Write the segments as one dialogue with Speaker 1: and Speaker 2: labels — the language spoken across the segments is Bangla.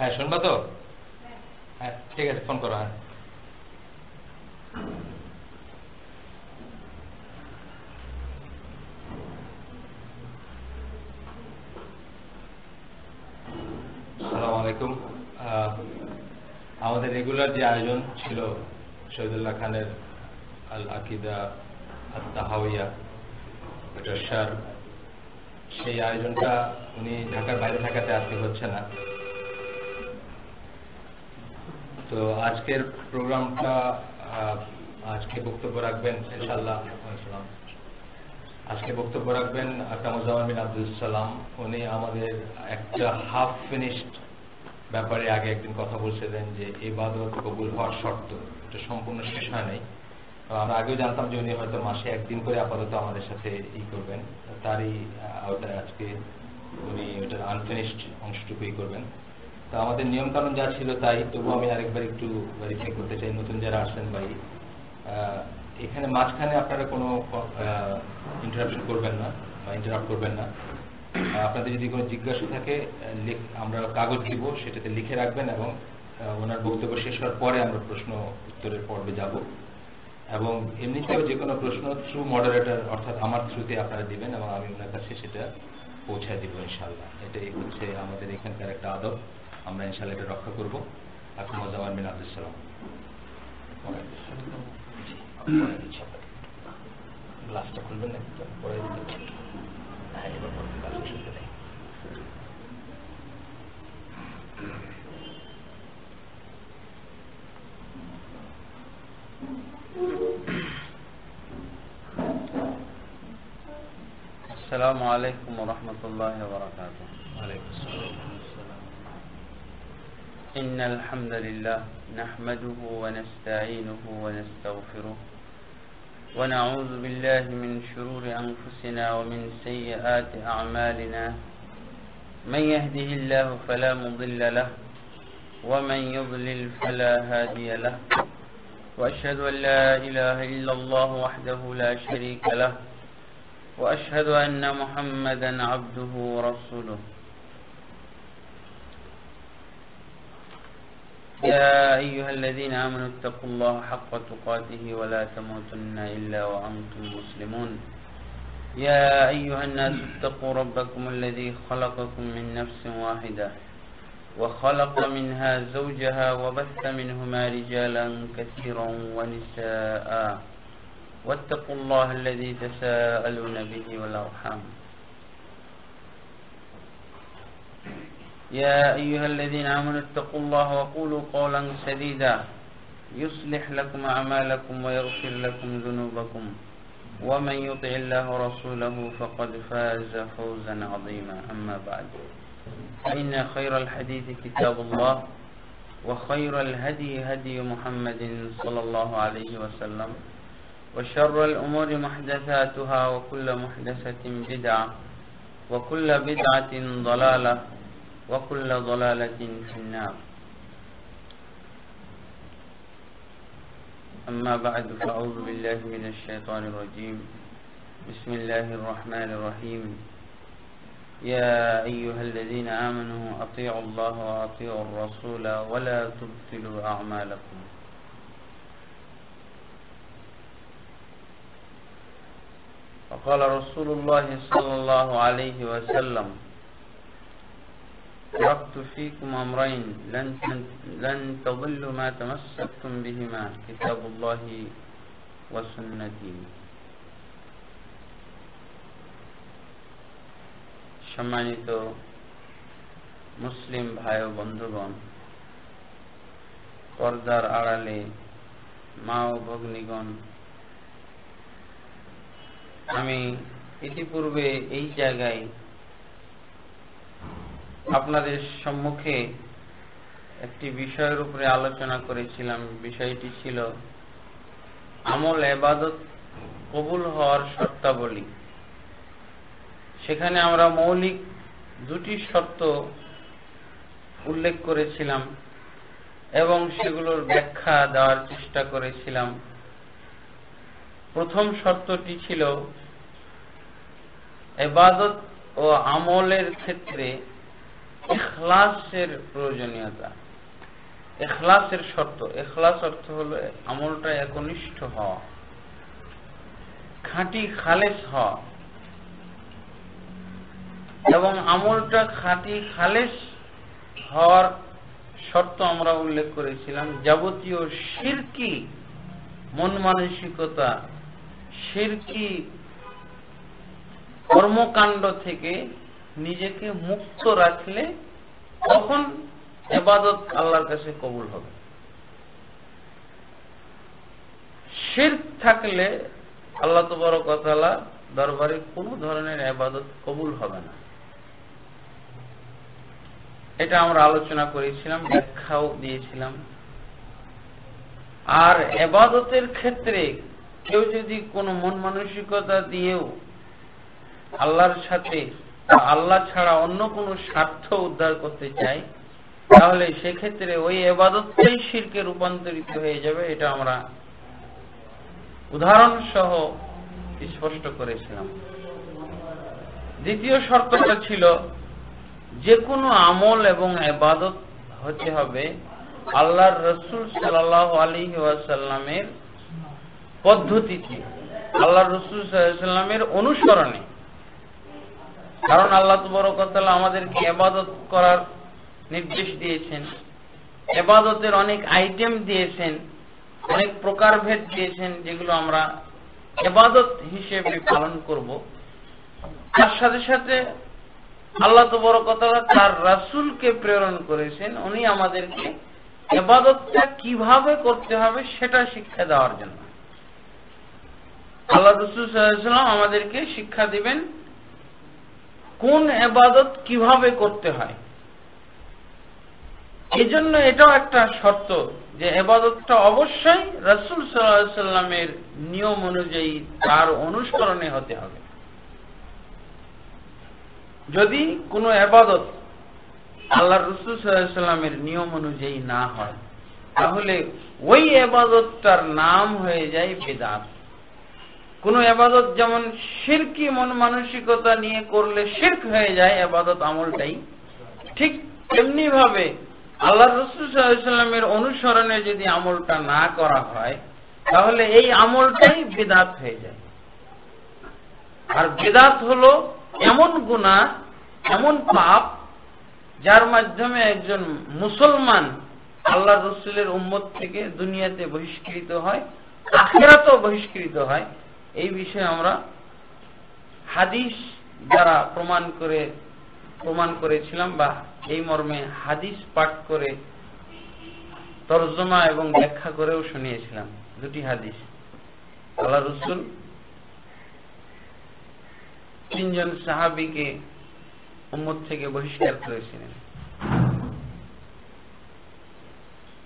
Speaker 1: হ্যাঁ, শুনবা তো? হ্যাঁ, ঠিক আছে, ফোন করো। হ্যাঁ, আসসালামু আলাইকুম। আমাদের রেগুলার যে আয়োজন ছিল শহীদুল্লাহ খানের আল আকিদা আত তাহাউইয়া স্যার, সেই আয়োজনটা উনি ঢাকার বাইরে থাকাতে আজকে হচ্ছে না। তো আজকের প্রোগ্রামটা আজকে বক্তব্য রাখবেন ইনশাআল্লাহ। আজকে বক্তব্য রাখবেন আকরামুজ্জামান বিন আব্দুল সালাম। উনি আমাদের একটা হাফ ফিনিশড ব্যাপারে আগে একদিন কথা বলছিলেন যে ইবাদত কবুল হওয়ার শর্ত, এটা সম্পূর্ণ শেষ হয় নাই। আমরা আগেও জানতাম যে উনি হয়তো মাসে একদিন করে আপাতত আমাদের সাথে করবেন, তারই আওতায় আজকে উনি ওটার আনফিনিশড অংশটুকুই করবেন। তো আমাদের নিয়ম কানুন যা ছিল তাই, তবু আমি আরেকবার একটু ভেরিফাই করতে চাই, নতুন যারা আসছেন ভাই, এখানে মাঝখানে আপনারা কোনো ইন্টারাপশন করবেন না বা ইন্টারাপ্ট করবেন না। আপনাদের যদি কোনো জিজ্ঞাসা থাকে আমরা কাগজ দিব, সেটাতে লিখে রাখবেন এবং ওনার বক্তব্য শেষ হওয়ার পরে আমরা প্রশ্ন উত্তরের পর্বে যাব। এবং এমনিতেও যে কোনো প্রশ্ন থ্রু মডারেটর অর্থাৎ আমার থ্রুতে আপনারা দিবেন এবং আমি ওনার কাছে সেটা পৌঁছায় দিব ইনশাআল্লাহ। এটাই হচ্ছে আমাদের এখানকার একটা আদব, আমরা ইনশাআল্লাহ এটা রক্ষা করবো। আকরামুজ্জামান বিন আব্দুল সালাম। গ্লাসটা খুলবেন না, পরে দিচ্ছি। হ্যাঁ, এবার গ্লাস শুনতে নেই।
Speaker 2: السلام عليكم ورحمة الله وبركاته.
Speaker 1: وعليكم السلام.
Speaker 2: إن الحمد لله نحمده ونستعينه ونستغفره ونعوذ بالله من شرور أنفسنا ومن سيئات أعمالنا. من يهده الله فلا مضل له ومن يضلل فلا هادي له. وأشهد أن لا إله إلا الله وحده لا شريك له وأشهد أن محمدا عبده ورسوله. يا أيها الذين آمنوا اتقوا الله حق تقاته ولا تموتن إلا وأنتم مسلمون. يا أيها الناس اتقوا ربكم الذي خلقكم من نفس واحدة وخلق منها زوجها وبث منهما رجالا كثيرا ونساء واتقوا الله الذي تساءلون به والأرحام. يا أيها الذين آمنوا اتقوا الله وقولوا قولا سديدا يصلح لكم أعمالكم ويغفر لكم ذنوبكم ومن يطع الله ورسوله فقد فاز فوزا عظيما. أما بعد، فإن خير الحديث كتاب الله وخير الهدي هدي محمد صلى الله عليه وسلم وشر الأمور محدثاتها وكل محدثة بدعة وكل بدعة ضلالة وكل ضلالة في النار. أما بعد، فأعوذ بالله من الشيطان الرجيم. بسم الله الرحمن الرحيم. يا أيها الذين آمنوا أطيعوا الله وأطيعوا الرسول ولا تبطلوا أعمالكم. وقال رسول الله صلى الله عليه وسلم: تركت فيكم أمرين لن تضلوا ما تمسكتم بهما كتاب الله وسنتي. সম্মানিত মুসলিম ভাই ও বন্ধুগণ, পর্দার আড়ালে মা ও ভগ্নীগণ, আমি ইতিপূর্বে এই জায়গায় আপনাদের সম্মুখে একটি বিষয়ের উপরে আলোচনা করেছিলাম। বিষয়টি ছিল আমল ইবাদত কবুল হওয়ার শর্তাবলী। সেখানে আমরা মৌলিক দুটি শর্ত উল্লেখ করেছিলাম এবং সেগুলোর ব্যাখ্যা দেওয়ার চেষ্টা করেছিলাম। প্রথম শর্তটি ছিল ইবাদত ও আমলের ক্ষেত্রে ইখলাসের প্রয়োজনীয়তা, ইখলাসের শর্ত। ইখলাস অর্থ হলো আমলটা একনিষ্ঠ হওয়া, খাঁটি খালেস হওয়া। এবং আমলটা খাঁটি খালেস হওয়ার শর্ত আমরা উল্লেখ করেছিলাম, যাবতীয় শিরকি মন মানসিকতা, শিরকি কর্মকাণ্ড থেকে নিজেকে মুক্ত রাখলে তখন ইবাদত আল্লাহর কাছে কবুল হবে। শিরক থাকলে আল্লাহ তাবারক ওয়া তাআলা দরবারে কোনো ধরনের ইবাদত কবুল হবে না। এটা আমরা আলোচনা করেছিলাম, ব্যাখ্যাও দিয়েছিলাম। আর ইবাদতের ক্ষেত্রে কেউ যদি কোনো মন মানসিকতা দিয়েও আল্লাহর সাথে আল্লাহ ছাড়া অন্য কোনো স্বার্থ উদ্ধার করতে চায়, তাহলে সেক্ষেত্রে ওই ইবাদতটাই শিরকে রূপান্তরিত হয়ে যাবে। এটা আমরা উদাহরণ সহ স্পষ্ট করেছিলাম। দ্বিতীয় শর্তটা ছিল যে কোনো আমল এবং ইবাদত হতে হবে আল্লাহর রাসূল সাল্লাল্লাহু আলাইহি ওয়াসাল্লামের পদ্ধতিতে, আল্লাহর রাসূল সাল্লাল্লাহু আলাইহি ওয়াসাল্লামের অনুসরণে। কারণ আল্লাহ তাবারক ওয়া তাআলা আমাদেরকে ইবাদত করার নির্দেশ দিয়েছেন, ইবাদতের অনেক আইটেম দিয়েছেন, অনেক প্রকারভেদ দিয়েছেন, যেগুলো আমরা ইবাদত হিসেবে পালন করব। তার সাথে সাথে আল্লাহ তাবারক ওয়া তাআলা তার রাসূলকে প্রেরণ করেছেন, উনি আমাদেরকে ইবাদতটা কিভাবে করতে হবে সেটা শিক্ষা দেওয়ার জন্য। আল্লাহ রাসূল সাল্লাল্লাহু আলাইহি ওয়াসাল্লাম আমাদেরকে শিক্ষা দিবেন কোন ইবাদত কিভাবে করতে হয়। এজন্য এটাও একটা শর্ত যে ইবাদতটা অবশ্যই রাসূল সাল্লাল্লাহু আলাইহি ওয়াসাল্লামের নিয়ম অনুযায়ী তার অনুসরণে হতে হবে। যদি কোনো ইবাদত আল্লাহর রাসূল সাল্লাল্লাহু আলাইহি ওয়াসাল্লামের নিয়ম অনুযায়ী না হয়, তাহলে ওই ইবাদতটার নাম হয়ে যায় বিদআত। কোন ইবাদত যেমন শিরকি মন মানসিকতা নিয়ে করলে শিরক হয়ে যায় ইবাদত আমলটাই, ঠিক তেমনি ভাবে আল্লাহর রাসূল সাল্লাল্লাহু আলাইহি ওয়াসাল্লামের অনুসরণে যদি আমলটা না করা হয়, তাহলে এই আমলটাই বিদআত হয়ে যায়। আর বিদআত হলো এমন গুনাহ, এমন পাপ যার মাধ্যমে একজন মুসলমান আল্লাহর রাসূলের উম্মত থেকে দুনিয়াতে বহিষ্কৃত হয়, আখিরাতেও বহিষ্কৃত হয়। এই বিষয়ে আমরা হাদিস দ্বারা প্রমাণ করেছিলাম, বা এই মর্মে হাদিস পাঠ করে তরজমা এবং ব্যাখ্যা করেও শুনিয়েছিলাম। দুটি হাদিস। আল্লাহর রাসূল 3 জন সাহাবীকে উম্মত থেকে বহিষ্কার করেছিলেন।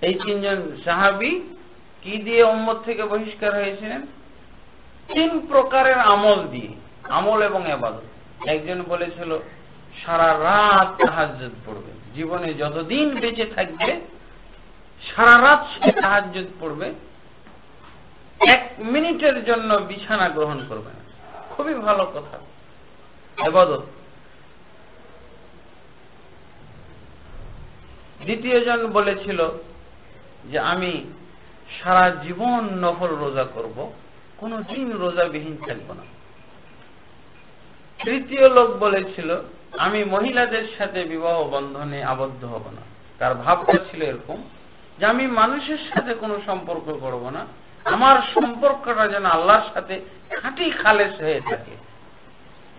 Speaker 2: এই 3 জন সাহাবী কি দিয়ে উম্মত থেকে বহিষ্কার হয়েছিলেন? 3 প্রকারের আমল দিয়ে, আমল এবং ইবাদত। একজন বলেছিল সারা রাত তাহাজ্জুদ পড়বে, জীবনে যতদিন বেঁচে থাকবে সারা রাত সে তাহাজ্জুদ পড়বে, 1 মিনিটের জন্য বিছানা গ্রহণ করবে না। খুবই ভালো কথা, ইবাদত। দ্বিতীয় জন বলেছিল যে আমি সারা জীবন নফল রোজা করব, কোনো দিন রোজাবিহীন থাকব না। তৃতীয় লোক বলেছিল আমি মহিলাদের সাথে বিবাহ বন্ধনে আবদ্ধ হব না। তার ভাবটা ছিল এরকম যে আমি মানুষের সাথে কোনো সম্পর্ক করব না, আমার সম্পর্কটা যেন আল্লাহর সাথে খাঁটি খালেস হয়ে থাকে।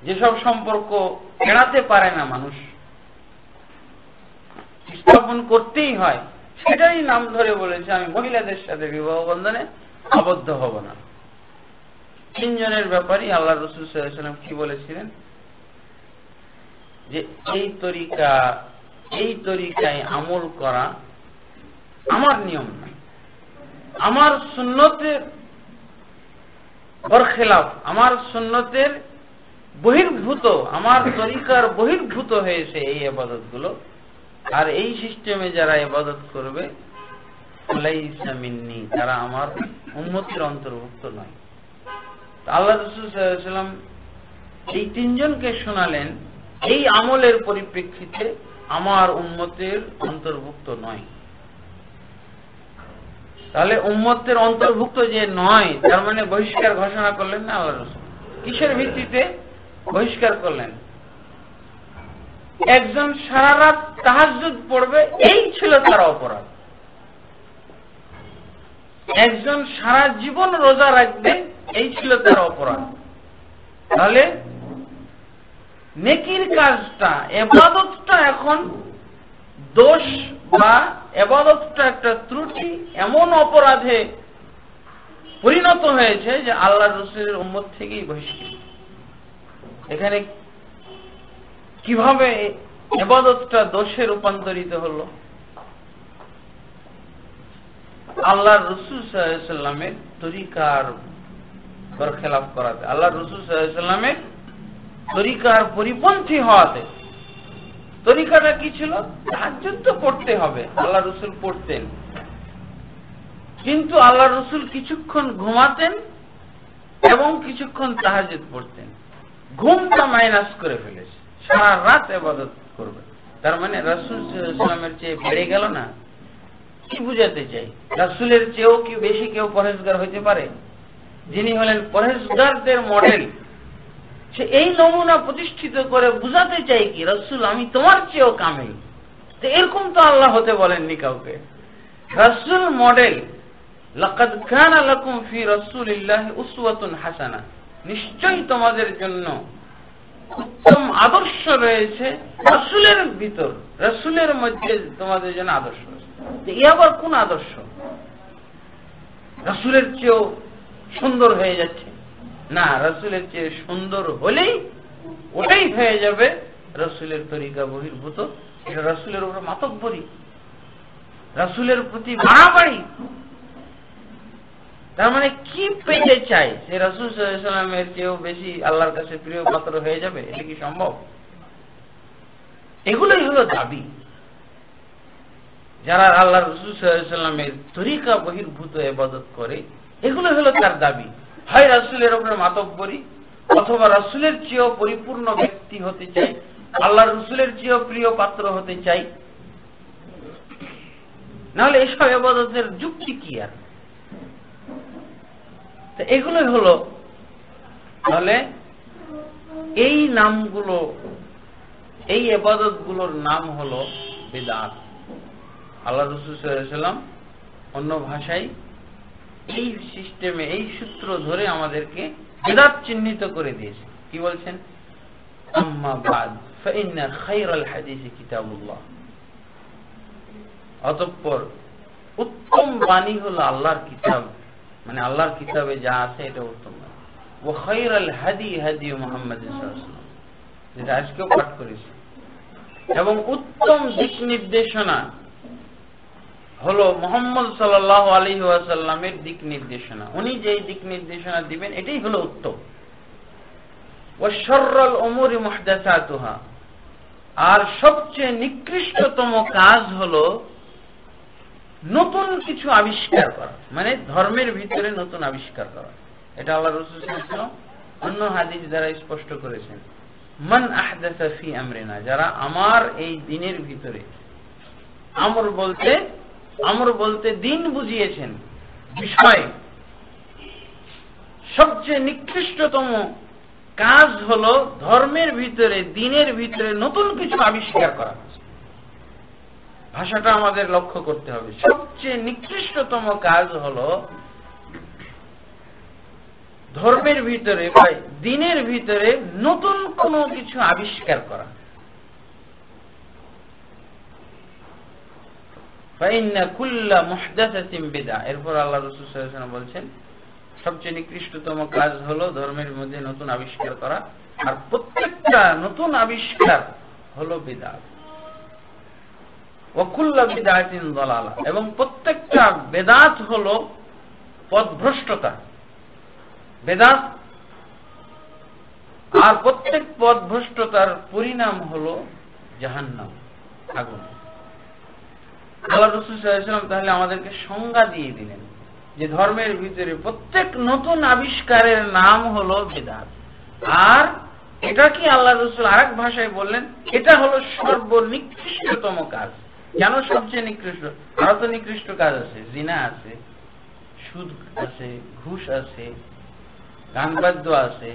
Speaker 2: যেসব সম্পর্ক এড়াতে পারে না মানুষ, স্থাপন করতেই হয়, সেটাই নাম ধরে বলেছে আমি মহিলাদের সাথে বিবাহ বন্ধনে আবদ্ধ হব না। 3 জনের ব্যাপারই আল্লাহ রাসূল সাল্লাল্লাহু আলাইহি ওয়াসাল্লাম কি বলেছিলেন যে এই তরিকায় আমল করা আমার নিয়ম না, আমার সুন্নতের বরখেলাফ, আমার সুন্নতের বহির্ভূত, আমার তরিকার বহির্ভূত হয়েছে এই ইবাদতগুলো। আর এই সিস্টেমে যারা ইবাদত করবে লাইসা মিন্নি, তারা আমার উম্মতের অন্তর্ভুক্ত নয়। আল্লাহ রাসূল সাল্লাল্লাহু আলাইহি ওয়াসাল্লাম এই 3 জনকে শোনালেন এই আমলের পরিপ্রেক্ষিতে আমার উম্মতের অন্তর্ভুক্ত নয়। তাহলে উম্মতের অন্তর্ভুক্ত যে নয়, তার মানে বহিষ্কার ঘোষণা করলেন না আল্লাহ রাসূল। কিসের ভিত্তিতে বহিষ্কার করলেন? একজন সারা রাত তাহাজ্জুদ পড়বে, এই ছিল তার অপরাধ। একজন সারা জীবন রোজা রাখবে, এই ছিল তার অপরাধ। তাহলে নেকির কাজটা, ইবাদতটা এখন দোষ বা ইবাদতটা একটা ত্রুটি, এমন অপরাধে পরিণত হয়েছে যে আল্লাহর রাসূলের উম্মত থেকেই বহিষ্কৃত। এখানে কিভাবে ইবাদতটা দোষে রূপান্তরিত হলো? আল্লাহর রাসূল সাল্লাল্লাহু আলাইহি ওয়াসাল্লামের তরিকার বরখেলাফ করাতে, আল্লাহর রাসূল সাল্লাল্লাহু আলাইহি ওয়াসাল্লামের তরিকার পরিপন্থী হওয়াতে। তরিকাটা কি ছিল? তাহাজ্জুদ তো পড়তে হবে, আল্লাহর রাসূল পড়তেন, কিন্তু আল্লাহর রাসূল কিছুক্ষণ ঘুমাতেন এবং কিছুক্ষণ তাহাজ্জুদ পড়তেন। ঘুমটা মাইনাস করে ফেলেছে, সারা রাত ইবাদত করবে। তার মানে রাসূল সাল্লাল্লাহু আলাইহি ওয়াসাল্লামের চেয়ে বেড়ে গেল না? কি বুঝাতে চাই? রাসূলের চেয়েও কি বেশি কেউ পরহেজগার হতে পারে? যিনি হলেন পরহেজগারদের মডেল, সে এই নমুনা প্রতিষ্ঠিত করে বুঝাতে চাই কি, রাসূল আমি তোমার চেয়েও কামিল। তো এরকম তো আল্লাহ হতে বলেননি কাউকে। রাসূল মডেল, লাকাদ কানা লাকুম ফি রাসূলিল্লাহি উসওয়াতুন হাসানাহ, নিশ্চয়ই তোমাদের জন্য উত্তম আদর্শ রয়েছে রাসূলের ভিতর, রাসূলের মধ্যে তোমাদের জন্য আদর্শ রয়েছে। এই আবার কোন আদর্শ? রাসূলের চেয়েও সুন্দর হয়ে যাচ্ছে না, রাসূলের চেয়ে সুন্দর হলেই ওটাই হয়ে যাবে রাসূলের তরিকা বহির্ভূত। এটা রাসূলের উপর মাতব্বরি, রাসূলের প্রতি বাড়াবাড়ি। তার মানে কি পেতে চাই? সে রাসূল সাল্লাল্লাহু আলাইহি ওয়াসাল্লামের চেয়েও বেশি আল্লাহর কাছে প্রিয় পাত্র হয়ে যাবে? এটা কি সম্ভব? এগুলোই হলো দাবি। যারা আল্লাহ রাসূল সাল্লাল্লাহু আলাইহি ওয়াসাল্লামের তরিকা বহির্ভূত ইবাদত করে, এগুলো হলো তার দাবি। হয় রাসূলের উপরে মাতব্বরি, অথবা রাসূলের চেয়েও পরিপূর্ণ ব্যক্তি হতে চাই, আল্লাহ রাসূলের চেয়েও প্রিয় পাত্র হতে চাই। নাহলে এসব ইবাদতের যুক্তি কি? আর তো এগুলোই হলো। তাহলে এই নামগুলো, এই ইবাদতগুলোর নাম হলো বিদআত। আল্লাহ রাসূল সাল্লাল্লাহু আলাইহি ওয়াসাল্লাম অন্য ভাষায় এই সিস্টেমে, এই সূত্র ধরে আমাদেরকে বিদআত চিহ্নিত করে দিয়েছে। কি বলছেন? আম্মা বাদ ফাইন্না খায়রাল হাদিসি কিতাবুল্লাহ। অতঃপর উত্তম বাণী হলো আল্লাহর কিতাব, মানে আল্লাহর কিতাবে যা আছে এটা উত্তম বাণী। ওয়া খায়রাল হাদি হাদি মুহাম্মদ সাল্লাল্লাহু আলাইহি ওয়াসাল্লাম, যেটা আজকেও পাঠ করেছি। এবং উত্তম দিক নির্দেশনা হলো মুহাম্মদ সাল্লাল্লাহু আলাইহি ওয়াসাল্লামের দিক নির্দেশনা। উনি যেই দিক নির্দেশনা দিবেন এটাই হলো উত্তম। ওয়া শাররুল উমুরি মুহদাসাতুহা, আর সবচেয়ে নিকৃষ্টতম কাজ হলো নতুন কিছু আবিষ্কার করা, মানে ধর্মের ভিতরে নতুন আবিষ্কার করা। এটা আল্লাহ রাসূল সাল্লাল্লাহু আলাইহি ওয়াসাল্লাম অন্য হাদিস দ্বারা স্পষ্ট করেছেন। মান আহদাসা ফি আমরিনা, যারা আমার এই দ্বীনের ভিতরে, আমর বলতে দিন বুঝিয়েছেন, বিষয়। সবচেয়ে নিকৃষ্টতম কাজ হলো ধর্মের ভিতরে, দ্বীনের ভিতরে নতুন কিছু আবিষ্কার করা। ভাষাটা আমাদের লক্ষ্য করতে হবে। সবচেয়ে নিকৃষ্টতম কাজ হলো ধর্মের ভিতরে বা দ্বীনের ভিতরে নতুন কোনো কিছু আবিষ্কার করা। ফাইন্না কুল্লা মুহদাসাতিন বিদআহ। এরপর আল্লাহ রাসূল সাল্লাল্লাহু আলাইহি ওয়াসাল্লাম বলছেন সবচেয়ে নিকৃষ্টতম কাজ হলো ধর্মের মধ্যে নতুন আবিষ্কার করা, আর প্রত্যেকটা নতুন আবিষ্কার হলো বিদআত। ওয়া কুল্লা বিদআতিন দালালা, এবং প্রত্যেকটা বিদআত হলো পথভ্রষ্টতা, বিদআত। আর প্রত্যেক পথভ্রষ্টতার পরিণাম হলো জাহান্নাম, আগুন। আল্লাহ রাসূল সাল্লাল্লাহু আলাইহি ওয়াসাল্লাম তাহলে আমাদেরকে সংজ্ঞা দিয়ে দিলেন যে ধর্মের ভিতরে প্রত্যেক নতুন আবিষ্কারের নাম হলো বিদআত, আর এটা কি আল্লাহ রাসূল আরেক ভাষায় বললেন এটা হলো সর্বনিকৃষ্টতম কাজ। কেন সবচেয়ে নিকৃষ্ট? আরো তো নিকৃষ্ট কাজ আছে, জিনা আছে, সুদ আছে, ঘুষ আছে, গান বাদ্য আছে,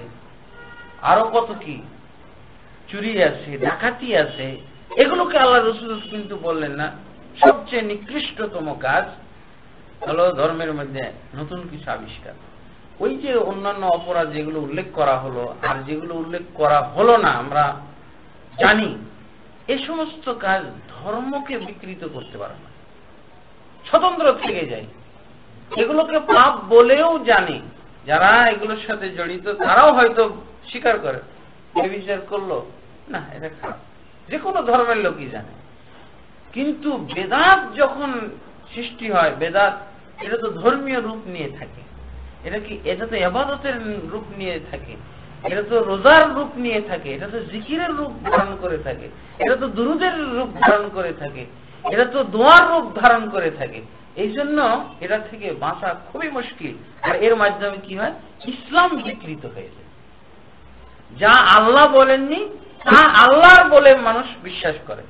Speaker 2: আরো কত কি, চুরি আছে, ডাকাতি আছে। এগুলোকে আল্লাহ রাসূল কিন্তু বললেন না। সবচেয়ে নিকৃষ্টতম কাজ হলো ধর্মের মধ্যে নতুন কিছু আবিষ্কার। ওই যে অন্যান্য অপরাধ যেগুলো উল্লেখ করা হলো আর যেগুলো উল্লেখ করা হলো না আমরা জানি, এই সমস্ত কাজ ধর্মকে বিকৃত করতে পারে না, স্বতন্ত্র থেকে যায়। এগুলোকে পাপ বলেও জানে, যারা এগুলোর সাথে জড়িত তারাও হয়তো স্বীকার করে, বিচার করলো না এটা খারাপ, যে কোনো ধর্মের লোকই জানে। কিন্তু বেদাত যখন সৃষ্টি হয়, বেদাত এটা তো ধর্মীয় রূপ নিয়ে থাকে, এটা তো ইবাদতের রূপ নিয়ে থাকে, এটা তো রোজার রূপ নিয়ে থাকে, এটা তো জিকিরের রূপ ধারণ করে থাকে, এটা তো দুরুদের রূপ ধারণ করে থাকে, এটা তো দোয়ার রূপ ধারণ করে থাকে। এই জন্য এটা থেকে বাঁচা খুবই মুশকিল। আর এর মাধ্যমে কি হয়, ইসলাম বিকৃত হয়ে যায়। যা আল্লাহ বলেননি তা আল্লাহর বলে মানুষ বিশ্বাস করে,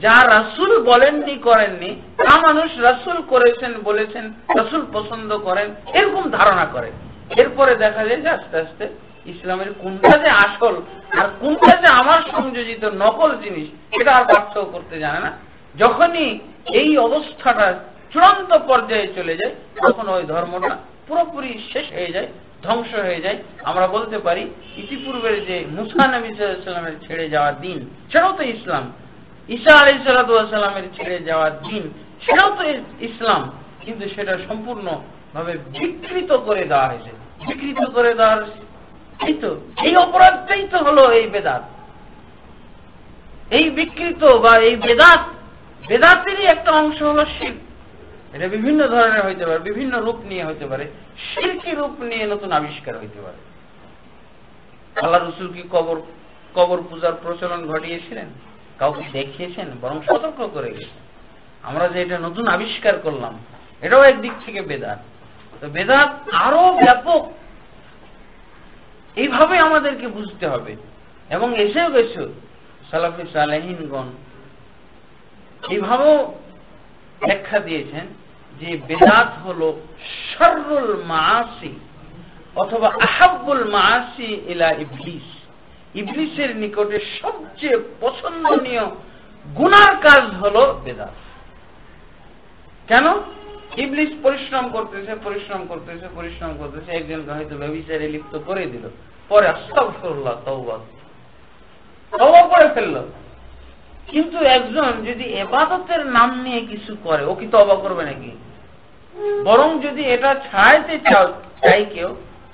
Speaker 2: যা রাসূল বলেননি করেননি তা মানুষ রাসূল করেছেন বলেছেন, রাসূল পছন্দ করেন এরকম ধারণা করে। এরপরে দেখা যায় যে আস্তে আস্তে ইসলামের কোনটা যে আসল আর কোনটা যে আমার সংযোজিত নকল জিনিস এটা আর পার্থক্য করতে জানে না। যখনই এই অবস্থাটা চূড়ান্ত পর্যায়ে চলে যায় তখন ওই ধর্মটা পুরোপুরি শেষ হয়ে যায়, ধ্বংস হয়ে যায়। আমরা বলতে পারি ইতিপূর্বের যে মুসা নবী সাল্লাল্লাহু আলাইহি ওয়াসাল্লামের ছেড়ে যাওয়া দিন সেটাও তো ইসলাম, ঈসা আলাইহিস সালাতু ওয়াস সালামের ছেড়ে যাওয়া দিন সেটাও তো ইসলাম, কিন্তু সেটা সম্পূর্ণ ভাবে বিকৃত করে দেওয়া হয়েছে। বিকৃত করে দেওয়ার এই অপরাধটাই তো হলো এই বেদাত। এই বিকৃত বা এই বেদাতেরই একটা অংশ হলো শিরক। এটা বিভিন্ন ধরনের হইতে পারে, বিভিন্ন রূপ নিয়ে হইতে পারে, শিরকি রূপ নিয়ে নতুন আবিষ্কার হইতে পারে। আল্লাহ রাসূল কি কবর পূজার প্রচলন ঘটিয়েছিলেন? কাউকে দেখিয়েছেন? বরং সতর্ক করে গেছেন। আমরা যে এটা নতুন আবিষ্কার করলাম এটাও একদিক থেকে বেদাত। তো বেদাত আরো ব্যাপক, এইভাবে আমাদেরকে বুঝতে হবে। এবং এসেও গেছে সালাফি সালেহিনগণ এইভাবেও ব্যাখ্যা দিয়েছেন যে বেদাত হলো শাররুল মাআসি অথবা আহাব্বুল মাআসি ইলা ইবলিস। ইবলিসের নিকটে সবচেয়ে পছন্দনীয় গুনার কাজ হলো বেদাত। কেন? ইবলিস পরিশ্রম করতেছে, একজনকে হয়তো ব্যভিচারে লিপ্ত করে দিল, পরে আস্তাগফিরুল্লাহ তওবা করে ফেললো। কিন্তু একজন যদি ইবাদতের নাম নিয়ে কিছু করে, ও কি তওবা করবে নাকি? বরং যদি এটা ছাড়াইতে চাই কেউ,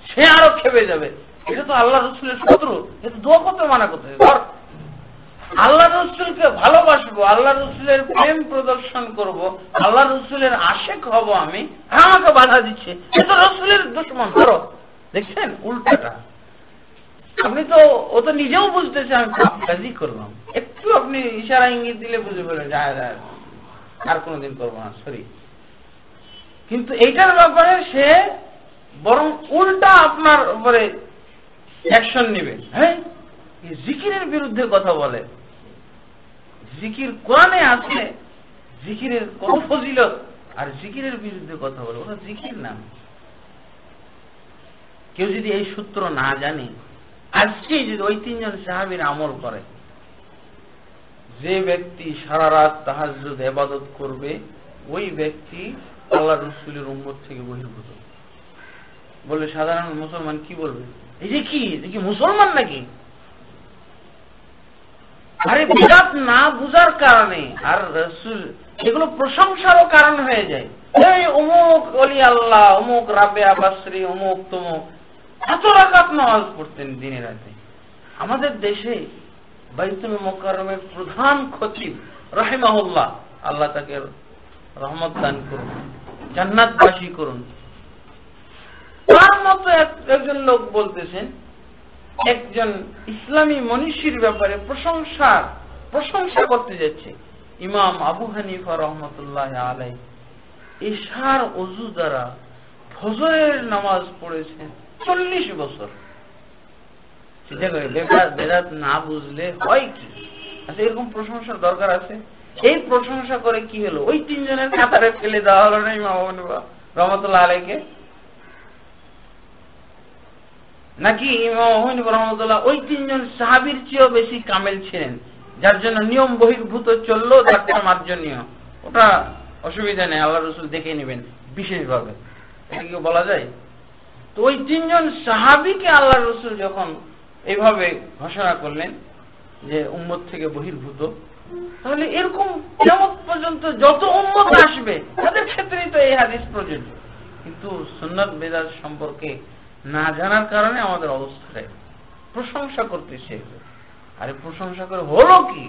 Speaker 2: সে আরো খেপে যাবে। এটা তো আল্লাহ রাসূলের শত্রু, এটা দোয়া করতে মানা করতেছে। আল্লাহ রাসূলকে ভালোবাসবো, আল্লাহ রাসূলের প্রেম প্রদর্শন করব, আল্লাহ রাসূলের আশিক হব আমি, আমাকে বাধা দিচ্ছে, এটা রাসূলের দুশমন। ধরো দেখছেন উল্টাটা। আপনি তো ও তো নিজেও বুঝতেছে আমি কাজই করলাম, একটু আপনি ইশারা ইঙ্গিত দিলে বুঝে ফেলে যায় আর কোনোদিন করবো না, সরি। কিন্তু এইটার ব্যাপারে সে বরং উল্টা আপনার উপরে অ্যাকশন নেবে। হ্যাঁ, জিকিরের বিরুদ্ধে কথা বলে, জিকির কোরআনে আছে, জিকিরের কত ফজিলত, আর জিকিরের বিরুদ্ধে কথা বলে, ওটা জিকির নাম। কেউ যদি এই সূত্র না জানে, আজকে যদি ওই তিনজন সাহাবীর আমল করে, যে ব্যক্তি সারা রাত তাহাজ্জুদ ইবাদত করবে ওই ব্যক্তি আল্লাহ রাসূলের উম্মত থেকে বহির্ভূত। বলে সাধারণ মুসলমান কি বলবে, এই যে কি মুসলমান নাকি? আরে বিদাত না বুঝার কারণে আর রাসূল এগুলো প্রশংসারও কারণ হয়ে যায়। এই অমুক ওলি আল্লাহ, অমুক রাবিয়া বাসরি, অমুক তমুক এত রাকাত নামাজ পড়তেন দিনে রাতে। আমাদের দেশে বাইতুল মুকাররমের প্রধান খতিব রাহিমাহুল্লাহ, আল্লাহ তাকে রহমত দান করুন, জান্নাতবাসী করুন, তার মতো একজন লোক বলতেছেন একজন ইসলামী মনীষীর ব্যাপারে প্রশংসা করতে যাচ্ছে। ইমাম আবু হানিফা রহমতুল্লাহ আলাইহি ইশার ওযু দ্বারা ফজরের নামাজ পড়েছেন 40 বছর। চিন্তা করে বেদাত না বুঝলে হয় কি? আচ্ছা, এরকম প্রশংসার দরকার আছে? এই প্রশংসা করে কি হলো? ওই তিনজনের কাতারে ফেলে দেওয়া হলো না ইমাম আবু হানিফা রহমতুল্লাহ আলাইহিকে? নাকি ইমাম আবু হানিফা রহমতুল্লাহ ওই তিনজন সাহাবীর চেয়েও বেশি কামেল ছিলেন, যার জন্য নিয়ম বহির্ভূত চললো তারটা মার্জনীয়, ওটা অসুবিধা নেই, আল্লাহ রসুল দেখে নেবেন বিশেষভাবে, এটা কি বলা যায়? তো ওই তিনজন সাহাবীকে আল্লাহ রসুল যখন এইভাবে ঘোষণা করলেন যে উম্মত থেকে বহির্ভূত, তাহলে এরকম কিয়ামত পর্যন্ত যত উম্মত আসবে তাদের ক্ষেত্রেই তো এই হাদিস প্রযোজ্য। কিন্তু সুন্নাত বেদাত সম্পর্কে না জানার কারণে আমাদের অবস্থায় প্রশংসা করতেছে। আরে প্রশংসা করে হলো কি?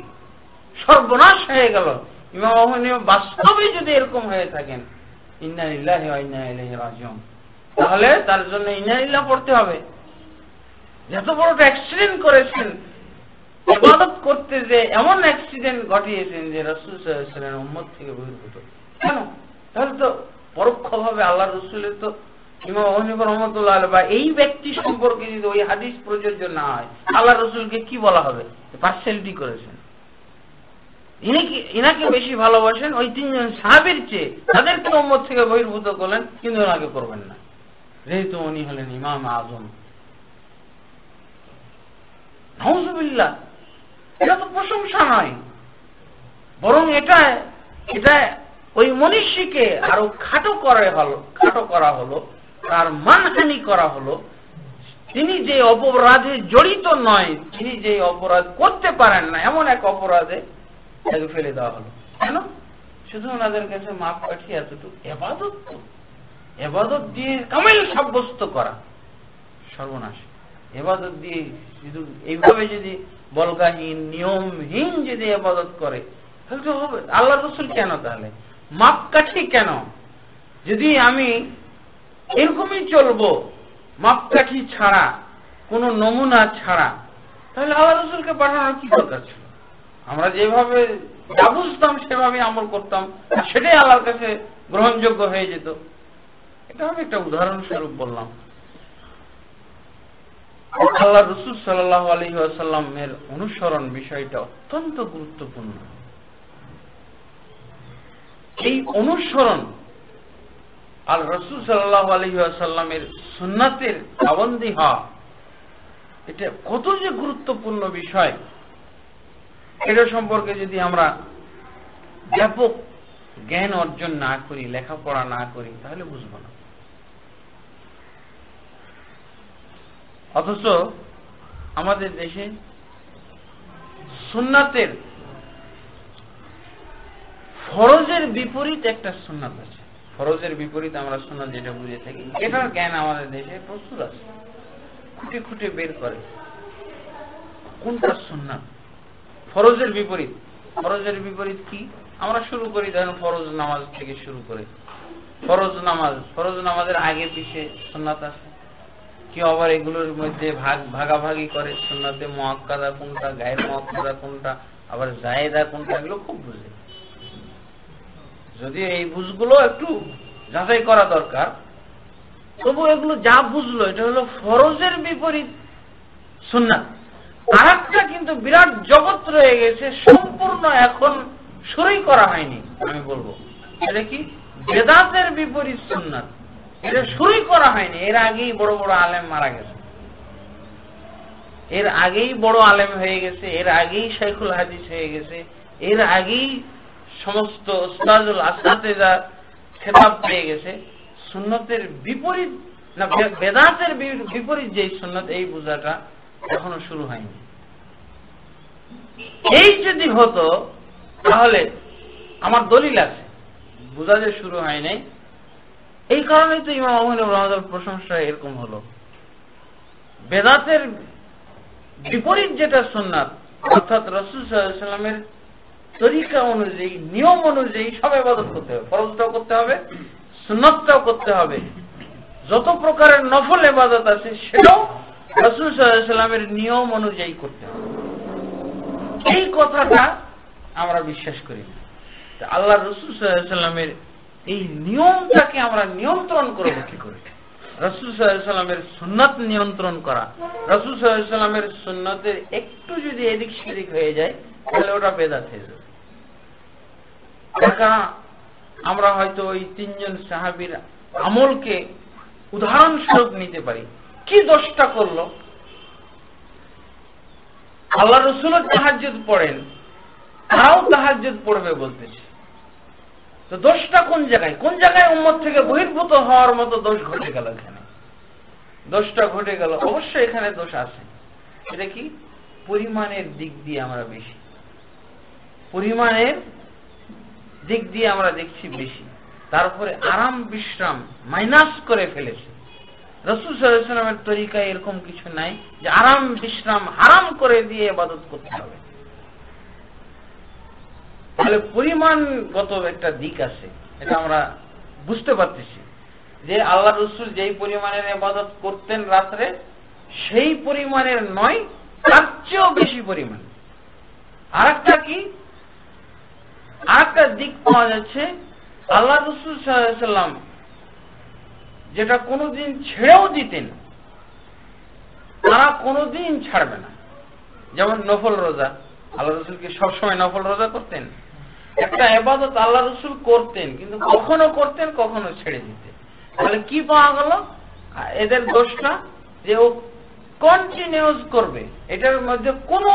Speaker 2: সর্বনাশ হয়ে গেল। ইমাম আবু হানিফা বাস্তবে যদি এরকম হয়ে থাকেন, ইন্না লিল্লাহি ওয়া ইন্না ইলাইহি রাজিউন, তাহলে তার জন্য ইন্না লিল্লাহ পড়তে হবে। যত বড় অ্যাক্সিডেন্ট করেছেন, ইবাদত করতে যে এমন অ্যাক্সিডেন্ট ঘটিয়েছেন যে রাসূল সাল্লাল্লাহু আলাইহি ওয়াসাল্লাম উম্মত থেকে বহির্ভূত, কেন? তাহলে তো পরোক্ষভাবে আল্লাহ রসুলের তো ইমাম আবু হানিফা রাহমাতুল্লাহ আলাইহি বা এই ব্যক্তি সম্পর্কে যদি ওই হাদিস প্রযোজ্য না হয়, আল্লাহ রসুলকে কি বলা হবে? পার্সিয়ালিটি করেছেন। ইনাকে বেশি ভালোবাসেন ওই তিনজন সাহাবীর চেয়ে, তাদেরকে উম্মত থেকে বহির্ভূত করলেন, কিন্তু ওনাকে করবেন না, যেহেতু উনি হলেন ইমাম আজম। নাউযুবিল্লাহ, এটা তো প্রশংসা নয়, বরং এটা ওই মনীষীকে আরো খাটো করা হলো, তার মানহানি করা হলো। তিনি যে অপরাধে জড়িত নয়, তিনি যে অপরাধ করতে পারেন না, এমন এক অপরাধে তাকে ফেলে দেওয়া হলো। কেন? শুধু ওনাদের কাছে মাপ কাঠিয়ে এতটুকু এবাদত দিয়ে কামেল সাব্যস্ত করা সর্বনাশ। এবাদত দিয়ে শুধু এইভাবে যদি বলগাহীন নিয়মহীন যদি এবাদত করে, তাহলে তো হবে। আল্লাহ রসুল কেন তাহলে মাপকাঠি কেন? যদি আমি এরকমই চলবো মাপকাঠি ছাড়া, কোন নমুনা ছাড়া, তাহলে আল্লাহ রসুলকে পাঠানোর কি দরকার ছিল? আমরা যেভাবে যা বুঝতাম সেভাবে আমল করতাম, আর সেটাই আল্লাহর কাছে গ্রহণযোগ্য হয়ে যেত। এটা আমি একটা উদাহরণস্বরূপ বললাম। আল্লাহ রসুল সাল্লাল্লাহু আলাইহি ওয়াসাল্লামের অনুসরণ বিষয়টা অত্যন্ত গুরুত্বপূর্ণ। এই অনুসরণ আর রাসূল সাল্লাল্লাহু আলাইহি ওয়াসাল্লামের সুন্নাতের পাবন্দী হওয়া, এটা কত যে গুরুত্বপূর্ণ বিষয়, এটা সম্পর্কে যদি আমরা ব্যাপক জ্ঞান অর্জন না করি, লেখাপড়া না করি, তাহলে বুঝবো না। অথচ আমাদের দেশে সুন্নাতের ফরজের বিপরীত একটা সুন্নাত আছে। ফরজের বিপরীত আমরা সুন্নাত যেটা বুঝে থাকি, এটার জ্ঞান আমাদের দেশে প্রচুর আছে, খুঁটে খুঁটে বের করে কোনটা সুন্নাত। ফরজের বিপরীত, ফরজের বিপরীত কি? আমরা শুরু করি ধরেন ফরজ নামাজ থেকে শুরু করে। ফরজ নামাজের আগে পিছে সুন্নাত আছে, কেউ আবার এগুলোর মধ্যে ভাগাভাগি করে, সুন্নাতে মুআক্কাদা কোনটা, গায়ের মুআক্কাদা কোনটা, আবার জায়েদা কোনটা, এগুলো খুব বুঝে। যদি এই বুঝগুলো একটু যাচাই করা দরকার, তবু এগুলো যা বুঝলো এটা হলো ফরজের বিপরীত সুন্নাত। আর একটা কিন্তু বিরাট জগৎ রয়ে গেছে, সম্পূর্ণ এখন শুরুই করা হয়নি, আমি বলবো এটা কি বেদাতের বিপরীত সুন্নাত। এটা শুরুই করা হয়নি, এর আগেই বড় বড় আলেম মারা গেছে, এর আগেই বড় আলেম হয়ে গেছে, এর আগেই শাইখুল হাদিস হয়ে গেছে, এর আগেই সমস্ত উস্তাদুল আসাতেজা খেতাব পেয়ে গেছে। সুন্নতের বিপরীত না, বেদাতের বিপরীত যে সুন্নত, এই বোঝাটা এখনো শুরু হয়নি। এই যদি হতো তাহলে আমার দলিল আছে, বোঝা যে শুরু হয় নাই। এই কারণেই তো ইমাম আবু হানিফা রাহমাতুল্লাহ প্রশংসা এরকম হলো। বেদাতের বিপরীত যেটা সুন্নাত, অর্থাৎ রাসূল সাল্লাল্লাহু আলাইহি ওয়াসাল্লামের তরিকা অনুযায়ী, নিয়ম অনুযায়ী সব ইবাদত করতে হবে, ফরজটাও করতে হবে, সুন্নাতটাও করতে হবে। যত প্রকারের নফল ইবাদত আছে সেটাও রাসূল সাল্লাল্লাহু আলাইহি ওয়াসাল্লামের নিয়ম অনুযায়ী করতে হবে। এই কথাটা আমরা বিশ্বাস করি না। আল্লাহ রাসূল সাল্লাল্লাহু আলাইহি ওয়াসাল্লামের এই নিয়মটাকে আমরা নিয়ন্ত্রণ করব কি করে? রাসূল সাল্লাল্লাহু আলাইহি ওয়াসাল্লামের সুন্নাত নিয়ন্ত্রণ করা। রাসূল সাল্লাল্লাহু আলাইহি ওয়াসাল্লামের সুন্নাতের একটু যদি এদিক সেদিক হয়ে যায় তাহলে ওটা বেদাত হয়ে যাবে। কারণ আমরা হয়তো ওই তিনজন সাহাবীর আমলকে উদাহরণস্বরূপ নিতে পারি। কি দোষটা করলো? আল্লাহ রাসূলও তাহাজ্জুদ পড়েন, তারাও তাহাজ্জুদ পড়বে বলতেছে। তো দোষটা কোন জায়গায়? কোন জায়গায় উম্মত থেকে বহির্ভূত হওয়ার মতো দোষ ঘটে গেল? এখানে দোষটা ঘটে গেল, অবশ্যই এখানে দোষ আছে। এটা কি? পরিমাণের দিক দিয়ে আমরা বেশি, পরিমাণের দিক দিয়ে আমরা দেখছি বেশি, তারপরে আরাম বিশ্রাম মাইনাস করে ফেলেছে। রাসূল সাল্লাল্লাহু আলাইহি ওয়াসাল্লামের তরিকায় এরকম কিছু নাই যে আরাম বিশ্রাম হারাম করে দিয়ে ইবাদত করতে হবে। তাহলে পরিমাণগত একটা দিক আছে, এটা আমরা বুঝতে পারতেছি যে আল্লাহ রাসূল যেই পরিমাণের ইবাদত করতেন রাত্রে, সেই পরিমাণের নয়, তার চেয়েও বেশি পরিমাণ। আরেকটা কি? আরেকটা দিক পাওয়া যাচ্ছে, আল্লাহ রাসূল সাল্লাল্লাহু আলাইহি ওয়াসাল্লাম যেটা কোনোদিন ছেড়েও দিতেন, তারা কোনোদিন ছাড়বে না। যেমন নফল রোজা, আল্লাহ রাসূল কি সবসময় নফল রোজা করতেন? একটা ইবাদত আল্লাহ রাসূল করতেন, কিন্তু কখনো করতেন, কখনো ছেড়ে দিতেন। তাহলে কি পাওয়া গেল? এদের দোষটা যে ও কন্টিনিউয়াস করবে, এটার মধ্যে কোনো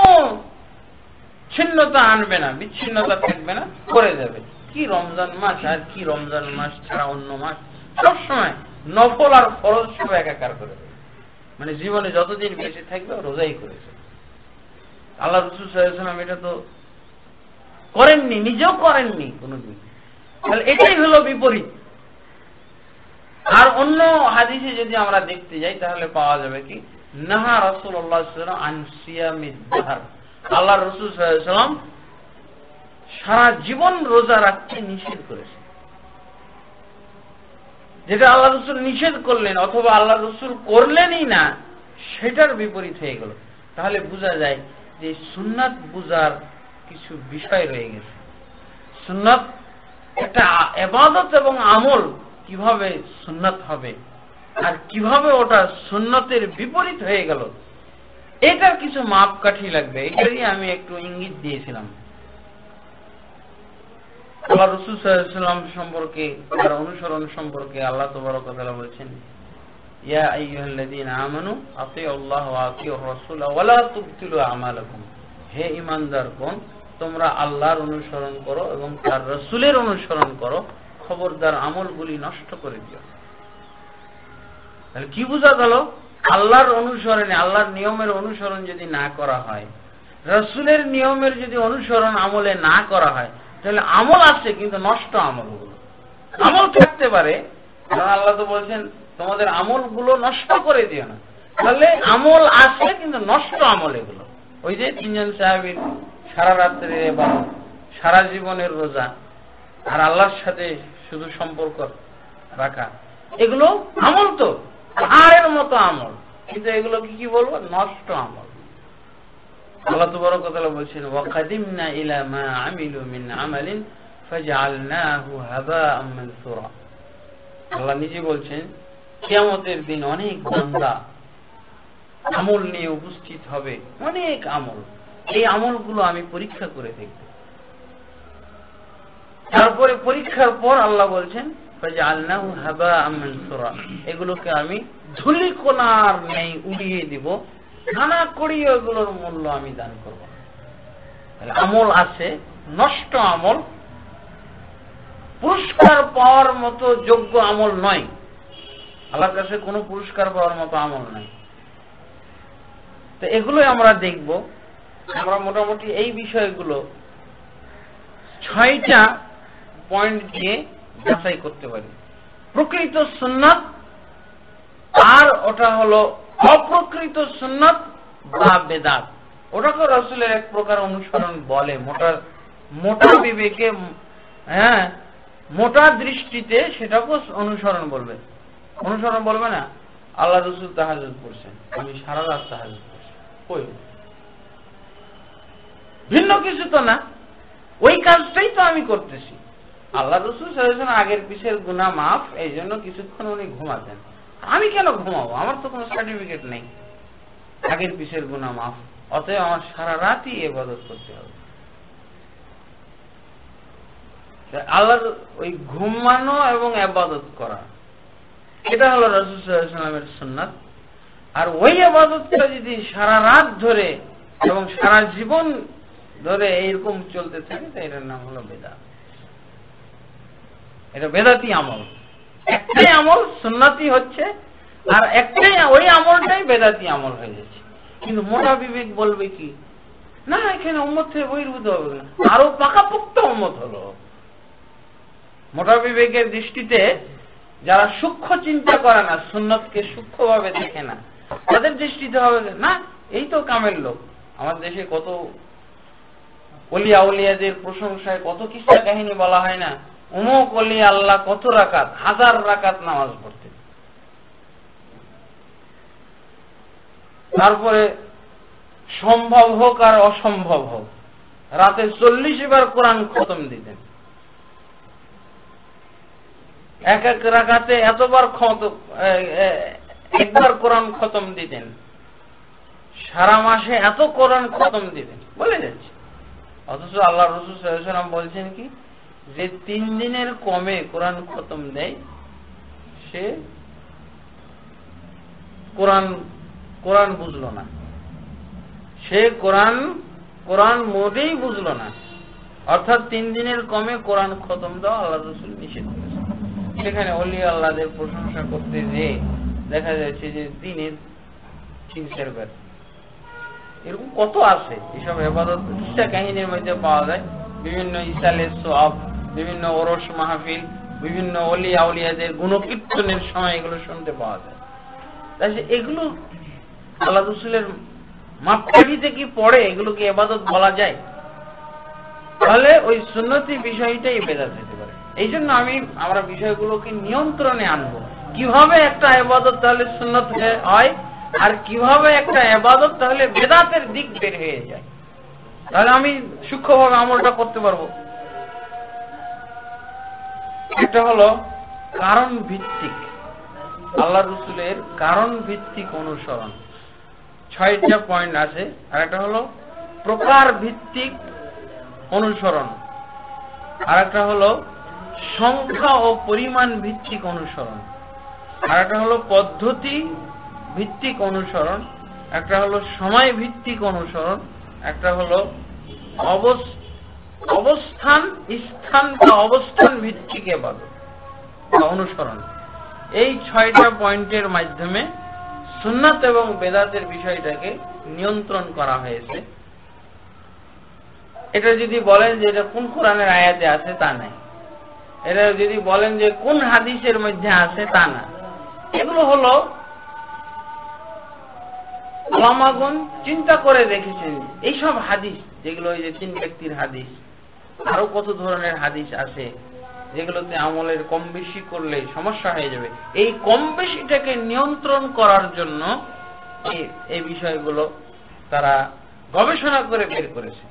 Speaker 2: ছিন্নতা আনবে না, বিচ্ছিন্নতা থাকবে না, করে যাবে। কি রমজান মাস আর কি রমজান মাস ছাড়া অন্য মাস সবসময় নফল আর ফরজ সব একাকার করে দেবে। মানে জীবনে যতদিন বেঁচে থাকবে রোজাই করেছে। আল্লাহ রাসূল সাল্লাল্লাহু আলাইহি ওয়াসাল্লাম এটা তো করেননি, নিজেও করেননি কোনদিন। তাহলে এটাই হলো বিপরীত। আর অন্য হাদিসে যদি আমরা দেখতে যাই তাহলে পাওয়া যাবে কি, নাহা রাসূলুল্লাহ সাল্লাল্লাহু আলাইহি ওয়াসাল্লাম আন সিয়ামিদ দাহর, আল্লাহ রাসূল সাল্লাল্লাহু আলাইহি ওয়াসাল্লাম সারা জীবন রোজা রাখতে নিষেধ করেছেন। যেটা আল্লাহ রাসূল নিষেধ করলেন অথবা আল্লাহ রাসূল করলেনই না, সেটার বিপরীত হয়ে গেল। তাহলে বোঝা যায় যে সুন্নাত বুঝার কিছু বিষয় রয়ে গেছে। সুন্নাত একটা ইবাদত এবং আমল কিভাবে সুন্নাত হবে আর কিভাবে ওটা সুন্নতের বিপরীত হয়ে গেল, এটার কিছু মাপকাঠি লাগবে। এটারই আমি একটু ইঙ্গিত দিয়েছিলাম। আল্লাহ রাসূল সাল্লাল্লাহু আলাইহি ওয়াসাল্লাম সম্পর্কে, তার অনুসরণ সম্পর্কে আল্লাহ তাবারক ওয়া তাআলা বলেছেন, ইয়া আইয়ুহাল্লাযীনা আমানু আতিউল্লাহ ওয়া আতিউর রাসূল ওয়া লা তুবতিলু আমালাকুম, হে ঈমানদারগণ তোমরা আল্লাহর অনুসরণ করো এবং তার রাসূলের অনুসরণ করো, খবরদার আমলগুলি নষ্ট করে দিও। তাহলে কি বোঝা গেল? আল্লাহর অনুসরণে, আল্লাহর নিয়মের অনুসরণ যদি না করা হয়, রাসূলের নিয়মের যদি অনুসরণ আমলে না করা হয়, তাহলে আমল আছে কিন্তু নষ্ট আমল। আমল থাকতে পারে, কারণ আল্লাহ তো বলছেন তোমাদের আমলগুলো নষ্ট করে দিও না। তাহলে আমল আছে কিন্তু নষ্ট আমল এগুলো। ওই যে তিনজন সাহাবীর সারা রাত্রের ইবাদত, সারা জীবনের রোজা আর আল্লাহর সাথে শুধু সম্পর্ক রাখা, এগুলো আমল তো পাহাড়ের মতো আমল, কিন্তু এগুলো কি বলবো? নষ্ট আমল। আল্লাহ তাবারক ওয়া তাআলা বলেছেন, ওয়া কাদিমনা ইলা মা আমিলু মিন আমালিন ফাজআলনাহু হাবাআম মানসুরা। আল্লাহ নিজে বলছেন কিয়ামতের দিন অনেক বান্দা আমল নিয়ে উপস্থিত হবে, অনেক আমল। এই আমলগুলো আমি পরীক্ষা করে দেখব। তারপরে পরীক্ষার পর আল্লাহ বলছেন ফাজআলনাহু হাবাআম মানসুরা, এগুলোকে আমি ধূলিকণার ন্যায় উড়িয়ে দিব, নানা করিয়ে এগুলোর মূল্য আমি দান করব। তাহলে আমল আছে, নষ্ট আমল পুরস্কার পাওয়ার মতো যোগ্য আমল নয়। আল্লাহর কাছে কোনো পুরস্কার পাওয়ার মতো আমল নাই। তো এগুলোই আমরা দেখব। আমরা মোটামুটি এই বিষয়গুলো 6টা পয়েন্ট দিয়ে যাচাই করতে পারি। প্রকৃত সুন্নাত আর ওটা হলো অপ্রকৃত সুন্নাত বা বেদাত। ওটাকে রাসূলের এক প্রকার অনুসরণ বলে, মোটা বিবেকে, হ্যাঁ, মোটা দৃষ্টিতে সেটাকে অনুসরণ বলবে। অনুসরণ বলবে না আল্লাহ রাসূল তাহাজ্জুদ পড়ছেন, আমি সারা রাত তাহাজ্জুদ পড়ছি, কই ভিন্ন কিছু তো না, ওই কাজটাই তো আমি করতেছি। আল্লাহ রাসূল সাল্লাল্লাহু আলাইহি ওয়াসাল্লাম আগের পিছের গুনাহ মাফ, এই জন্য কিছুক্ষণ উনি ঘুমাতেন। আমি কেন ঘুমাবো, আমার তো কোনো সার্টিফিকেট নেই, আগের পিছের গুনাহ মাফ, অতএব আমার সারা রাতই ইবাদত করতে হবে। আল্লাহর ওই ঘুমানো এবং ইবাদত করা, এটা হলো রাসূল সাল্লাল্লাহু আলাইহি ওয়াসাল্লামের সুন্নাত। আর ওই ইবাদতটা যদি সারা রাত ধরে এবং সারা জীবন ধরে এইরকম চলতে থাকে, তো এটার নাম হলো বেদাত। এটা বেদাতি আমল। একটাই আমল সুন্নতি হচ্ছে, আর একটাই ওই আমলটাই বেদাতি আমল হয়ে যাচ্ছে। কিন্তু মোটা বিবেক বলবে কি, না এখানে উম্মত থেকে বহির্ভূত হবে না, আরো পাকাপোক্ত উম্মত হলো। মোটা বিবেকের দৃষ্টিতে যারা সূক্ষ্ম চিন্তা করে না, সুন্নতকে সূক্ষ্মভাবে দেখে না, তাদের দৃষ্টিতে হবে না এই তো কামেল লোক। আমার দেশে কত ওলিয়া উলিয়াদের প্রশংসায় কত কিসসা কাহিনী বলা হয় না, অমুক ওলি আল্লাহ কত রাকাত, 1000 রাকাত নামাজ পড়তেন, তারপরে সম্ভব হোক আর অসম্ভব হোক রাতে 40 বার কোরআন খতম দিতেন, এক এক রাকাতে এতবার একবার কোরআন খতম দিতেন, সারা মাসে এত কোরআন খতম দিতেন, বলে যাচ্ছে। অথচ আল্লাহ রাসূল সাল্লাল্লাহু আলাইহি ওয়াসাল্লাম বলছেন কি, যে 3 দিনের কমে কোরআন খতম দেয় সে কোরআন বুঝলো না, সে কোরআন মোটেই বুঝলো না। অর্থাৎ 3 দিনের কমে কোরআন খতম দেওয়া আল্লাহ রাসূল নিষেধ করেছেন। সেখানে ওলি আল্লাহদের প্রশংসা করতে যে দেখা যাচ্ছে যে দিনে 3-4 বার, এরকম কত আছে। এসব ইবাদত কিসসা কাহিনীর মধ্যে পাওয়া যায়, বিভিন্ন ইসালের সওয়াব, বিভিন্ন ওরস মাহফিল, বিভিন্ন ওলি আউলিয়াদের গুণকীর্তনের সময় এগুলো শুনতে পাওয়া যায়। তাই এগুলো আল্লাহ রাসূলের মাপকাঠিতে কি পড়ে, এগুলোকে ইবাদত বলা যায়? তাহলে ওই সুন্নতি বিষয়টাই বেদাত হতে পারে। এই জন্য আমরা বিষয়গুলোকে নিয়ন্ত্রণে আনবো, কিভাবে একটা ইবাদত তাহলে সুন্নত হয় আর কিভাবে একটা ইবাদত তাহলে বেদাতের দিক বের হয়ে যায়, তাহলে আমি সূক্ষ্মভাবে আমলটা করতে পারবো। এটা হলো কারণ ভিত্তিক, আল্লাহ রাসূলের কারণ ভিত্তিক অনুসরণ। 6টা পয়েন্ট আছে। আর একটা হলো প্রকার ভিত্তিক অনুসরণ, আর একটা হলো সংখ্যা ও পরিমাণ ভিত্তিক অনুসরণ, আর একটা হলো পদ্ধতি ভিত্তিক অনুসরণ, একটা হলো সময় ভিত্তিক অনুসরণ, একটা হলো অবস্থান ভিত্তিক ইবাদত বা অনুসরণ। এই 6টা পয়েন্টের মাধ্যমে সুন্নাত এবং বেদাতের বিষয়টাকে নিয়ন্ত্রণ করা হয়েছে। এটা যদি বলেন যে এটা কোন কোরআনের আয়াতে আছে তা নাই, এটা যদি বলেন যে কোন হাদিসের মধ্যে আছে তা না, এগুলো হলো উলামাগণ চিন্তা করে দেখেছেন এইসব হাদিস, যেগুলো ওই যে 3 ব্যক্তির হাদিস, আরো কত ধরনের হাদিস আছে যেগুলোতে আমলের কম বেশি করলে সমস্যা হয়ে যাবে, এই কম বেশিটাকে নিয়ন্ত্রণ করার জন্য এই বিষয়গুলো তারা গবেষণা করে বের করেছে।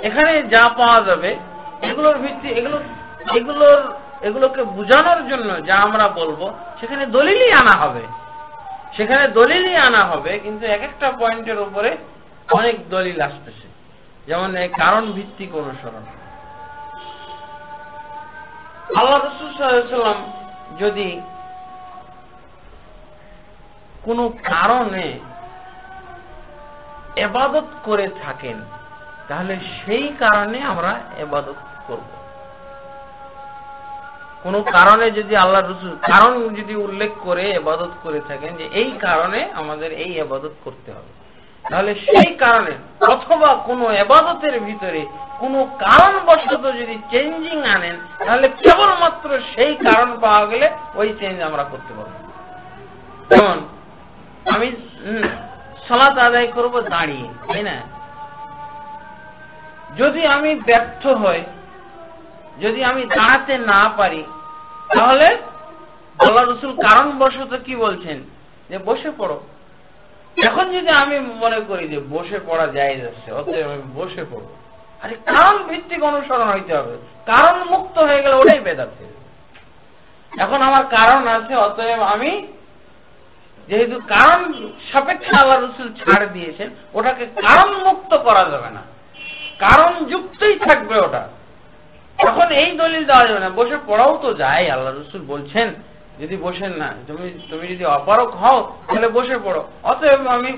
Speaker 2: এখানে যা পাওয়া যাবে এগুলোর ভিত্তি এগুলোকে বোঝানোর জন্য যা আমরা বলবো সেখানে দলিলই আনা হবে, কিন্তু এক একটা পয়েন্টের উপরে অনেক দলিল আসতেছে। যেমন এই কারণ ভিত্তিক অনুসরণ, আল্লাহ রাসূল সাল্লাল্লাহু আলাইহি ওয়াসাল্লাম যদি কোনো কারণে ইবাদত করে থাকেন তাহলে সেই কারণে আমরা ইবাদত করব। কোন কারণে যদি আল্লাহ রাসূল কারণ যদি উল্লেখ করে ইবাদত করে থাকেন যে এই কারণে আমাদের এই ইবাদত করতে হবে, তাহলে সেই কারণে অথবা কোনো ইবাদতের ভিতরে কোনো কারণবশত যদি চেঞ্জিং আনেন তাহলে কেবলমাত্র সেই কারণ পাওয়া গেলে ওই চেঞ্জ আমরা করতে পারব। যেমন আমি সালাত আদায় করব দাঁড়িয়ে, তাই না? যদি আমি ব্যর্থ হই, যদি আমি দাঁড়াতে না পারি, তাহলে আল্লাহ রাসূল কারণবশত কি বলছেন যে বসে পড়ো। এখন যদি আমি মনে করি যে বসে পড়া জায়েজ আছে, অতএব আমি বসে পড়বো, আরে কারণ ভিত্তিক অনুসরণ হইতে হবে। কারণ মুক্ত হয়ে গেলে ওটাই বেদাত। এখন আমার কারণ আছে, অতএব আমি যেহেতু কারণ সাপেক্ষে আল্লাহ রাসূল ছাড় দিয়েছেন, ওটাকে কারণ মুক্ত করা যাবে না, কারণ যুক্তই থাকবে ওটা। তখন এই দলিল দেওয়া যাবে না। বসে পড়াও তো যায়, আল্লাহ রাসূল বলছেন যদি বসেন না, তুমি যদি অপারক হও তাহলে বসে পড়ো, অতএব আমি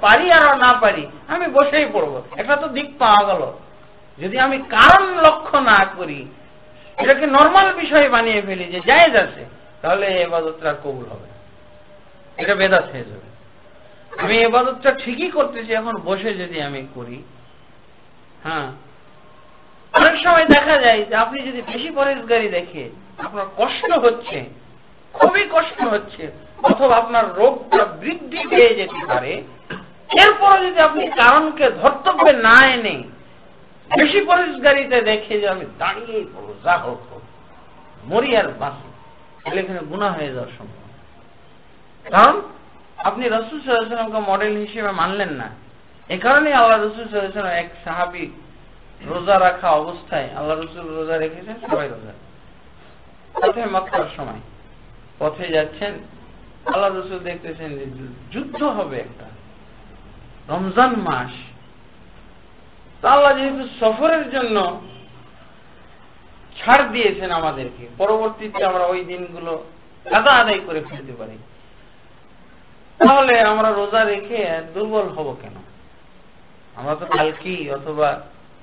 Speaker 2: পারি আর না পারি আমি বসেই পড়বো, একটা তো দিক পাওয়া গেল। যদি আমি কারণ লক্ষ্য না করি, এটাকে নরমাল বিষয় বানিয়ে ফেলি যে জায়েজ আছে, তাহলে এই ইবাদতটা কবুল হবে, এটা বেদাত হয়ে যাবে। আমি ইবাদতটা ঠিকই করতেছি, এখন বসে যদি আমি করি। হ্যাঁ, অনেক সময় দেখা যায় যে আপনি যদি বেশি পরহেজগারি দেখে আপনার কষ্ট হচ্ছে, খুবই কষ্ট হচ্ছে, অথবা আপনার রোগটা বৃদ্ধি পেয়ে যেতে পারে, এরপরে যদি আপনি কারণকে ধর্তব্যে না এনে বেশি পরহেজগারিতে দেখে যে আমি দাঁড়িয়েই পড়বো, যা হোক মরি আর বাঁচি, তাহলে এখানে গুনাহ হয়ে যাওয়ার সম্ভব। কারণ আপনি রাসূল সাল্লাল্লাহু আলাইহি ওয়াসাল্লামকে মডেল হিসেবে মানলেন না। এই কারণেই আল্লাহ রাসূল সাল্লাল্লাহু আলাইহি ওয়াসাল্লাম, এক সাহাবী রোজা রাখা অবস্থায়, আল্লাহ রাসূল রোজা রেখেছেন, সবাই রোজা, পথে মক্কার সময় পথে যাচ্ছেন, আল্লাহ রাসূল দেখতেছেন যে যুদ্ধ হবে একটা, রমজান মাস, তো আল্লাহ যেহেতু সফরের জন্য ছাড় দিয়েছেন আমাদেরকে, পরবর্তীতে আমরা ওই দিনগুলো কাজা আদায় করে ফেলতে পারি, তাহলে আমরা রোজা রেখে দুর্বল হব কেন? আমরা তো কালকেই অথবা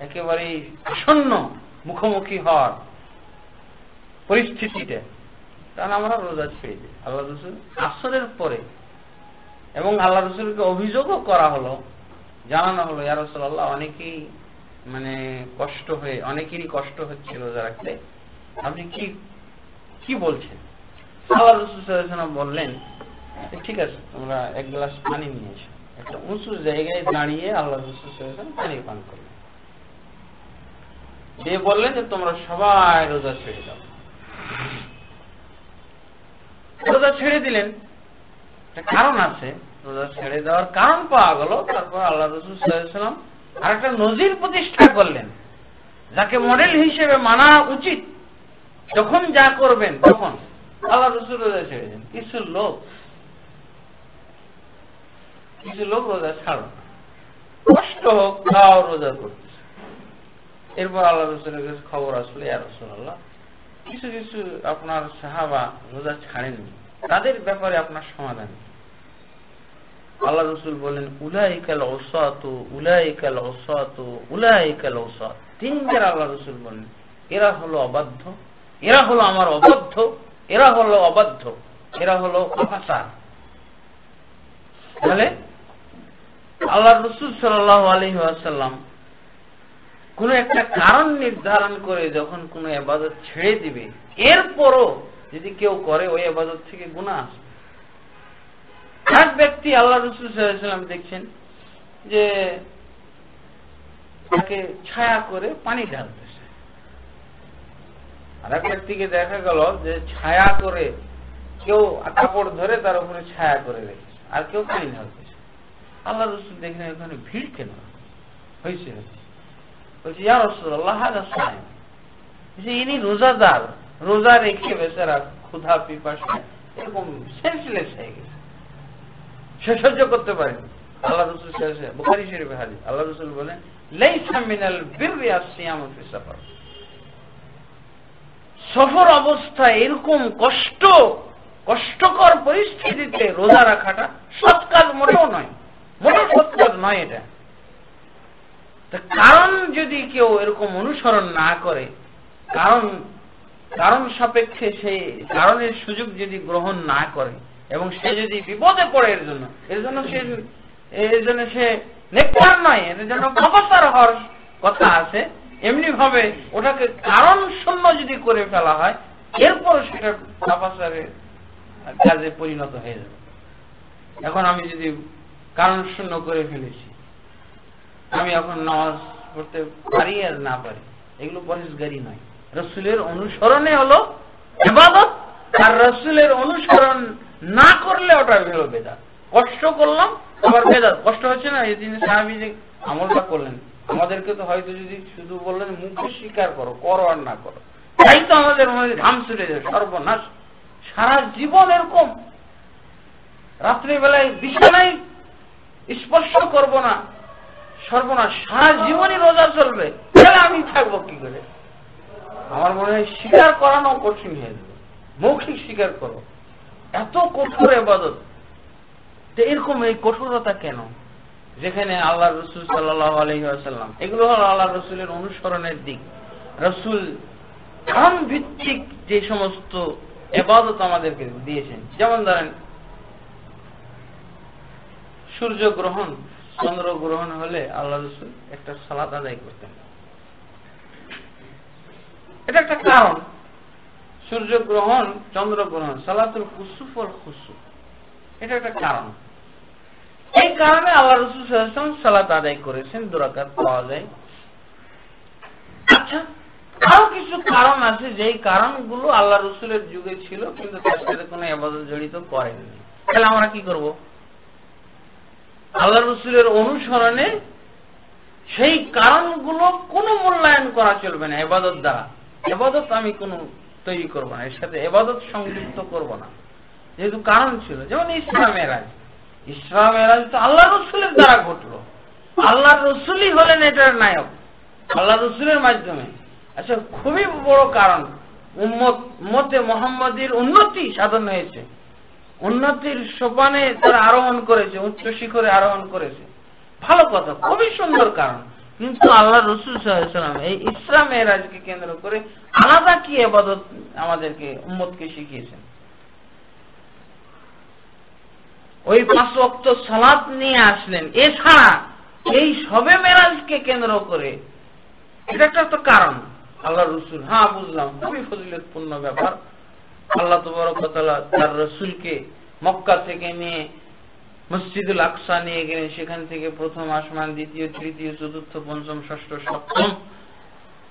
Speaker 2: একেবারেই আসন্ন মুখোমুখি হওয়ার পরিস্থিতিতে, কারণ আমরা রোজা ছেড়ে দিই। আল্লাহ রাসূল আসরের পরে, এবং আল্লাহ রাসূলকে অভিযোগও করা হলো, জানানো হলো, ইয়া রাসূলুল্লাহ অনেকেই অনেকেরই কষ্ট হচ্ছে রোজা রাখতে, আপনি কি বলছেন? আল্লাহ রাসূল সাল্লাল্লাহু আলাইহি ওয়াসাল্লাম বললেন, ঠিক আছে, তোমরা এক গ্লাস পানি নিয়ে এসো। একটা উঁচু জায়গায় দাঁড়িয়ে আল্লাহ রাসূল সাল্লাল্লাহু আলাইহি ওয়াসাল্লাম পানি পান করলেন, দিয়ে বললেন যে তোমরা সবাই রোজা ছেড়ে দাও। রোজা ছেড়ে দিলেন, একটা কারণ আছে, রোজা ছেড়ে দেওয়ার কারণ পাওয়া গেল। তারপর আল্লাহ রাসূল সাল্লাল্লাহু আলাইহি ওয়াসাল্লাম আর একটা নজির প্রতিষ্ঠা করলেন, যাকে মডেল হিসেবে মানা উচিত। যখন যা করবেন তখন আল্লাহ রাসূল রোজা ছেড়ে দেন। কিছু লোক রোজা ছাড়ো, কষ্ট হোক তাও রোজা করতেছে। এরপর আল্লাহ রাসূলের কাছে খবর আসলে, ইয়া রাসূলুল্লাহ কিছু আপনার সাহাবা রোজা ছাড়েননি, তাদের ব্যাপারে আপনার সমাধান। আল্লাহ রাসূল বলেন, উলাইকাল উসাতু উলাইকাল উসাতু উলাইকাল উসাত। তিনবার আল্লাহ রাসূল বলেন, এরা হলো অবাধ্য, এরা হলো আমার অবাধ্য, এরা হলো অবাধ্য, এরা হলো অপাচার। তাহলে আল্লাহ রাসূল সাল্লাল্লাহু আলাইহি ওয়াসাল্লাম কোন একটা কারণ নির্ধারণ করে যখন কোন ইবাদত ছেড়ে দিবে, এরপরও যদি কেউ করে ওই ইবাদত থেকে গুনাহ আসবে। এক ব্যক্তি আল্লাহ রাসূল সাল্লাল্লাহু আলাইহি ওয়াসাল্লাম দেখছেন যে তাকে ছায়া করে পানি ঢালতেছে, আর এক ব্যক্তিকে দেখা গেল যে ছায়া করে কেউ কাপড় ধরে তার উপরে ছায়া করে রেখেছে, আর কেউ পানি ঢালতেছে। আল্লাহ রাসূল দেখলেন এখানে ভিড় কেন হয়েছে, বলছে, ইয়া রাসূলুল্লাহ হাযা সাইম, ইনি রোজাদার, রোজা রেখে বেচারা ক্ষুধা পিপাসা এরকম সেন্সলেস হয়ে গেছে, সে সহ্য করতে পারেনি। আল্লাহ রাসূল সাল্লাল্লাহু আলাইহি ওয়াসাল্লাম, বুখারী শরীফে হাদিস, আল্লাহ রাসূল বলেন, লাইসা মিনাল বিররি আসিয়ামু ফি সাফার। সফর অবস্থায় এরকম কষ্টকর পরিস্থিতিতে রোজা রাখাটা সৎ কাজ মোটেও নয়, মোটেও সৎ কাজ নয় এটা। কারণ যদি কেউ এরকম অনুসরণ না করে, কারণ সাপেক্ষে সেই কারণের সুযোগ যদি গ্রহণ না করে, এবং সে যদি বিপদে পড়ে এর জন্য সে নেককার নয়, এর জন্য অপচার হওয়ার কথা আছে, এমনি ভাবে ওটাকে কারণ শূন্য যদি করে ফেলা হয়, এরপর সেটা অপচারের কাজে পরিণত হয়ে যাবে। এখন আমি যদি কারণ শূন্য করে ফেলেছি, আমি এখন নামাজ পড়তে পারি আর না পারি, এগুলো পরহেজগারি নয়। রাসূলের অনুসরণে হলো ইবাদত, আর রাসূলের অনুসরণ না করলে ওটা হলো বেদাত। কষ্ট করলাম আবার বেদাত, কষ্ট হচ্ছে না, এই দিন সাহাবী যে আমলটা করলেন, আমাদেরকে তো হয়তো যদি শুধু বললেন মুখে স্বীকার করো আর না করো, তাই তো আমাদের মনে ঘাম ছুটে যায়, সর্বনাশ, সারা জীবন এরকম রাত্রিবেলায় বিছানায় স্পর্শ করব না, সর্বনাশ, সারা জীবনই রোজা চলবে, তাহলে আমি থাকবো কি করে? আমার মনে হয় স্বীকার করানো কঠিন হয়ে যাবে, মৌখিক স্বীকার করো, এত কঠোর ইবাদত। এরকম এই কঠোরতা কেন? যেখানে আল্লাহ রসুল সাল্লাল্লাহু আলাইহি ওয়াসাল্লাম, এগুলো হলো আল্লাহ রসুলের অনুসরণের দিক। রসুল কারণ ভিত্তিক যে সমস্ত ইবাদত আমাদেরকে দিয়েছেন, যেমন ধরেন সূর্য গ্রহণ, চন্দ্র গ্রহণ হলে আল্লাহ রসুল একটা সালাত আদায় করতেন। এটা একটা কারণ। সূর্য গ্রহণ, চন্দ্র গ্রহণ, সালাতুল কুসুফ ওয়াল খুসুফ, এটা একটা কারণ। এই কারণে আল্লাহ রাসূল সাল্লাল্লাহু আলাইহি ওয়াসাল্লাম সালাত আদায় করেছেন, 2 রাকাত পাওয়া যায়। আচ্ছা, আরো কিছু কারণ আছে যেই কারণগুলো আল্লাহ রাসূলের যুগে ছিল কিন্তু তার সাথে কোনো ইবাদত জড়িত করেননি। তাহলে আমরা কি করব? আল্লাহ রাসূলের অনুসরণে সেই কারণগুলো কোনো মূল্যায়ন করা চলবে না ইবাদত দ্বারা। ইবাদত আমি কোনো তৈরি করব না, এর সাথে ইবাদত সংযুক্ত করব না, যেহেতু কারণ ছিল। যেমন ইসরা মেরাজ, ইসরা মেরাজ তো আল্লাহ রসুলের দ্বারা ঘটলো, আল্লাহ রসুলই হলেন এটার নায়ক, আল্লাহ রসুলের মাধ্যমে। আচ্ছা, খুবই বড় কারণ, উম্মতে মুহাম্মাদীর উন্নতি সাধন হয়েছে, উন্নতির সোপানে তারা আরোহণ করেছে, উচ্চ শিখরে আরোহণ করেছে, ভালো কথা, খুবই সুন্দর কারণ। কিন্তু আল্লাহ রসুল সাল্লাল্লাহু আলাইহি ওয়াসাল্লাম এই ইসরা মেরাজকে কেন্দ্র করে আলাদা কি ইবাদত আমাদেরকে উম্মতকে শিখিয়েছেন? ওই 5 ওয়াক্ত সালাত নিয়ে আসলেন। এছাড়া এই শবে মেরাজকে কেন্দ্র করে এটা একটা কারণ। আল্লাহ রসুল, হ্যাঁ বুঝলাম, খুবই ফজিলতপূর্ণ ব্যাপার। আল্লাহ তাবারক ওয়া তাআলা তার রসুলকে মক্কা থেকে নিয়ে মসজিদুল আকসা নিয়ে গেলেন, সেখান থেকে প্রথম আসমান, দ্বিতীয়, তৃতীয়, চতুর্থ, পঞ্চম, ষষ্ঠ, সপ্তম,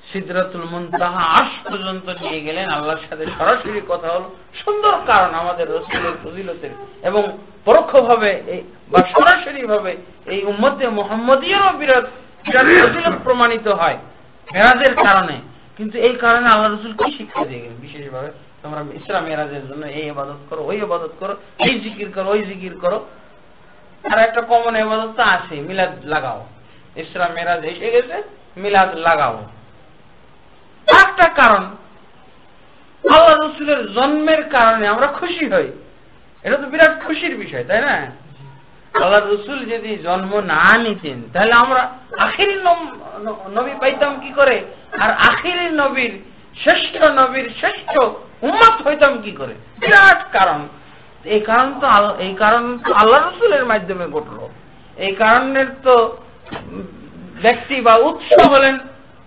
Speaker 2: সিদরাতুল মুনতাহা, আরশ পর্যন্ত নিয়ে গেলেন। আল্লাহর সাথে সরাসরি কথা হলো, সুন্দর কারণ আমাদের রাসূলের ফজিলতের, এবং পরোক্ষভাবে বা সরাসরি ভাবে এই উম্মতে মুহাম্মদীয়রও বিরাট ফজিলত প্রমাণিত হয় মেরাজের কারণে। কিন্তু এই কারণে আল্লাহ রাসূল কি শিক্ষা দিয়ে গেলেন বিশেষভাবে? তোমরা ইসরা মেরাজের জন্য এই ইবাদত করো, ওই ইবাদত করো, এই জিকির করো, ওই জিকির করো। আর একটা কমন ইবাদত তো আছে, মিলাদ লাগাও। ইসরা মেরাজ এসে গেছে, মিলাদ লাগাও। একটা কারণ, আল্লাহ রসুলের জন্মের কারণে আমরা খুশি হই, এটা তো বিরাট খুশির বিষয়, তাই না? আল্লাহ রসুল যদি জন্ম না নিতেন তাহলে আমরা আখিরি নবী পাইতাম কি করে, আর আখিরি নবীর শ্রেষ্ঠ উম্মত হইতাম কি করে? বিরাট কারণ। এই কারণ তো আল্লাহ রসুলের মাধ্যমে ঘটলো। এই কারণের তো ব্যক্তি বা উৎস হলেন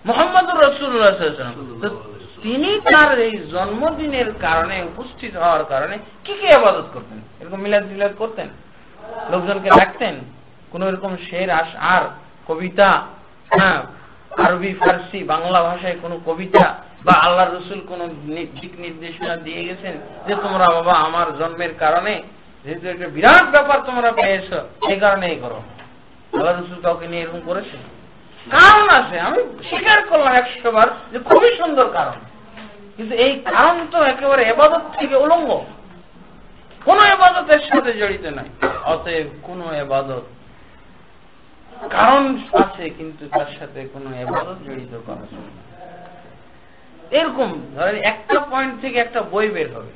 Speaker 2: মুহাম্মদুর রাসূলুল্লাহ সাল্লাল্লাহু আলাইহি ওয়াসাল্লাম। তিনি তার এই জন্মদিনের কারণে, উপস্থিত হওয়ার কারণে কি কি ইবাদত করতেন? এরকম মিলাদ করতেন, লোকজনকে ডাকতেন, কোন এরকম শের আর কবিতা, হ্যাঁ, আরবি, ফার্সি, বাংলা ভাষায় কোন কবিতা বা আল্লাহ রসুল কোন দিক নির্দেশনা দিয়ে গেছেন যে তোমরা বাবা আমার জন্মের কারণে, যেহেতু একটা বিরাট ব্যাপার তোমরা পেয়েছো, এই কারণে এই করো? আল্লাহ রসুল কাউকে নিয়ে এরকম করেছে? কারণ আছে, আমি স্বীকার করলাম 100 বার যে খুবই সুন্দর কারণ, কিন্তু এই কারণ তো একেবারে ইবাদত থেকে উলঙ্গ, কোন ইবাদতের সাথে জড়িত নয়। অতএব কোন ইবাদত কারণ আছে কিন্তু তার সাথে কোন ইবাদত জড়িত করা যাবে না। এরকম ধরেন একটা পয়েন্ট থেকে একটা বই বের হবে,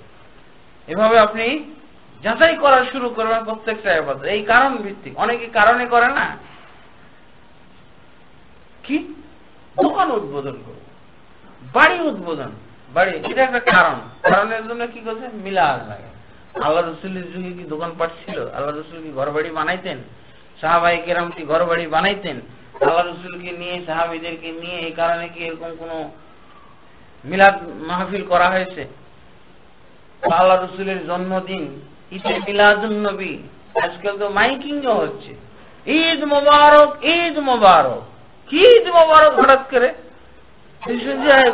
Speaker 2: এভাবে আপনি যাচাই করা শুরু করবেন প্রত্যেকটা ইবাদত। এই কারণ ভিত্তিক, অনেকে কারণে করে না, কি দোকান উদ্বোধন করবে, বাড়ি উদ্বোধন, বাড়ি, এটা একটা কারণ। কারণের জন্য কি করছে? মিলাদ লাগে। আল্লাহ রসুলের যুগে কি দোকানপাট ছিল? আল্লাহ রসুল কি ঘর বাড়ি বানাইতেন? সাহাবায়ে কেরাম কি ঘর বাড়ি বানাইতেন? আল্লাহ রসুলকে নিয়ে, সাহাবীদেরকে নিয়ে এই কারণে কি এরকম কোন মিলাদ মাহফিল করা হয়েছে? আল্লাহ রসুলের জন্মদিন, ঈদে মিলাদুন নবী, আজকাল তো মাইকিং ও হচ্ছে, ঈদ মোবারক, ঈদ মোবারক। কি ঈদ মোবারক হঠাৎ করে?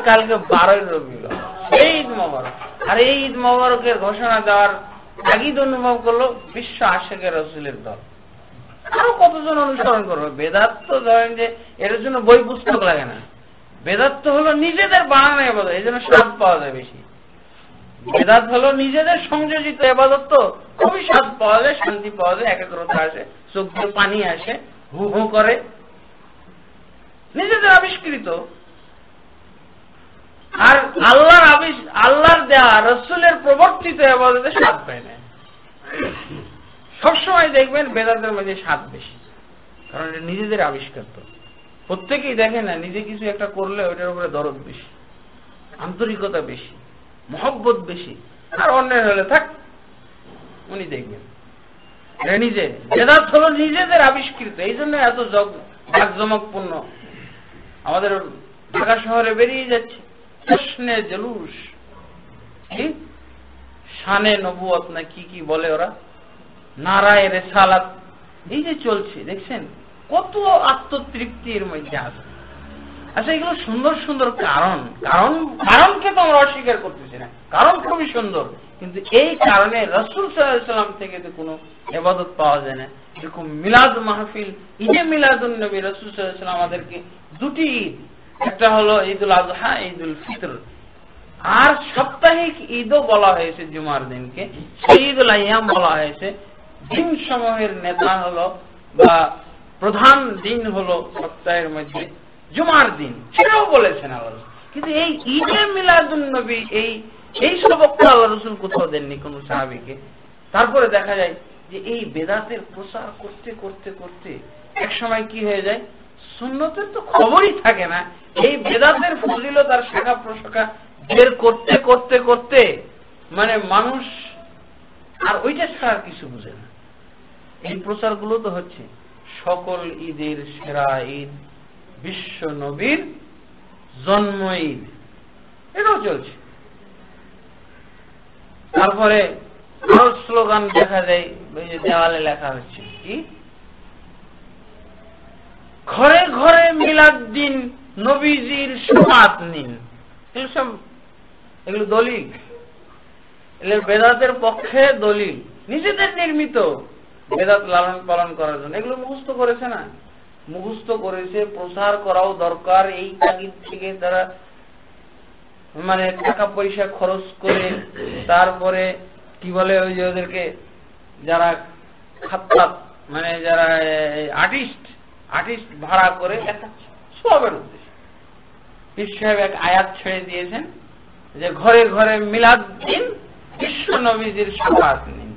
Speaker 2: কালকে 12ই রবিউল আউয়াল, এই ঈদ মোবারক। আর এই ঈদ মোবারকের ঘোষণা দেওয়ার তাগিদ অনুভব করলো বিশ্ব আশিকে রাসূলের দল। আরো কতজন অনুসরণ করবে? বেদাত তো ধরেন যে এর জন্য বই পুস্তক লাগে না, বেদাত তো হলো নিজেদের বানানো ইবাদত, এই জন্য স্বাদ পাওয়া যায় বেশি। বেদাত হলো নিজেদের সংযোজিত ইবাদত, তো খুবই স্বাদ পাওয়া যায়, শান্তি পাওয়া যায়, একাগ্রতা আসে, চোখ দিয়ে পানি আসে, হু হু করে, নিজেদের আবিষ্কৃত। আর আল্লাহর দেয়া রাসূলের প্রবর্তিত ইবাদতে স্বাদ পায় না। সবসময় দেখবেন বেদাতের মধ্যে স্বাদ বেশি, কারণ এটা নিজেদের আবিষ্কৃত। প্রত্যেকেই দেখে না, নিজে কিছু একটা করলে ওইটার উপরে দরদ বেশি, আন্তরিকতা বেশি, মহব্বত বেশি। আর অন্যের হলে থাক, উনি দেখবেন এটা নিজে। বেদাত হলো নিজেদের আবিষ্কৃত, এই জন্য এত জাঁকজমকপূর্ণ। আমাদের ঢাকা শহরে বেরিয়ে যাচ্ছে জশ্নে জলুস, শানে নবুয়ত না কি কি বলে ওরা, নারায়ে রিসালাত, এই যে চলছে দেখছেন কত আত্মতৃপ্তির মধ্যে আছে। আচ্ছা, এগুলো সুন্দর সুন্দর কারণকে তো আমরা অস্বীকার করতেছি না, কারণ খুবই সুন্দর, কিন্তু এই কারণে রাসূল সাল্লাল্লাহু আলাইহি ওয়াসাল্লাম থেকে তো কোনো ইবাদত পাওয়া যায় না। এরকম মিলাদ মাহফিল, ঈদে মিলাদুন নবী, রাসূল সাল্লাল্লাহু আলাইহি ওয়াসাল্লাম আমাদেরকে দুটি ঈদ, একটা হলো ঈদুল আযহা, ঈদুল ফিতর, আর সাপ্তাহিক ঈদও বলা হয়েছে জুমার দিনকে, ঈদুল আইয়াম বলা হয়েছে। দিন সমূহের নেতা হলো বা প্রধান দিন হলো সপ্তাহের মধ্যে জুমার দিন, সেটাও বলেছেন আল্লাহ। কিন্তু এই ঈদে মিলাদুন নবী, এই সবকটা আল্লাহ রাসূল কোথাও দেননি কোন সাহাবীকে। তারপরে দেখা যায় যে এই বেদাতের প্রচার করতে করতে করতে এক সময় কি হয়ে যায়, সুন্নতের তো খবরই থাকে না, এই বেদাতের ফজিলত আর শাখা প্রশাখা বের করতে করতে করতে মানে মানুষ আর ওইটা ছাড়া আর কিছু বুঝে না। এই প্রচারগুলো তো হচ্ছে সকল ঈদের সেরা ঈদ বিশ্ব নবীর জন্ম ঈদ, এটাও চলছে। তারপরে আরো স্লোগান দেখা যায়, ওই যে দেওয়ালে লেখা হচ্ছে কি, ঘরে ঘরে মিলাদ দিন, নবীজির সুন্নাত নিন। এগুলো দলিল, এগুলো বেদাতের পক্ষে দলিল, নিজেদের নির্মিত বেদাত লালন পালন করার জন্য। এগুলো মুখস্থ করেছে না, মুখস্থ করেছে, প্রচার করাও দরকার। এই তাগিদ থেকে তারা মানে টাকা পয়সা খরচ করে, তারপরে কি বলে ওই যে ওদেরকে যারা খাত্তাত মানে যারা আর্টিস্ট ভাড়া করে সবের উদ্দেশ্যে পীর সাহেব এক আয়াত ছেড়ে দিয়েছেন যে ঘরে ঘরে মিলাদ দিন, বিশ্ব নবীজির শাফাআত নিন।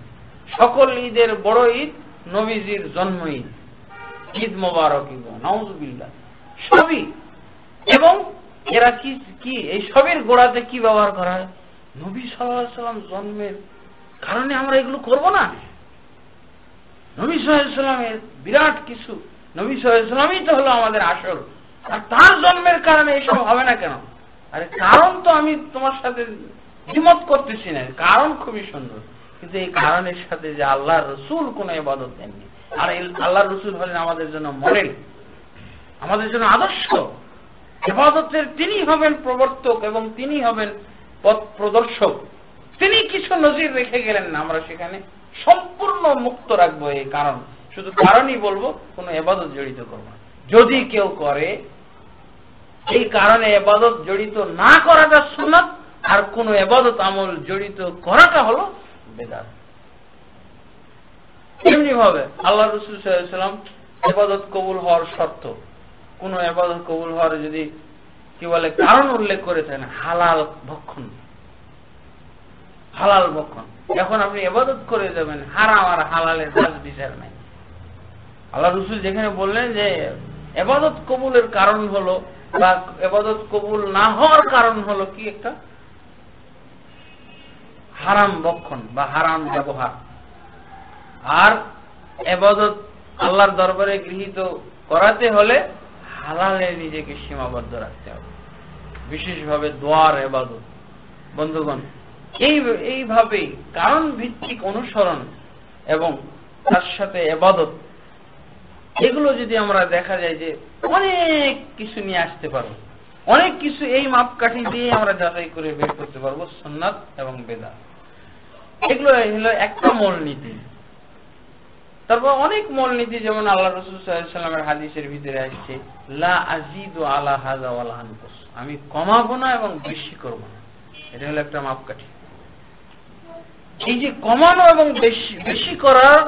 Speaker 2: সকল ঈদের বড় ঈদ নবীজির জন্ম ঈদ, ঈদ মোবারক, ঈদ নাউজুবিল্লাহ, সবই। এবং এরা কি এই সবের গোড়াতে কি ব্যবহার করা হয়, নবী সাল্লাল্লাহু আলাইহি ওয়াসাল্লাম জন্মের কারণে আমরা এগুলো করব না। নবী সাল্লাল্লাহু আলাইহি ওয়াসাল্লামের বিরাট কিছু, নবী সাল্লাল্লাহু আলাইহি ওয়াসাল্লামই তো হলো আমাদের আসল, আর তার জন্মের কারণে এসব হবে না কেন? আরে কারণ তো আমি তোমার সাথে দ্বিমত করতেছি না, কারণ খুবই সুন্দর, কিন্তু এই কারণের সাথে যে আল্লাহর রাসূল কোনো ইবাদত দেননি। আর আল্লাহর রাসূল হলেন আমাদের জন্য মডেল, আমাদের জন্য আদর্শ। ইবাদতের তিনি হবেন প্রবর্তক এবং তিনি হবেন পথ প্রদর্শক। তিনি কিছু নজির রেখে গেলেন না, আমরা সেখানে সম্পূর্ণ মুক্ত রাখবো। এই কারণ, শুধু কারণই বলবো, কোনো ইবাদত জড়িত করবো না। যদি কেউ করে, এই কারণে ইবাদত জড়িত না করাটা সুন্নাত, আর কোন ইবাদত আমল জড়িত করাটা হলো বেদাত। এমনি ভাবে আল্লাহ রাসূল সাল্লাল্লাহু আলাইহি ওয়াসাল্লাম ইবাদত কবুল হওয়ার শর্ত, কোন ইবাদত কবুল হওয়ার যদি কি বলে কারণ উল্লেখ করেছেন, হালাল ভক্ষণ, হালাল ভক্ষণ। এখন আপনি ইবাদত করে যাবেন, হারাম আর হালালের জাজ বিচার নাই। আল্লাহ রাসূল যেখানে বললেন যে ইবাদত কবুলের কারণ হলো বা ইবাদত কবুল না হওয়ার কারণ হলো কি, একটা হারাম ভক্ষণ বা হারাম ব্যবহার। আর ইবাদত আল্লাহর দরবারে গৃহীত করাতে হলে হালালে নিজেকে সীমাবদ্ধ রাখতে হবে, বিশেষভাবে দোয়ার ইবাদত। বন্ধুগণ, এইভাবেই কারণ ভিত্তিক অনুসরণ এবং তার সাথে ইবাদত, এগুলো যদি আমরা দেখা যায় যে অনেক কিছু নিয়ে আসতে পারবো, অনেক কিছু এই মাপকাঠি দিয়ে আমরা যাচাই করে বের করতে পারবো সুন্নাত এবং বেদাত। এগুলো হলো একটা মূলনীতি। তারপর অনেক মূলনীতি, যেমন আল্লাহ রাসূল সাল্লাল্লাহু আলাইহি ওয়াসাল্লামের হাদিসের ভিতরে আসছে, লা আজিদু আলা হাযা ওয়ালা আনকুস, আমি কমাবো না এবং বেশি করব না। এটা হলো একটা মাপকাঠি। এই যে কমানো এবং বেশি করার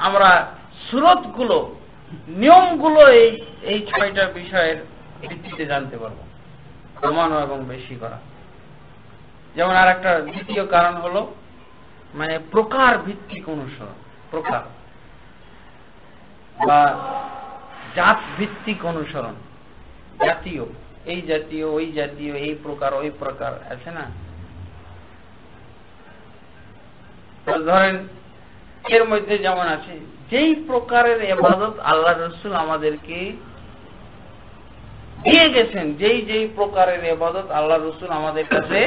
Speaker 2: আমরা সুরতগুলো, নিয়মগুলো এই 6টা বিষয়ের ভিত্তিতে জানতে পারবো, কমানো এবং বেশি করা। যেমন আর একটা দ্বিতীয় কারণ হলো মানে প্রকার ভিত্তিক অনুসরণ, প্রকার বা জাত ভিত্তিক অনুসরণ, জাতীয়, এই জাতীয় ওই জাতীয়, এই প্রকার ওই প্রকার আছে না। ধরেন এর মধ্যে যেমন আছে যেই প্রকারের ইবাদত আল্লাহ রাসূল আমাদেরকে দিয়ে গেছেন, যেই প্রকারের ইবাদত আল্লাহ রাসূল আমাদের কাছে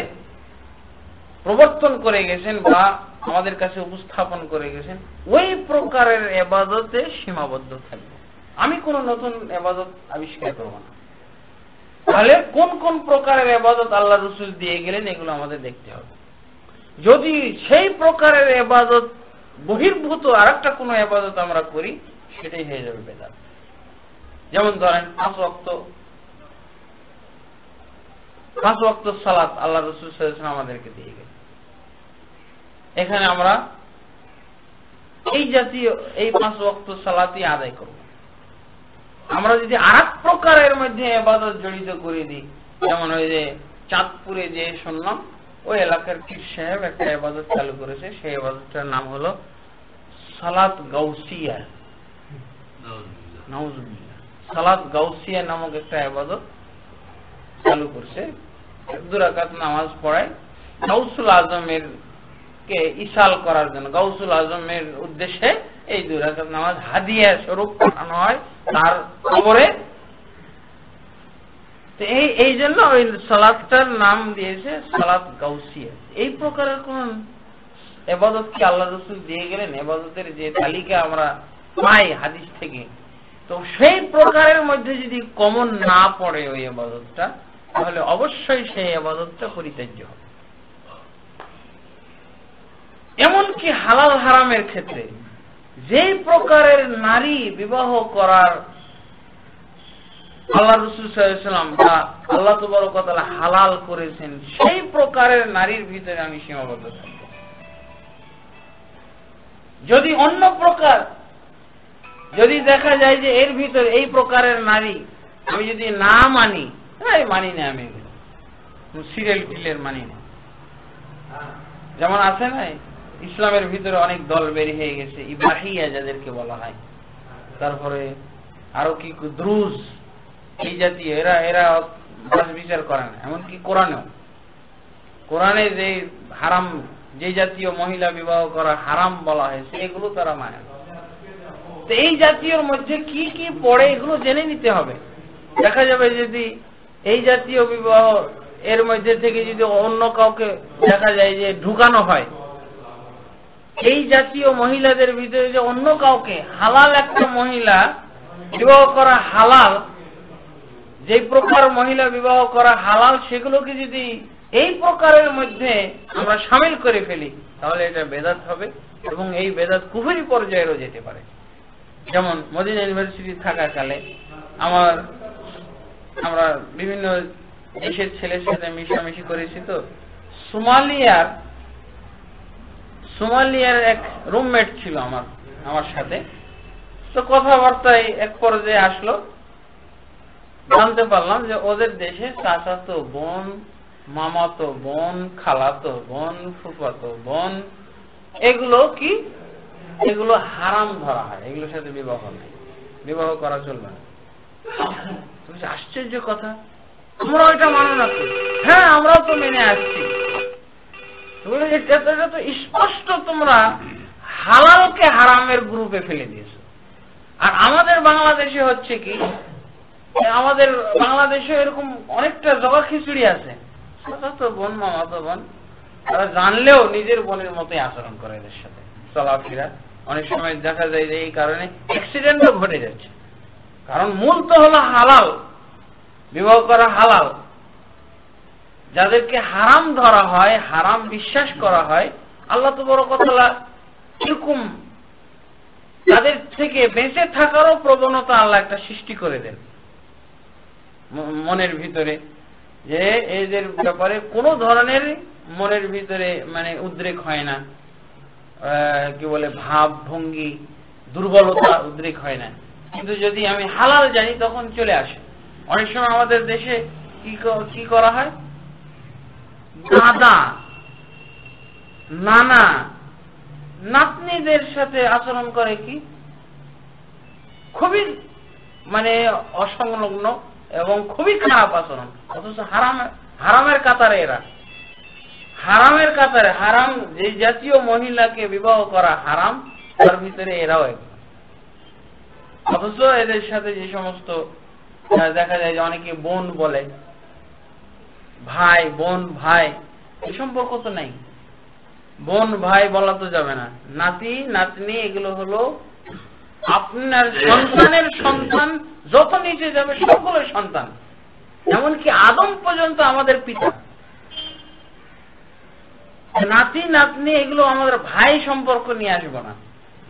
Speaker 2: প্রবর্তন করে গেছেন বা আমাদের কাছে উপস্থাপন করে গেছেন, ওই প্রকারের ইবাদতে সীমাবদ্ধ থাকবে। আমি কোন নতুন ইবাদত আবিষ্কার করব না। তাহলে কোন কোন প্রকারের ইবাদত আল্লাহ রাসূল দিয়ে গেলেন এগুলো আমাদের দেখতে হবে। যদি সেই প্রকারের ইবাদত বহির্ভূত আরেকটা কোন ইবাদত আমরা করি, সেটাই হয়ে যাবে বেদাত। যেমন ধরেন 5 ওয়াক্ত সালাত আল্লাহ রাসূল সাল্লাল্লাহু আলাইহি ওয়াসাল্লাম আমাদেরকে দিয়ে গেলেন। এখানে আমরা এই জাতীয় এই 5 ওয়াক্ত সালাতই আদায় করব। আমরা যদি আরেক প্রকারের মধ্যে ইবাদত জড়িত করে দিই, যেমন ওই যে চাঁদপুরে যে শুনলাম ওই এলাকার পীর সাহেব একটা ইবাদত চালু করেছে, সেই ইবাদতটার নাম হলো সালাত গাউসিয়া। নাউজুবিল্লাহ। সালাত গাউসিয়া নামক একটা ইবাদত চালু করছে। 2 রাকাত নামাজ পড়ায় গাউসুল আজমের কে ইসাল করার জন্য, গাউসুল আজমের উদ্দেশ্যে এই 2 রাকাত নামাজ হাদিয়া স্বরূপ পাঠানো হয় তার কবরে। তো এই জন্য ওই সালাতটার নাম দিয়েছে সালাত গাউসিয়া। এই প্রকারের কোন ইবাদত কি আল্লাহ রাসূল দিয়ে গেলেন? ইবাদতের যে তালিকা আমরা পাই হাদিস থেকে, তো সেই প্রকারের মধ্যে যদি কমন না পড়ে ওই ইবাদতটা, তাহলে অবশ্যই সেই ইবাদতটা পরিত্যাজ্য হবে। এমনকি হালাল হারামের ক্ষেত্রে যেই প্রকারের নারী বিবাহ করার আল্লাহ রাসূল সাল্লাল্লাহু আলাইহি ওয়াসাল্লাম বা আল্লাহ তাবারক ওয়া তাআলা হালাল করেছেন, সেই প্রকারের নারীর ভিতরে আমি সীমাবদ্ধ থাকব। যদি অন্য প্রকার, যদি দেখা যায় যে এর ভিতরে এই প্রকারের নারী আমি যদি না মানি, মানি না, আমি সিরিয়াল টিলের মানি না। যেমন আছে না ইসলামের ভিতরে অনেক দল বের হয়ে গেছে, ইবাহিয়া যাদেরকে বলা হয়, তারপরে আরো কি দ্রুজ, এই জাতীয়, এরা বাস বিচার করে না। এমনকি কোরআনে যে হারাম, যে জাতীয় মহিলা বিবাহ করা হারাম বলা হয়েছে, এগুলো তারা মানে না। তো এই জাতীয়র মধ্যে কি কি পড়ে এগুলো জেনে নিতে হবে। দেখা যাবে যদি এই জাতীয় বিবাহ এর মধ্যে থেকে যদি অন্য কাউকে দেখা যায় যে ঢুকানো হয়, এই জাতীয় মহিলাদের ভিতরে যে অন্য কাউকে হালাল একটা মহিলা বিবাহ করা হালাল, যে প্রকার মহিলা বিবাহ করা হালাল, সেগুলোকে যদি এই প্রকারের মধ্যে আমরা শামিল করে ফেলি, তাহলে এটা বেদাত হবে এবং এই বেদাত কুফরি পর্যায়েরও যেতে পারে। যেমন মদিনা ইউনিভার্সিটি থাকাকালে আমরা বিভিন্ন দেশের ছেলের সাথে মিশামিশি করেছি। তো সোমালিয়ার এক রুমমেট ছিল আমার সাথে। তো কথাবার্তায় এক পর্যায়ে আসলো, জানতে পারলাম যে ওদের দেশে চাচাতো বোন, মামাতো বোন, খালাতো বোন, ফুফাতো বোন, এগুলো কি, এগুলো হারাম ধরা হয়, এগুলোর সাথে বিবাহ নেই, বিবাহ করা চলবে না। আশ্চর্য কথা, তোমরা এটা মানো না? হ্যাঁ, আমরাও তো মেনে আসছি। এটা তো স্পষ্ট তোমরা হালালকে হারামের গ্রুপে ফেলে দিয়েছো। আর আমাদের বাংলাদেশে হচ্ছে কি, আমাদের বাংলাদেশে এরকম অনেকটা জগা খিচুড়ি আছে, তো বোন, মামাতো বোন, তারা জানলেও নিজের বোনের মতোই আচরণ করে এদের সাথে চলাফেরা। অনেক সময় দেখা যায় যে এই কারণে অ্যাক্সিডেন্টও ঘটে যাচ্ছে। কারণ মূল তো হলো হালাল, বিবাহ করা হালাল। যাদেরকে হারাম ধরা হয়, হারাম বিশ্বাস করা হয়, আল্লাহ তাবারক ওয়া তাআলা এরকম তাদের থেকে বেঁচে থাকারও প্রবণতা আল্লাহ একটা সৃষ্টি করে দেন মনের ভিতরে, যে এদের ব্যাপারে কোনো ধরনের মনের ভিতরে মানে উদ্রেক হয় না, কি বলে ভাব ভঙ্গি দুর্বলতা উদ্রেক হয় না। কিন্তু যদি আমি হালাল জানি তখন চলে আসে। অনেক সময় আমাদের দেশে কি করা হয়, দাদা নানা নাতনিদের সাথে আচরণ করে কি খুবই মানে অসংলগ্ন এবং খুবই খারাপ আচরণ। অথচ হারামের কাতারে এরা, হারামের কাতারে, হারাম যে জাতীয় মহিলাকে বিবাহ করা হারাম তার ভিতরে এরাও এক। অথচ এদের সাথে যে সমস্ত দেখা যায় যে অনেকে বোন বলে, ভাই বোন ভাই, এই সম্পর্ক তো নাই। বোন ভাই বলা তো যাবে না, নাতি নাতনি এগুলো হলো আপনার সন্তানের সন্তান, যত নিচে যাবে সকল সন্তান, এমনকি আদম পর্যন্ত আমাদের পিতা। নাতি নাতনি এগুলো আমাদের ভাই সম্পর্ক নিয়ে আসবো না।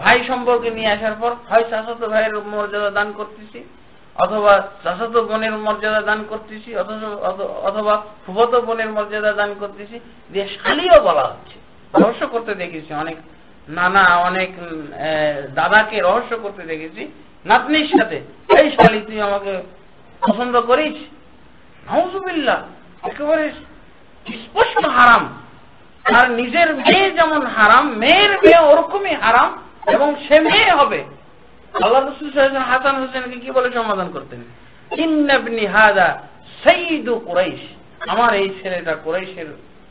Speaker 2: ভাই সম্পর্কে নিয়ে আসার পর হয় চাচাতো ভাইয়ের মর্যাদা দান করতেছি, অথবা চাচাতো বোনের মর্যাদা দান করতেছি, অথবা ফুফাতো বোনের মর্যাদা দান করতেছি, দিয়ে শালীও বলা হচ্ছে। রহস্য করতে দেখেছি অনেক নানা, অনেক দাদাকে রহস্য করতে দেখেছি নাতনির সাথে, এই শালী তুই আমাকে পছন্দ করিস, নাউজুবিল্লাহ, একেবারে স্পষ্ট হারাম। আর নিজের মেয়ে যেমন হারাম, মেয়ের মেয়ে ওরকমই হারাম, এবং সে মেয়ে হবে। আল্লাহ রাসূল সাল্লাল্লাহু আলাইহি ওয়াসাল্লাম হাসান হোসেনকে কি বলে সমাধান করতেন, ইন্না ইবনি হাযা সাইয়্যিদু কুরাইশ, আমার এই ছেলেটা কুরাইশের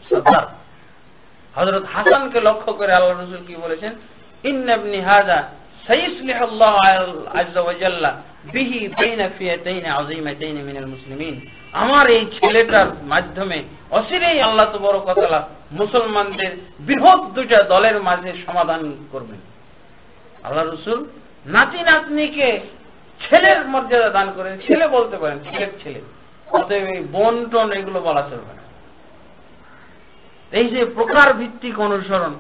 Speaker 2: সরদার। হযরত হাসানকে লক্ষ্য করে আল্লাহ রাসূল কি বলেছেন, ইন্না ইবনি হাযা সাইয়্যিসলিহুল্লাহু আযজা ওয়া জাল্লা বিহি বাইনা ফিয়াতাইন আযীমাতাইন মিনাল মুসলিমিন, আমার এই ছেলেটার মাধ্যমে অচিরেই আল্লাহ তাবারক ওয়া তাআলা মুসলমানদের বৃহৎ দুটা দলের মাঝে সমাধান করবেন। আল্লাহ রাসূল নাতি নাতনিকে ছেলের মর্যাদা দান করেন, ছেলে বলতে পারেন, ছেলের ছেলে। অতএব এই বোন টোন এগুলো বলা চলবে না। এই যে প্রকার ভিত্তিক অনুসরণ,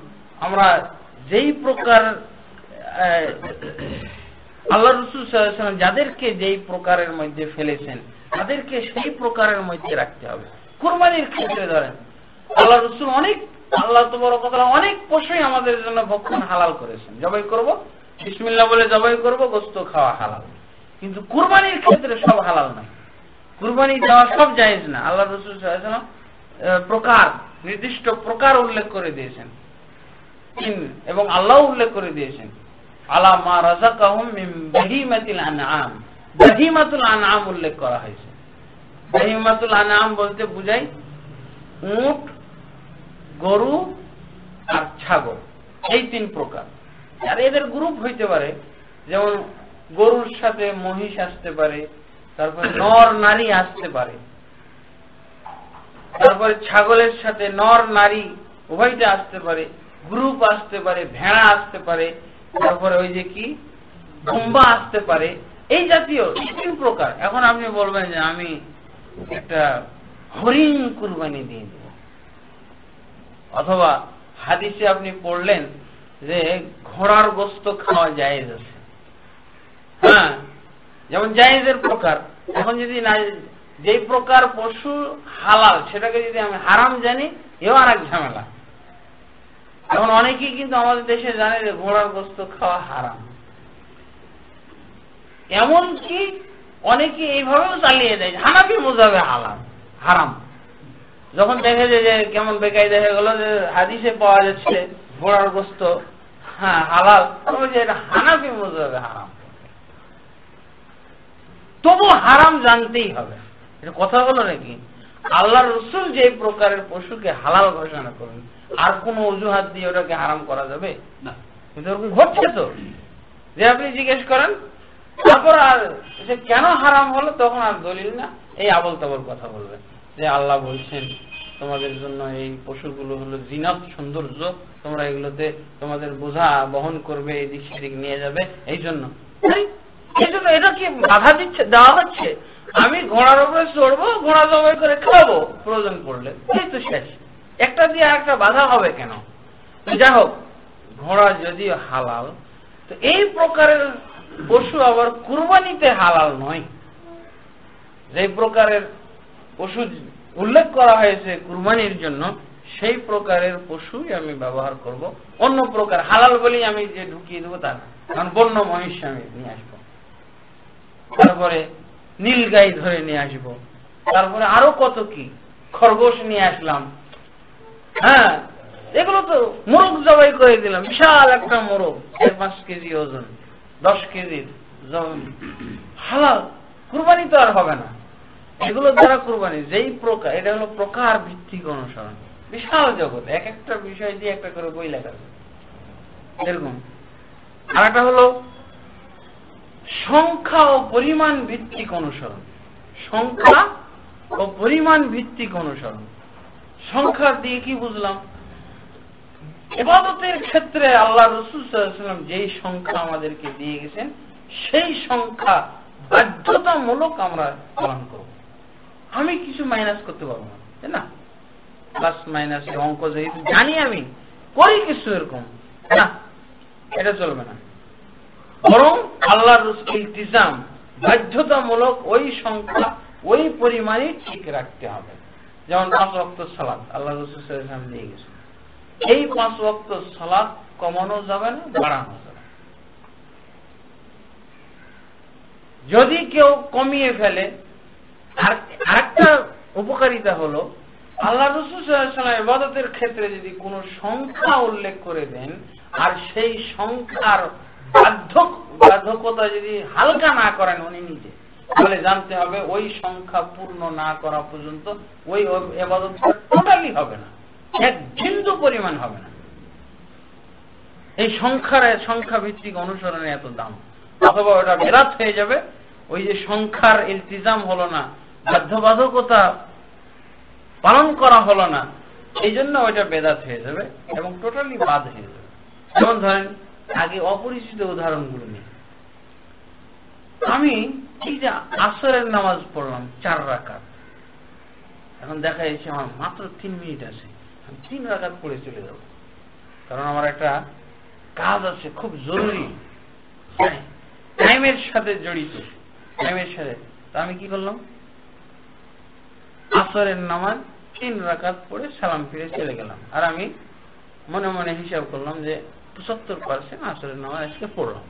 Speaker 2: আমরা যেই প্রকার আল্লাহ রাসূল সাল্লাল্লাহু আলাইহি ওয়াসাল্লাম যাদেরকে যেই প্রকারের মধ্যে ফেলেছেন তাদেরকে সেই প্রকারের মধ্যে রাখতে হবে। কুরবানির ক্ষেত্রে ধরেন আল্লাহ রাসূল আল্লাহ তাবারক ওয়া তাআলা অনেক পশুই আমাদের জন্য ভক্ষণ হালাল করেছেন। জবাই করব, বিসমিল্লাহ বলে জবাই করব, গোশত খাওয়া হালাল। কিন্তু কুরবানির ক্ষেত্রে সব হালাল না, কুরবানি দেওয়া সব জায়েজ না। আল্লাহ রাসূল সাল্লাল্লাহু আলাইহি ওয়াসাল্লাম প্রকার, নির্দিষ্ট প্রকার উল্লেখ করে দিয়েছেন, এবং আল্লাহ উল্লেখ করে দিয়েছেন, আলা মা রাযাকাহুম মিন বাহিমাতিল আনআম, বাহিমাতুল আনআম উল্লেখ করা হয়েছে। বাহিমাতুল আনআম বলতে বুঝায় উট, গরু আর ছাগল, এই তিন প্রকার। আর এদের গ্রুপ হইতে পারে, যেমন গরুর সাথে মহিষ আসতে পারে, তারপরে নর নারী আসতে পারে, তারপরে ছাগলের সাথে নর নারী উভয়টা আসতে পারে, গ্রুপ আসতে পারে, ভেড়া আসতে পারে, তারপরে ওই যে কি দুম্বা আসতে পারে, এই জাতীয় তিন প্রকার। এখন আপনি বলবেন যে আমি একটা হরিণ কুরবানি দিয়ে দেব, অথবা হাদিসে আপনি পড়লেন যে ঘোড়ার গোশত খাওয়া জায়েজ আছে। হ্যাঁ, যেমন জায়েজের প্রকার। এখন যদি যেই প্রকার পশু হালাল সেটাকে যদি আমি হারাম জানি, এও আর এক ঝামেলা। এখন অনেকেই কিন্তু আমাদের দেশে জানে যে ঘোড়ার গোশত খাওয়া হারাম, এমনকি অনেকে এইভাবেও চালিয়ে দেয় হানাফি মাযহাবে হারাম। যখন দেখে যে কেমন বেকায়দা হয়ে গেল, যে হাদিসে পাওয়া যাচ্ছে ঘোড়ার গোশত হালাল, যে এটা হানাফি মাযহাবে হারাম। তবু হারাম জানতেই হবে, এটা কথা হলো নাকি? আল্লাহ রাসূল যে প্রকারের পশুকে হালাল ঘোষণা করেন, আর কোন অজুহাত দিয়ে ওটাকে হারাম করা যাবে না। কিন্তু ওরকম ঘটছে তো, যে আপনি জিজ্ঞেস করেন তারপর আর সে কেন হারাম হলো, তখন আর দলিল না, এই আবল তাবল কথা বলবে যে আল্লাহ বলছেন তোমাদের জন্য এই পশুগুলো হলো জিনাত, সৌন্দর্য, তোমরা এগুলোতে তোমাদের বোঝা বহন করবে, এদিক সেদিক নিয়ে যাবে, এই জন্য এটা কি বাধা দেওয়া হচ্ছে? আমি ঘোড়ার উপরে চড়বো, ঘোড়া জবাই করে খাবো প্রয়োজন পড়লে, এই তো শেষ। একটা দিয়ে একটা বাধা হবে কেন? যাই হোক, ঘোড়া যদিও হালাল, তো এই প্রকারের পশু আবার কুরবানিতে হালাল নয়। যে প্রকারের পশু উল্লেখ করা হয়েছে কুরবানির জন্য, সেই প্রকারের পশুই আমি ব্যবহার করব। অন্য প্রকার হালাল বলেই আমি যে ঢুকিয়ে দেবো তা না, কারণ বন্য মহিষ আমি নিয়ে আসবো, তারপরে নীল গাই ধরে নিয়ে আসবো, তারপরে আরো কত কি খরগোশ নিয়ে আসলাম। হ্যাঁ, এগুলো তো মোরগ জবাই করে দিলাম, বিশাল একটা মোরগ 4-5 কেজি ওজন, 10 কেজির হালাল। কুরবানি তো আর হবে না এগুলো দ্বারা। কুরবানি যেই প্রকার, এটা হলো প্রকার ভিত্তিক অনুসরণ। বিশাল জগৎ, এক একটা বিষয় দিয়ে একটা করে বই লেখা আছে এরকম। আর একটা হলো সংখ্যা ও পরিমাণ ভিত্তিক অনুসরণ। সংখ্যা ও পরিমাণ ভিত্তিক অনুসরণ। সংখ্যা দিয়ে কি বুঝলাম? ইবাদতের ক্ষেত্রে আল্লাহ রাসূল সাল্লাল্লাহু আলাইহি ওয়াসাল্লাম যেই সংখ্যা আমাদেরকে দিয়ে গেছেন, সেই সংখ্যা বাধ্যতামূলক আমরা পালন করব। আমি কিছু মাইনাস করতে পারবো না, তাই না? প্লাস মাইনাস অঙ্ক যেহেতু জানি আমি করি কিছু এরকম না, এটা চলবে না। বরং আল্লাহর ইলতিজাম, বাধ্যতামূলক ওই সংখ্যা ওই পরিমাণই ঠিক রাখতে হবে। যেমন 5 ওয়াক্ত সালাত আল্লাহ রাসূল সাল্লাল্লাহু আলাইহি ওয়াসাল্লাম দিয়ে গেছেন, এই 5 ওয়াক্ত সালাত কমানো যাবে না, বাড়ানো যাবে না। যদি কেউ কমিয়ে ফেলে, আর আরেকটা উপকারিতা হলো আল্লাহ রাসূল সাল্লাল্লাহু আলাইহি ওয়াসাল্লাম ইবাদতের ক্ষেত্রে যদি কোনো সংখ্যা উল্লেখ করে দেন, আর সেই সংখ্যার বাধ্যকতা যদি হালকা না করেন উনি নিজে, তাহলে জানতে হবে ওই সংখ্যা পূর্ণ না করা পর্যন্ত ওই ইবাদতটা টোটালি হবে না, এক বিন্দু পরিমাণ হবে না। এই সংখ্যা ভিত্তিক অনুসরণে এত দাম, অথবা ওটা বেরাত হয়ে যাবে। ওই যে সংখ্যার ইলতিজাম হলো না, বাধ্যবাধকতা পালন করা হলো না, এই জন্য ওইটা বেদাত হয়ে যাবে এবং টোটালি বাদ হয়ে যাবে। যেমন ধরেন, আগে অপরিচিত উদাহরণগুলো নিয়ে, আমি এই যে আসরের নামাজ পড়লাম 4 রাকাত, এখন দেখা যাচ্ছে আমার মাত্র 3 মিনিট আছে, আমি 3 রাকাত পড়ে চলে যাব, কারণ আমার একটা কাজ আছে খুব জরুরি, টাইমের সাথে জড়িত, টাইমের সাথে। তো আমি কি করলাম, আসরের নামাজ 3 রাকাত পড়ে সালাম ফিরে চলে গেলাম। আর আমি মনে মনে হিসাব করলাম যে 75% আসরের নামাজ আজকে পড়লাম।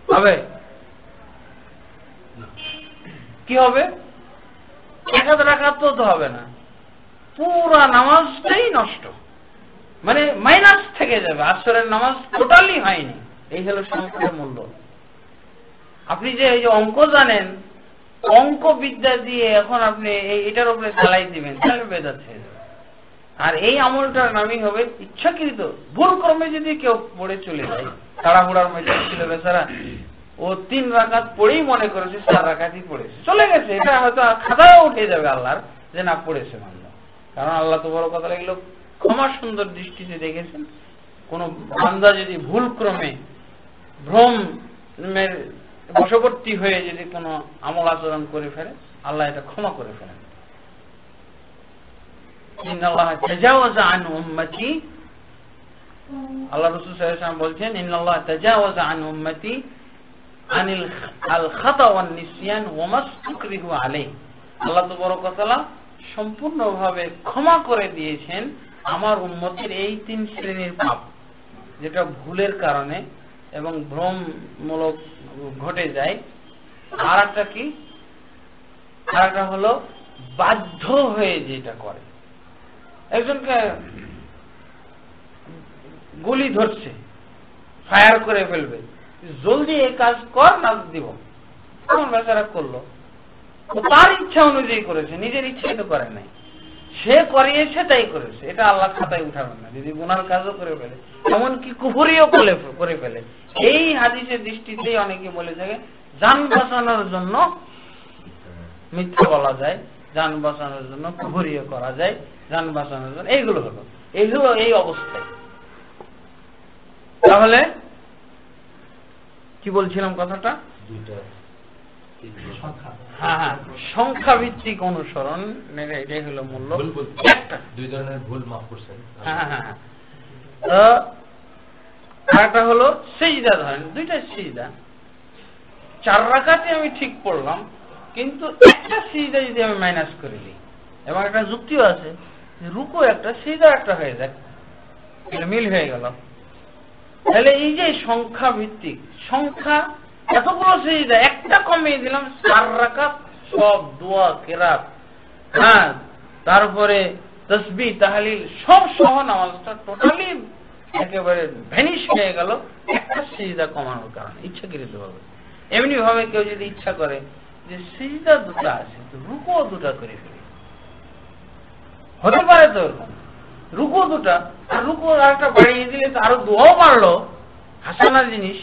Speaker 2: হবে কি হবে? 1 রাকাত তো হবে না, পুরা নামাজটাই নষ্ট, মানে মাইনাস থেকে যাবে, আসরের নামাজ টোটালি হয়নি। এই হলো সংখ্যার মূল্য। আপনি যে এই যে অঙ্ক জানেন, অঙ্ক বিদ্যা দিয়ে এখন আপনি এটার উপরে চালাই দিবেন, তাহলে বেদাত হয়ে যাবে। আর এই আমলটার নামই হবে ইচ্ছাকৃত। ভুল ক্রমে যদি কেউ পড়ে চলে যায়, তাড়াহুড়ার মধ্যে ছিল বেচারা, ও 3 রাকাত পড়েই মনে করেছে 4 রাকাতই পড়েছে, চলে গেছে, এটা হয়তো খাতায় উঠে যাবে আল্লাহর যে না পড়েছে বান্দা। কারণ আল্লাহ তো বড় কথা লাগলো ক্ষমা সুন্দর দৃষ্টিতে দেখেছেন, কোন বান্দা যদি ভুল ক্রমে ভ্রমের বশবর্তী হয়ে যদি কোনো আমল আচরণ করে ফেলে, আল্লাহ এটা ক্ষমা করে ফেলেন। ইন্নাল্লাহ তাজাওয়াজা আন উম্মতি, আল্লাহ রাসূল সাল্লাল্লাহু আলাইহি ওয়াসাল্লাম বলছেন, ইন্নাল্লাহ তাজাওয়াজা আন উম্মতি আনিল খাতা ওয়ান নিসয়ান ওয়া মাসতুকরিহু আলাইহি। আল্লাহ তাবারাকাল্লাহ সম্পূর্ণভাবে ক্ষমা করে দিয়েছেন আমার উম্মতের এই 3 শ্রেণীর পাপ, যেটা ভুলের কারণে এবং ভ্রমমূলক ঘটে যায়। আর একটা কি, আর একটা হলো বাধ্য হয়ে যেটা করে। একজনকে গুলি ধরছে, ফায়ার করে ফেলবে, জলদি এই কাজ কর না দিব, এমন বেচারা করলো, তার ইচ্ছা অনুযায়ী করেছে, নিজের ইচ্ছাই তো করে নাই, সে করিয়েছে তাই করেছে, এটা আল্লাহ খাতায় উঠাবেন না। যদি গুনার কাজও করে ফেলে, এমনকি কুফরিও করে ফেলে, এই হাদিসের দৃষ্টিতেই অনেকে বলে থাকে জান বাঁচানোর জন্য মিথ্যা বলা যায়, জান বাঁচানোর জন্য কুফরিও করা যায়, জান বাঁচানোর জন্য এইগুলো হলো এই অবস্থায়। তাহলে কি বলছিলাম কথাটা? হ্যাঁ, সংখ্যা ভিত্তিক অনুসরণ, এটাই হলো মূল্য। একটা
Speaker 1: 2 ধরনের ভুল মাফ করছেন।
Speaker 2: হ্যাঁ, আরেকটা হলো সিজদা। ধরেন 2টা সিজদা, 4 রাকাতে আমি ঠিক পড়লাম, কিন্তু একটা সিজদা যদি আমি মাইনাস করে দিই, এবং একটা যুক্তিও আছে, রুকু একটা সিজদা একটা হয়ে যায়, এটা মিল হয়ে গেল। তাহলে এই যে সংখ্যা ভিত্তিক, সংখ্যা এতগুলো সিজদা একটা কমিয়ে দিলাম, 4 রাকাত সব দোয়া কেরাত, হ্যাঁ, তারপরে তাসবিহ তাহলিল সব সহ নামাজটা টোটালি একেবারে ভ্যানিশ হয়ে গেল একটা সিজদা কমানোর কারণে, ইচ্ছাকৃতভাবে। এমনি ভাবে কেউ যদি ইচ্ছা করে যে সিজদা দুটো আছে তো রুকুও দুটো করে ফেলি, হতে পারে তো এরকম, রুকু দুটা আর রুকু আরেকটা বাড়িয়ে দিলে তো আরো দোয়াও বাড়লো, হাসানা জিনিস।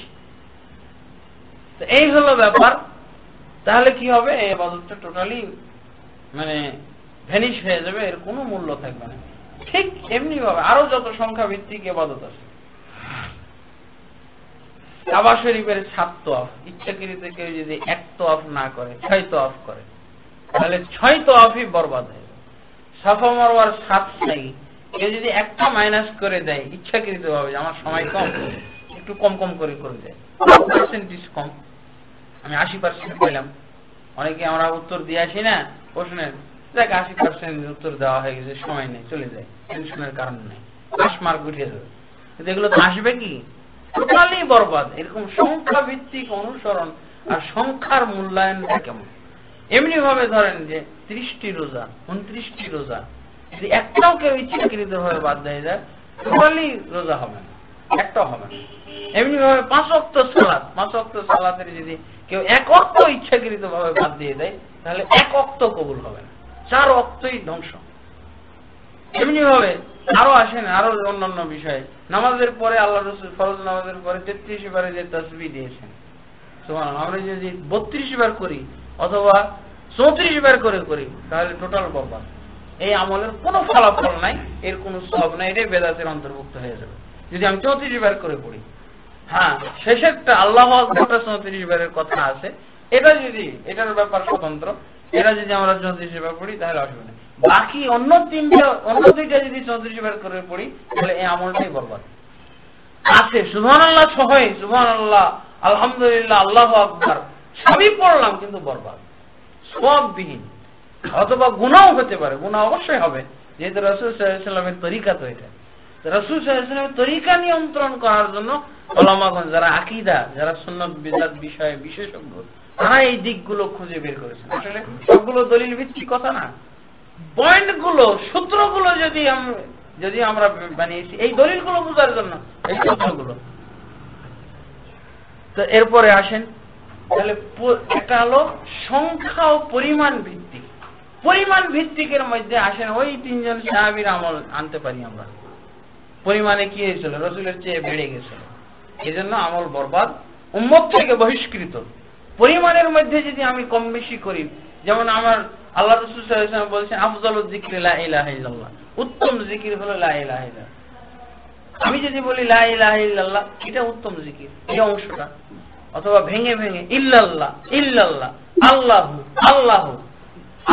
Speaker 2: তো এই হলো ব্যাপার। তাহলে কি হবে, এই ইবাদতটা টোটালি মানে ভ্যানিশ হয়ে যাবে, এর কোনো মূল্য থাকবে না। ঠিক এমনি ভাবে আরো যত সংখ্যা ভিত্তিক ইবাদত আছে, কাবা শরীফের 7 তওয়াফ, ইচ্ছাকৃত কেউ যদি 1 তওয়াফ না করে 6 তওয়াফ করে তাহলে 6 তওয়াফই বরবাদ হয়ে যাবে। সাফা মারওয়ার 7 সাই কেউ যদি একটা মাইনাস করে দেয় ইচ্ছাকৃত ভাবে, আমার সময় কম একটু কম কম করে দেয়, পার্সেন্টেজ কম, আমি 80% পেলাম, অনেকে আমরা উত্তর দিয়ে আসি না প্রশ্নের, দেখ 80% উত্তর দেওয়া হয়ে গেছে, সময় নেই, চলে যায়, টেনশনের কারণ নেই, 10 মার্ক উঠে যাবে। কিন্তু এগুলো তো আসবে কি, টোটালি বরবাদ। এরকম সংখ্যা ভিত্তিক অনুসরণ আর সংখ্যার মূল্যায়নটা কেমন? এমনি ভাবে ধরেন যে 30টি রোজা, 29টি রোজা যদি একটাও কেউ ইচ্ছাকৃত ভাবে বাদ দিয়ে যায় টোটালি রোজা হবে না, একটাও হবে না। এমনি ভাবে 5 ওয়াক্ত সালাত, 5 ওয়াক্ত সালাতের যদি কেউ 1 ওয়াক্ত ইচ্ছাকৃত ভাবে বাদ দিয়ে দেয় তাহলে 1 ওয়াক্ত কবুল হবে না, 4 ওয়াক্তই ধ্বংস। এমনি ভাবে আরো আসেন আরো অন্যান্য বিষয়ে, নামাজের পরে আল্লাহ রাসূল ফরজ নামাজের পরে 33 বারে যে তাসবিহ দিয়েছেন, সুবহানাল্লাহ, আমরা যদি 32 বার করি অথবা 34 বার করে করি তাহলে টোটাল বরবাদ। এই আমলের কোনো ফলাফল নাই, এর কোনো সওয়াব নাই, এটাই বেদাতের অন্তর্ভুক্ত হয়ে যাবে যদি আমি 34 বার করে পড়ি। হ্যাঁ, শেষেরটা আল্লাহু আকবার 34 বারের কথা আছে, এটা যদি এটার ব্যাপার স্বতন্ত্র, এটা যদি আমরা 34 বার পড়ি তাহলে অসুবিধা নেই। বাকি অন্য দুইটা যদি 34 বার করে পড়ি তাহলে এই আমলটাই বরবাদ। আছে সুবহানাল্লাহ সহই, সুবহানাল্লাহ, আলহামদুলিল্লাহ, আল্লাহু আকবার সবই পড়লাম কিন্তু বরবাদ, সওয়াববিহীন। অথবা গুনাহও হতে পারে, গুনাহ অবশ্যই হবে, যেহেতু রাসূল সাল্লাল্লাহু আলাইহি ওয়াসাল্লামের তরিকা তো এটা। রাসূল সাল্লাল্লাহু আলাইহি ওয়াসাল্লামের তরিকা নিয়ন্ত্রণ করার জন্য উলামাগণ, যারা আকীদা, যারা সুন্নাত বিদআত বিষয়ে বিশেষজ্ঞ, তারা এই দিকগুলো খুঁজে বের করেছেন। আসলে সবগুলো দলিল ভিত্তিক কথা না, পয়েন্টগুলো, সূত্রগুলো যদি আমরা বানিয়েছি এই দলিলগুলো বোঝার জন্য, এই সূত্রগুলো। তো এরপরে আসেন, তাহলে একটা হলো সংখ্যা ও পরিমাণ ভিত্তিক। পরিমাণ ভিত্তিকের মধ্যে আসেন ওই 3 জন সাহাবীর আমল আনতে পারি আমরা, পরিমাণে কি হয়েছিল, রাসূলের চেয়ে বেড়ে গেছিল, এজন্য আমল বরবাদ, উম্মত থেকে বহিষ্কৃত। পরিমাণের মধ্যে যদি আমি কম বেশি করি, যেমন আমার আল্লাহ রাসূল সাল্লাল্লাহু আলাইহি ওয়াসাল্লাম বলেছেন আফজালুয যিকরি লা ইলাহা ইল্লাল্লাহ, উত্তম জিকির হলো লা ইলাহা ইল্লাল্লাহ। আমি যদি বলি লা ইলাহা ইল্লাল্লাহ, এটা উত্তম জিকির, এই অংশটা, অথবা ভেঙে ভেঙে ইল্লাল্লাহ ইল্লাল্লাহ, আল্লাহু আল্লাহু,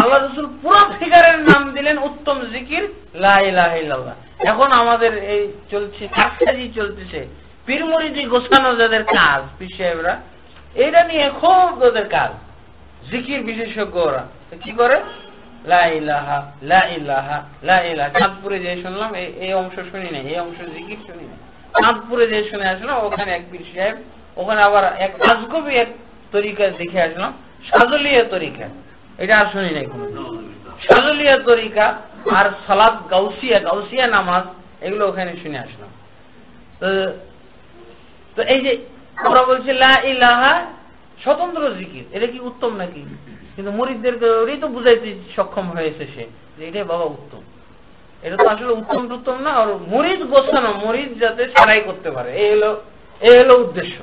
Speaker 2: আল্লাহ রাসূল পুরো ফিগারের নাম দিলেন উত্তম জিকির লা ইলাহা ইল্লাল্লাহ। এখন আমাদের এই চলছে কাজকাজি চলতেছে, পীর মুরিদি গোছানো যাদের কাজ, পীর সাহেবরা এটা নিয়ে খুব ওদের কাজ, জিকির বিশেষজ্ঞ ওরা কি করে, লা ইলাহা লা ইলাহা লা ইলাহা। চাঁদপুরে যে শুনলাম, এই অংশ শুনি নাই, এই অংশ জিকির শুনি নাই, চাঁদপুরে যে শুনে আসলাম, ওখানে এক পীর সাহেব, ওখানে আবার এক আজগবি এক তরিকা দেখে আসলাম, সাজলিয়া তরিকা, এটা আর শুনি নাই কোনো, সাজলিয়া তরিকা আর সালাত গাউসিয়া নামাজ, এগুলো ওখানে শুনে আসলাম। তো এই যে ওরা বলছে লা ইলাহা স্বতন্ত্র জিকির, এটা কি উত্তম নাকি? কিন্তু মুরিদদেরকে ওরই তো বুঝাইতে সক্ষম হয়েছে সে যে এটাই বাবা উত্তম, এটা তো আসলে উত্তম না, আর মুরিদ গোছানো, মুরিদ যাতে সারাই করতে পারে, এই হলো উদ্দেশ্য।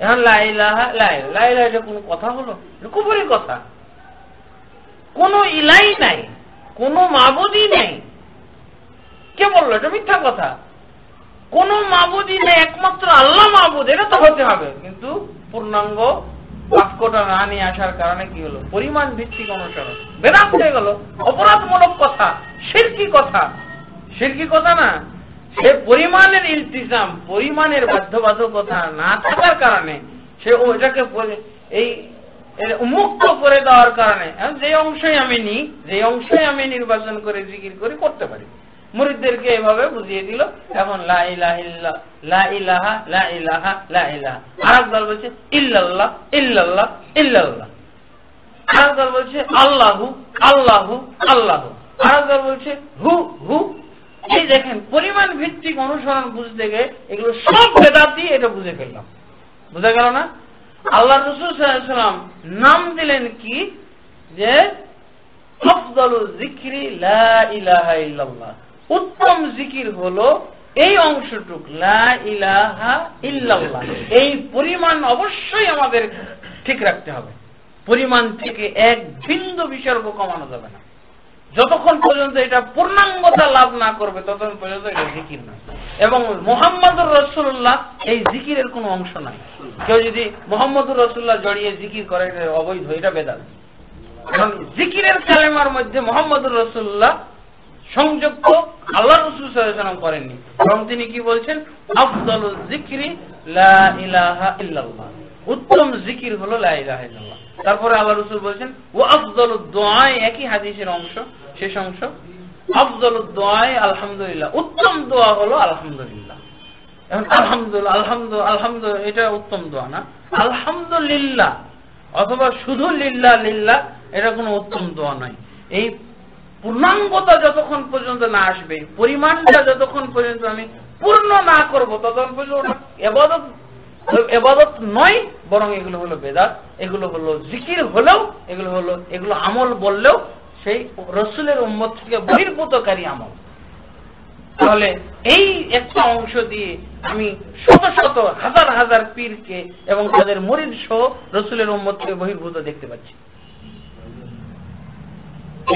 Speaker 2: এখন লা ইলাহা লা ইলাহা, এটা কোনো কথা হলো? কুফরি কথা। কোনো ইলাই নাই, কোনো মাবুদই নাই, কে বললো? এটা মিথ্যা কথা। কোন মাবুদই নেই, একমাত্র আল্লাহ মাবুদ, এটা তো হতে হবে। কিন্তু পূর্ণাঙ্গ বাক্যটা না নিয়ে আসার কারণে কি হলো, পরিমাণ ভিত্তিক অনুসরণ, বেদাত হয়ে গেল, অপরাধমূলক কথা, শিরকি কথা না, সে পরিমাণের ইলতিজাম, পরিমাণের বাধ্যবাধকতা না থাকার কারণে সে ওটাকে এই মুক্ত করে দেওয়ার কারণে যে অংশই আমি নিই, যে অংশই আমি নির্বাচন করে জিকির করি করতে পারি। মুরিদদেরকে এভাবে বুঝিয়ে দিল। এখন লা ইলাহা ইল্লাল্লাহ, লা ইলাহা, লা ইলাহা, লা ইলাহা। আরেক দল বলছে ইল্লাল্লাহ, ইল্লাল্লাহ, ইল্লাল্লাহ। আরেক দল বলছে আল্লাহু, আল্লাহু, আল্লাহু। আরেক দল বলছে হু, হু। এই দেখেন পরিমাণ ভিত্তিক অনুসরণ বুঝতে গিয়ে এগুলো সব বেদাতি, এটা বুঝে ফেললাম। বুঝা গেল না? আল্লাহ রাসূল সাল্লাল্লাহু আলাইহি ওয়াসাল্লাম নাম দিলেন কি, যে আফদালু যিকরি লা ইলাহা ইল্লাল্লাহ। উত্তম জিকির হলো এই অংশটুক, লা ইলাহা ইল্লাল্লাহ। এই পরিমাণ অবশ্যই আমাদের ঠিক রাখতে হবে। পরিমাণ থেকে এক বিন্দু বিসর্গ কমানো যাবে না। যতক্ষণ পর্যন্ত এটা পূর্ণাঙ্গতা লাভ না করবে ততক্ষণ পর্যন্ত এটা জিকির নয়। এবং মুহাম্মদুর রাসূলুল্লাহ এই জিকিরের কোনো অংশ নাই। কেউ যদি মুহাম্মদুর রাসূলুল্লাহ জড়িয়ে জিকির করে এটা অবৈধ, এটা বেদাত। কারণ জিকিরের কালেমার মধ্যে মুহাম্মদুর রাসূলুল্লাহ সংযুক্ত আল্লাহ রাসূল সাল্লাল্লাহু আলাইহি ওয়াসাল্লাম করেননি। এবং তিনি কি বলছেন, আফদালু যিকরি লা ইলাহা ইল্লাল্লাহ। উত্তম জিকির হলো লা ইলাহা ইল্লাল্লাহ। তারপরে আল্লাহ রাসূল বলেছেন ওয়া আফদালুদ দুআ, একই হাদিসের অংশ, শেষ অংশ, আফদালুদ দুআ আলহামদুলিল্লাহ। উত্তম দোয়া হলো আলহামদুলিল্লাহ। এখন আলহামদুলিল্লাহ, আলহামদুলিল্লাহ, আলহামদুলিল্লাহ এটা উত্তম দোয়া না। আলহামদুলিল্লাহ অথবা শুধু লিল্লাহ লিল্লাহ এটা কোনো উত্তম দোয়া নয়। এই পূর্ণাঙ্গতা যতক্ষণ পর্যন্ত না আসবে, পরিমাণটা যতক্ষণ পর্যন্ত আমি পূর্ণ না করব ততক্ষণ পর্যন্ত ইবাদত নয়, বরং এগুলো হলো বেদাত। এগুলো হলো জিকির হলেও, এগুলো আমল বললেও সেই রাসূলের উম্মত থেকে বহির্ভূতকারী আমল। তাহলে এই একটা অংশ দিয়ে আমি শত শত হাজার হাজার পীরকে এবং তাদের মুরিদ সহ রাসূলের উম্মত থেকে বহির্ভূত দেখতে পাচ্ছি।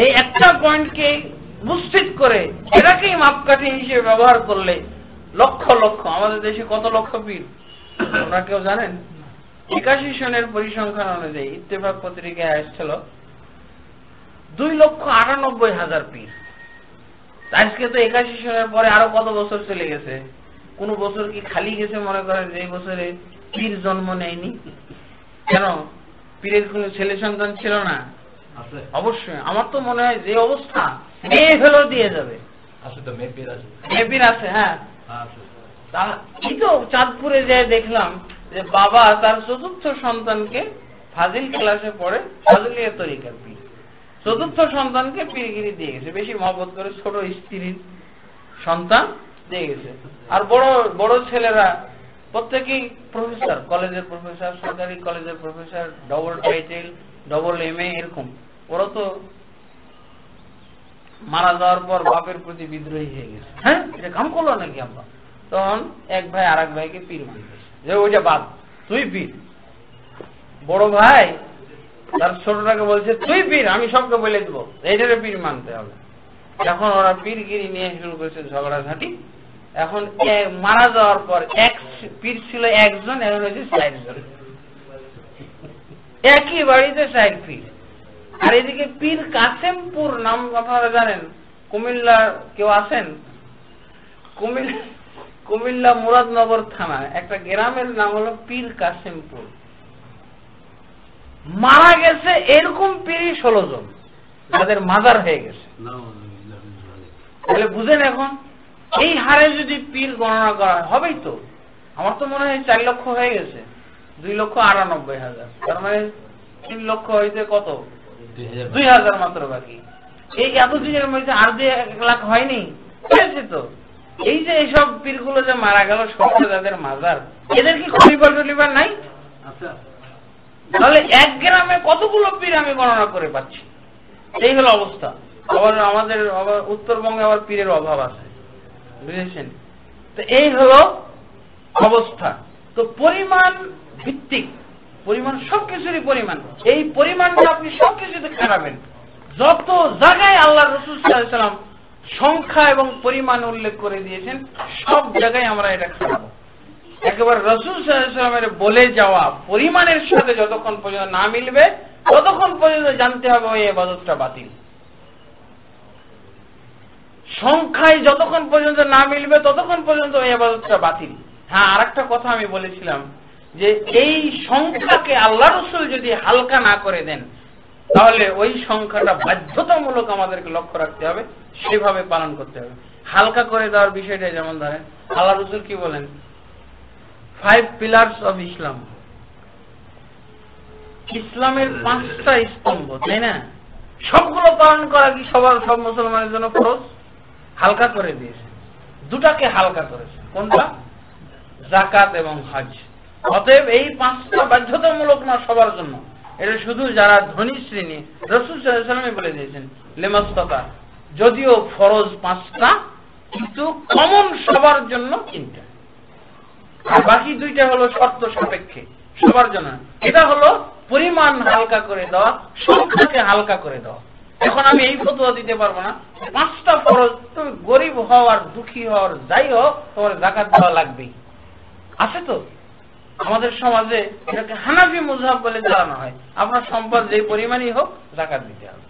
Speaker 2: এই একটা পয়েন্টকে উপস্থিত করে এটাকেই মাপকাঠি হিসেবে ব্যবহার করলে লক্ষ লক্ষ, আমাদের দেশে কত লক্ষ পীর আপনারা কেউ জানেন? 81 সনের পরিসংখ্যান অনুযায়ী ইত্তেফাক পত্রিকায় আসছিল 2,98,000 পীর। আজকে তো 81 সনের পরে আরো কত বছর চলে গেছে। কোন বছর কি খালি গেছে মনে করেন যে এই বছরে পীর জন্ম নেয়নি? কেন, পীরের কোন ছেলে সন্তান ছিল না? অবশ্যই। আমার তো মনে হয় যে অবস্থা মেয়ে ফেলো দিয়ে যাবে। মেয়ে পীর আছে, হ্যাঁ। এই তো চাঁদপুরে যে দেখলাম যে বাবা তার চতুর্থ সন্তানকে ফাজিল ক্লাসে পড়ে ফাজিলিয়া তরিকার পীর, চতুর্থ সন্তানকে পীরগিরি দিয়ে গেছে। বেশি মহব্বত করে ছোট স্ত্রীর সন্তান দিয়ে গেছে। আর বড় বড় ছেলেরা প্রত্যেকেই প্রফেসর, কলেজের প্রফেসর, সরকারি কলেজের professor, double title, double MA এরকম। ওরা তো মারা যাওয়ার পর বাপের প্রতি বিদ্রোহী হয়ে গেছে। হ্যাঁ, এটা কাম করলো নাকি আমরা? তখন এক ভাই আর এক ভাইকে পীর মানতেছে যে ওইটা বাদ, তুই পীর। বড় ভাই তার ছোটটাকে বলছে তুই পীর, আমি সবকে বলে দেবো, এইটারে পীর মানতে হবে। এখন ওরা পীরগিরি নিয়ে শুরু করেছে ঝগড়াঝাটি। এখন মারা যাওয়ার পর এক পীর ছিল একজন, এখন হয়েছে 4 জন। একই বাড়িতে 4 পীর। আর এদিকে পীর কাসেমপুর নাম আপনারা জানেন? কুমিল্লা কেউ আছেন? কুমিল্লা মুরাদনগর থানা একটা গ্রামের নাম হলো পীর কাসেমপুর। মারা গেছে এরকম পীরই 16 জন, যাদের মাজার হয়ে গেছে। তাহলে বুঝেন এখন এই হারে যদি পীর গণনা করা হবেই তো, আমার তো মনে হয় 4 লক্ষ হয়ে গেছে, 2,98,000। তার মানে 3 লক্ষ হইতে কত, 2,000 মাত্র বাকি। এই এতদিনের মধ্যে আর 1 লাখ হয়নি, হয়েছে তো। এই যে এইসব পীরগুলো যে মারা গেল, সবচেয়ে যাদের মাজার, এদের কি খলিফা টলিফার নাই? তাহলে এক গ্রামে কতগুলো পীর আমি গণনা করে পাচ্ছি। এই হলো অবস্থা। আবার আমাদের উত্তরবঙ্গে আবার পীরের অভাব আছে, বুঝেছেন? তো এই হলো অবস্থা। তো পরিমাণ ভিত্তিক, পরিমাণ সবকিছুরই পরিমাণ, এই পরিমাণটা আপনি সবকিছুতে খাটাবেন। যত জায়গায় আল্লাহ রাসূল সাল্লাল্লাহু আলাইহি ওয়াসাল্লাম সংখ্যা এবং পরিমাণ উল্লেখ করে দিয়েছেন, সব জায়গায় আমরা এটা খাটাবো। একেবারে রাসূল সাল্লাল্লাহু আলাইহি ওয়াসাল্লামের বলে যাওয়া পরিমাণের সাথে যতক্ষণ পর্যন্ত না মিলবে ততক্ষণ পর্যন্ত জানতে হবে ওই ইবাদতটা বাতিল। সংখ্যায় যতক্ষণ পর্যন্ত না মিলবে ততক্ষণ পর্যন্ত ওই ইবাদতটা বাতিল। হ্যাঁ, আরেকটা কথা আমি বলেছিলাম যে এই সংখ্যাকে আল্লাহ রাসূল যদি হালকা না করে দেন তাহলে ওই সংখ্যাটা বাধ্যতামূলক আমাদেরকে লক্ষ্য রাখতে হবে, সেভাবে পালন করতে হবে। হালকা করে দেওয়ার বিষয়টা যেমন ধরেন আল্লাহ রাসূল কি বলেন, 5 পিলার্স অফ ইসলাম, ইসলামের 5টা স্তম্ভ, তাই না? সবগুলো পালন করা কি সব মুসলমানের জন্য ফরজ? হালকা করে দিয়েছে, দুটাকে হালকা করেছে, কোনটা? যাকাত এবং হজ। অতএব এই 5টা বাধ্যতামূলক না সবার জন্য, এটা শুধু যারা ধনী শ্রেণী। রাসূল সাল্লাল্লাহু আলাইহি ওয়াসাল্লাম বলে দিয়েছেন লিমাসতাতা, যদিও ফরজ 5টা কিন্তু কমন সবার জন্য 3টা, আর বাকি 2টা হলো শর্ত সাপেক্ষে সবার জন্য। এটা হলো পরিমাণ হালকা করে দেওয়া, সংখ্যাকে হালকা করে দেওয়া। এখন আমি এই ফতোয়া দিতে পারবো না 5টা ফরজ, তুমি গরিব হও আর দুঃখী হও আর যাই হোক তোমার যাকাত দেওয়া লাগবেই। আছে তো আমাদের সমাজে, এটাকে হানাফি মুযহাব বলে জানা হয়, আপনার সম্পদ যে পরিমাণই হোক যাকাত দিতে হবে।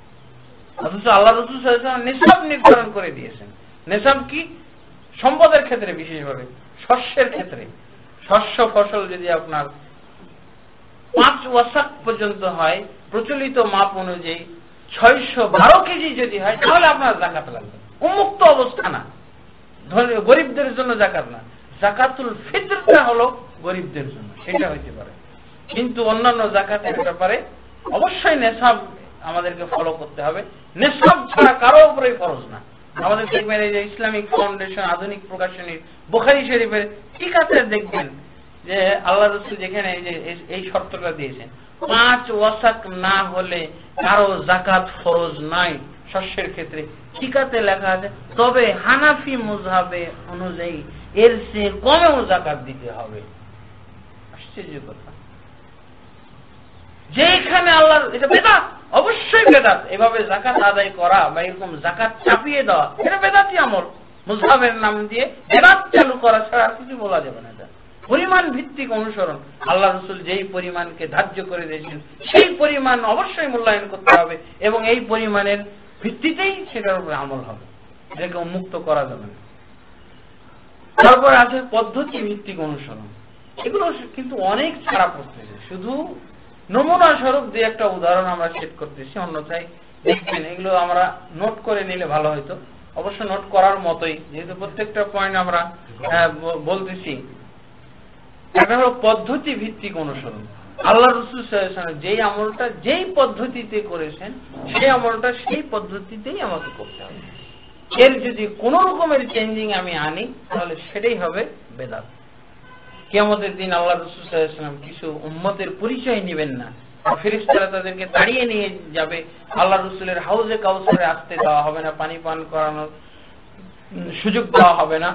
Speaker 2: অথচ আল্লাহ রাসূল সাল্লাল্লাহু আলাইহি ওয়াসাল্লাম নিসাব নির্ধারণ করে দিয়েছেন। নিসাব কি? সম্পদের ক্ষেত্রে, বিশেষভাবে শস্যের ক্ষেত্রে। শস্য ফসল যদি আপনার 5 ওয়াসাক পর্যন্ত হয়, প্রচলিত মাপ অনুযায়ী 612 কেজি যদি হয়, তাহলে আপনার যাকাত লাগবে। উন্মুক্ত অবস্থা না, গরিবদের জন্য যাকাত না। যাকাতুল ফিতরটা হলো গরিবদের জন্য, সেটা হইতে পারে। কিন্তু অন্যান্য যাকাতের ব্যাপারে অবশ্যই নেশাব আমাদেরকে ফলো করতে হবে। নেশাব ছাড়া কারো উপরেই ফরজ না। আমাদের দেখবেন এই যে ইসলামিক ফাউন্ডেশন আধুনিক প্রকাশনীর বুখারী শরীফের ঠিক আছে, দেখবেন যে আল্লাহ রাসূল যেখানে এই শর্তটা দিয়েছেন, 5 ওয়াসাক না হলে কারো যাকাত ফরজ নাই শস্যের ক্ষেত্রে। ঠিকাতে লেখা আছে, তবে হানাফি মুযহাবে অনুযায়ী এর চেয়ে কমেও যাকাত দিতে হবে। আশ্চর্য কথা, যেখানে আল্লাহ, এটা বেদাত, অবশ্যই বেদাত। এভাবে যাকাত আদায় করা বা এরকম যাকাত চাপিয়ে দেওয়া, এটা বেদাতি আমল। মুযহাবের নাম দিয়ে বেদাত চালু করা ছাড়া আর কিছু বলা যাবে না। এটা পরিমাণ ভিত্তিক অনুসরণ। আল্লাহ রাসূল যেই পরিমাণকে ধার্য করে দিয়েছেন সেই পরিমাণ অবশ্যই মূল্যায়ন করতে হবে এবং এই পরিমাণের ভিত্তিতেই সেটার উপরে আমল হবে, এটাকে উন্মুক্ত করা যাবে না। তারপর আছে পদ্ধতি ভিত্তিক অনুসরণ। এগুলো কিন্তু অনেক ছাড়া পড়তেছে, শুধু নমুনা স্বরূপ দিয়ে একটা উদাহরণ আমরা সেট করতেছি, অন্যথায় দেখবেন এগুলো আমরা নোট করে নিলে ভালো হইতো। অবশ্য নোট করার মতোই, যেহেতু প্রত্যেকটা পয়েন্ট আমরা বলতেছি। এটা হলো পদ্ধতি ভিত্তিক অনুসরণ। আল্লাহ রাসূল সাল্লাল্লাহু আলাইহি ওয়াসাল্লাম যেই আমলটা যেই পদ্ধতিতে করেছেন, সেই আমলটা সেই পদ্ধতিতেই আমাকে করতে হবে। এর যদি কোন রকমের চেঞ্জিং আমি আনি, তাহলে সেটাই হবে বেদাত। কিয়ামতের দিন আল্লাহ রাসূল সাল্লাল্লাহু আলাইহি ওয়াসাল্লাম কিছু উম্মতের পরিচয় নেবেন না, ফেরেশতারা তাদেরকে তাড়িয়ে নিয়ে যাবে। আল্লাহ রাসূলের হাউজে কাউসারে আসতে দেওয়া হবে না, পানি পান করানোর সুযোগ দেওয়া হবে না।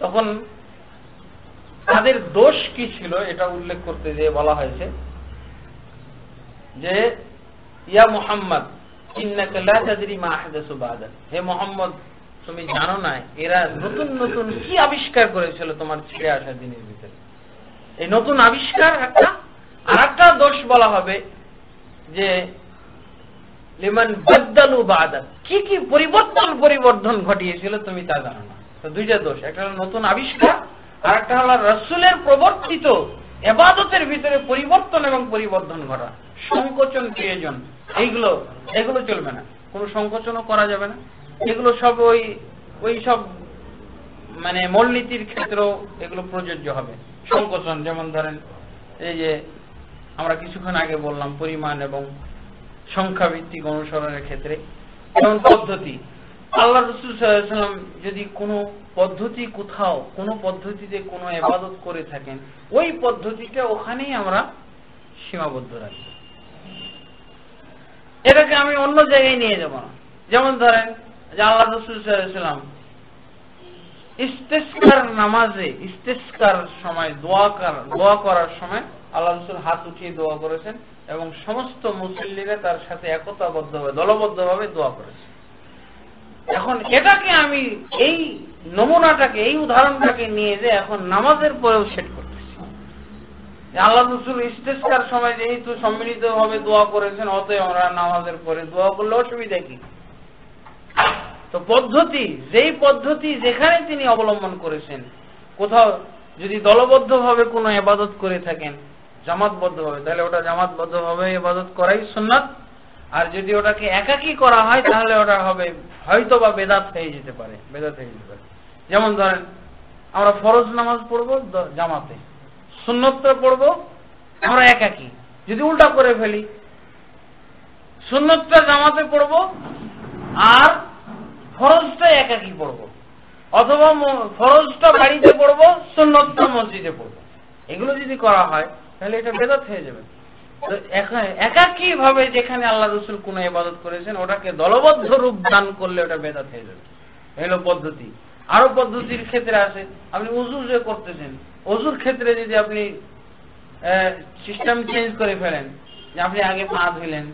Speaker 2: তখন তাদের দোষ কি ছিল এটা উল্লেখ করতে গিয়ে বলা হয়েছে যে, ইয়া মুহাম্মদ ইন্নাকা লা তাদরি মা আহদাসু বা'দা, হে মুহাম্মদ তুমি জানো না এরা নতুন নতুন কি আবিষ্কার করেছিল তোমার ছেড়ে আসা দিনের ভিতরে। এই নতুন আবিষ্কার একটা। আর একটা দোষ বলা হবে যে লিমান বাদদালু বা'দা, কি কি পরিবর্তন ঘটিয়েছিল তুমি তা জানো না। তো দুইটা দোষ, একটা হলো নতুন আবিষ্কার, আর একটা হলো রাসূলের প্রবর্তিত ইবাদতের ভিতরে পরিবর্তন এবং পরিবর্ধন ঘটা, সংকোচন প্রয়োজন। এগুলো চলবে না, কোনো সংকোচনও করা যাবে না। এগুলো সব ওই সব মানে মূলনীতির ক্ষেত্রেও এগুলো প্রযোজ্য হবে। সংকোচন যেমন ধরেন এই যে আমরা কিছুক্ষণ আগে বললাম পরিমাণ এবং সংখ্যা ভিত্তিক অনুসরণের ক্ষেত্রে। যেমন পদ্ধতি, আল্লাহ রাসূল সাল্লাল্লাহু আলাইহি ওয়াসাল্লাম যদি কোনো পদ্ধতি কোথাও কোনো পদ্ধতিতে কোনো ইবাদত করে থাকেন, ওই পদ্ধতিটা ওখানেই আমরা সীমাবদ্ধ রাখি, এটাকে আমি অন্য জায়গায় নিয়ে যাব না। যেমন ধরেন যে আল্লাহ রাসূল সাল্লাল্লাহু আলাইহি ওয়াসাল্লাম ইস্তিসকার নামাজে, ইস্তিসকার সময় দোয়া করার সময় আল্লাহ রাসূল হাত উঠিয়ে দোয়া করেছেন এবং সমস্ত মুসল্লিরা তার সাথে একতাবদ্ধভাবে দলবদ্ধভাবে দোয়া করেছে। এখন এটাকে আমি এই নমুনাটাকে, এই উদাহরণটাকে নিয়ে যে এখন নামাজের পরেও সেট করতেছি। আল্লাহ রাসূল ইস্তিসকার সময় যেহেতু সম্মিলিতভাবে দোয়া করেছেন, অতএব আমরা নামাজের পরে দোয়া করলে অসুবিধা কি? তো পদ্ধতি, যেই পদ্ধতি যেখানে তিনি অবলম্বন করেছেন, কোথাও যদি দলবদ্ধভাবে কোনো ইবাদত করে থাকেন জামাতবদ্ধভাবে, তাহলে ওটা জামাতবদ্ধভাবে ইবাদত করাই সুন্নাত। আর যদি ওটাকে একাকী করা হয় তাহলে ওটা হবে হয়তো বা বেদাত হয়ে যেতে পারে। যেমন ধরেন আমরা ফরজ নামাজ পড়বো জামাতে, সুন্নতটা পড়বো আমরা একাকী। যদি উল্টা করে ফেলি, সুন্নতটা জামাতে পড়বো আর ফরজটা একাকী পড়বো, অথবা ফরজটা বাড়িতে পড়বো সুন্নতটা মসজিদে পড়বো, এগুলো যদি করা হয় তাহলে এটা বেদাত হয়ে যাবে। তো একাকী ভাবে যেখানে আল্লাহ রাসূল কোন ইবাদত করেছেন ওটাকে দলবদ্ধ রূপ দান করলে ওটা বেদাত হয়ে যাবে। এলো পদ্ধতি। আরো পদ্ধতির ক্ষেত্রে আছে, আপনি উযু যে করতেছেন, ওযুর ক্ষেত্রে যদি আপনি সিস্টেম চেঞ্জ করে ফেলেন, যে আপনি আগে পা ধুলেন,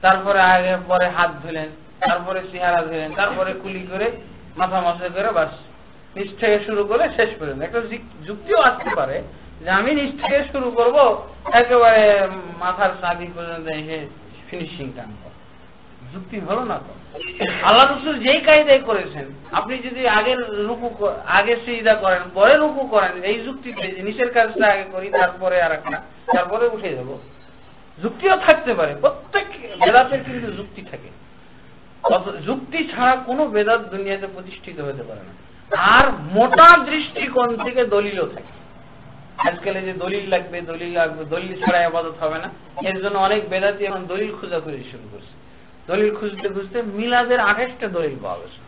Speaker 2: তারপরে আগে পরে হাত ধুলেন, তারপরে চেহারা ধুলেন, তারপরে কুলি করে মাথা মাসে করে বাস নিচ থেকে শুরু করে শেষ পর্যন্ত। একটা যুক্তিও আসতে পারে যে আমি নিচ থেকে শুরু করব একেবারে মাথার সাদি পর্যন্ত এসে ফিনিশিং টানব, যুক্তি হলো না তো। আল্লাহ রাসূল যেই কায়দায় করেছেন, আপনি যদি আগে সিজদা করেন পরে রুকু করেন, এই যুক্তিতে যে নিচের কাজটা আগে করি তারপরে আরেকটা, তারপরে উঠে যাব, যুক্তিও থাকতে পারে। প্রত্যেক বেদাতের কিন্তু যুক্তি থাকে, যুক্তি ছাড়া কোনো বেদাত দুনিয়াতে প্রতিষ্ঠিত হতে পারে না। আর মোটা দৃষ্টিকোণ থেকে দলিলও থাকে। আজকাল যে দলিল লাগবে দলিল ছাড়া ইবাদত হবে না, এর জন্য অনেক বেদাতি এখন দলিল খোঁজাখুঁজি শুরু করছে। দলিল খুঁজতে খুঁজতে মিলাদের 28টা দলিল পাওয়া গেছে।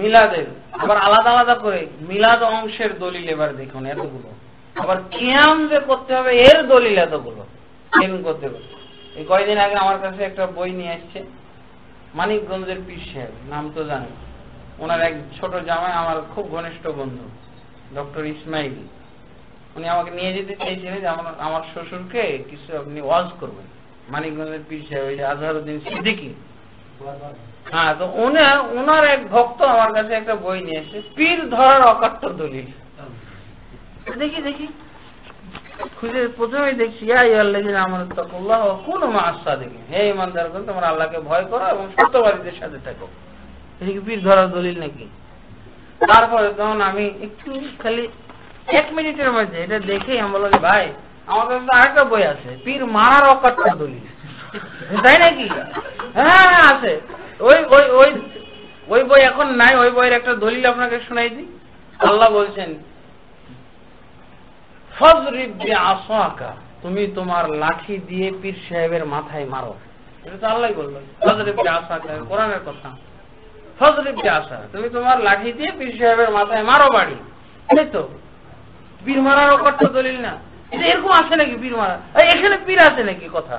Speaker 2: মিলাদের আবার আলাদা আলাদা করে মিলাদ অংশের দলিল এবার দেখুন এতগুলো, আবার কিয়াম যে করতে হবে এর দলিল এতগুলো, এরকম করতে হবে। এই কয়েকদিন আগে আমার কাছে একটা বই নিয়ে আসছে মানিকগঞ্জের পীর সাহেব, নাম তো জানেন, ওনার এক ছোট জামাই আমার খুব ঘনিষ্ঠ বন্ধু ডক্টর ইসমাইল, উনি আমাকে নিয়ে যেতে চাইছিলেন যে আমার শ্বশুরকে কিছু আপনি ওয়াজ করবেন। মানিকগঞ্জের পীর সাহেব ওই যে আজহারউদ্দিন সিদ্দিকী, হ্যাঁ, তো ওনার এক ভক্ত আমার কাছে একটা বই নিয়ে এসেছে পীর ধরার অকাট্য দলিল। দেখি খুঁজে প্রথমেই দেখছি হে ইমানদারগণ তোমরা আল্লাহকে ভয় করো এবং সত্যবাদীদের সাথে থাকো, এদিকে পীর ধরার দলিল নাকি। তারপরে তখন আমি একটু খালি 1 মিনিটের মধ্যে এটা দেখেই আমি বললাম ভাই আমার কাছে আরেকটা বই আছে পীর মারার অকাট্য দলিল, তাই নাকি? হ্যাঁ আছে, ওই বই এখন নাই, ওই বইয়ের একটা দলিল আপনাকে শোনাই দিই। আল্লাহ বলছেন ফজরিব বিআসাকা, তুমি তোমার লাঠি দিয়ে পীর সাহেবের মাথায় মারো। এটা তো আল্লাহই বলল, ফজরিব বিআসাকা, কোরআনের কথা। ফজরিব বিআসা, তুমি তোমার লাঠি দিয়ে পীর সাহেবের মাথায় মারো বাড়ি। এই তো পীর মারার অকাট্য দলিল না? এটা এরকম আছে নাকি পীর মারা? এখানে পীর আছে নাকি কথা?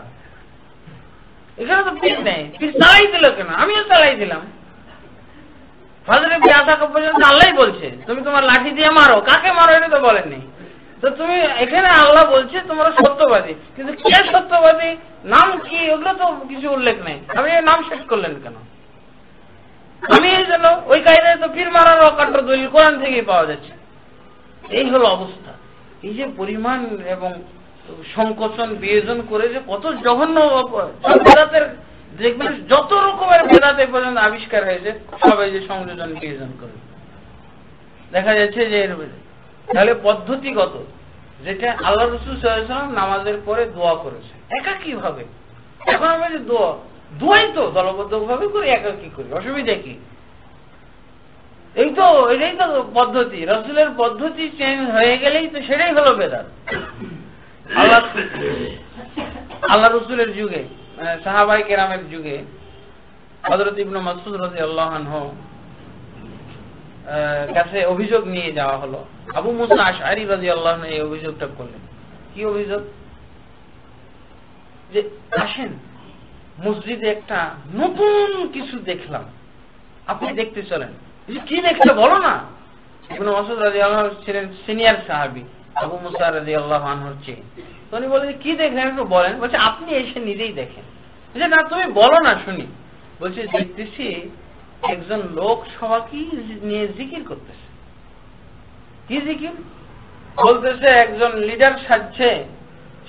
Speaker 2: এখানে তো পীর নেই, পীর চালাই দিল কেন? আমিও চালাই দিলাম। ফজরিব বিআসাকা পর্যন্ত আল্লাহই বলছে তুমি তোমার লাঠি দিয়ে মারো, কাকে মারো এটা তো বলেননি। তো তুমি এখানে আল্লাহ বলছে তোমরা সত্যবাদী, কিন্তু কে সত্যবাদী, নাম কি, ওগুলো তো কিছু উল্লেখ নেই। আপনি নাম শেষ করলেন কেন? আমি এই জন্য ওই কায়দায় তো পীর মারার অকাট্য দলিল কোরআন থেকেই পাওয়া যাচ্ছে। এই হলো অবস্থা। এই যে পরিমাণ এবং সংকোচন বিয়োজন করে যে কত জঘন্য বেদাতের, দেখবেন যত রকমের বেদাত এই পর্যন্ত আবিষ্কার হয়েছে সবাই যে সংযোজন বিয়োজন করে দেখা যাচ্ছে যে তাহলে পদ্ধতিগত যেটা আল্লাহ রাসূল সাল্লাল্লাহু আলাইহি ওয়াসাল্লাম নামাজের পরে দোয়া করেছে একাকী ভাবে। এখন আমরা যে দোয়াই তো দলবদ্ধ ভাবে করি, একাকী করি, অসুবিধা কি? এটাই তো পদ্ধতি। রাসূলের পদ্ধতি চেঞ্জ হয়ে গেলেই তো সেটাই হলো বেদাত। আল্লাহ রাসূলের যুগে, সাহাবায়ে কেরামের যুগে হযরত ইবনে মাসউদ রাদিয়াল্লাহু আনহু কাছে অভিযোগ নিয়ে যাওয়া হলো। আবু মুসা আশআরী রাদিয়াল্লাহু আনহু এই অভিযোগটা করলেন। কি অভিযোগ? যে আসেন মসজিদে একটা নতুন কিছু দেখলাম, আপনি দেখতে চলেন। কি দেখতে বলো না। ইবনে মাসউদ রাদিয়াল্লাহু আনহু ছিলেন সিনিয়র সাহাবী আবু মুসা রাদিয়াল্লাহু আনহুর চেয়ে। উনি বলেন কি দেখলেন একটু বলেন। বলছে আপনি এসে নিজেই দেখেন। বলছে না তুমি বলো না শুনি। বলছে দেখতেছি একজন লোক সবাইকে নিয়ে জিকির করতেছে। কি জিকির? বলতেছে একজন লিডার সাজছে,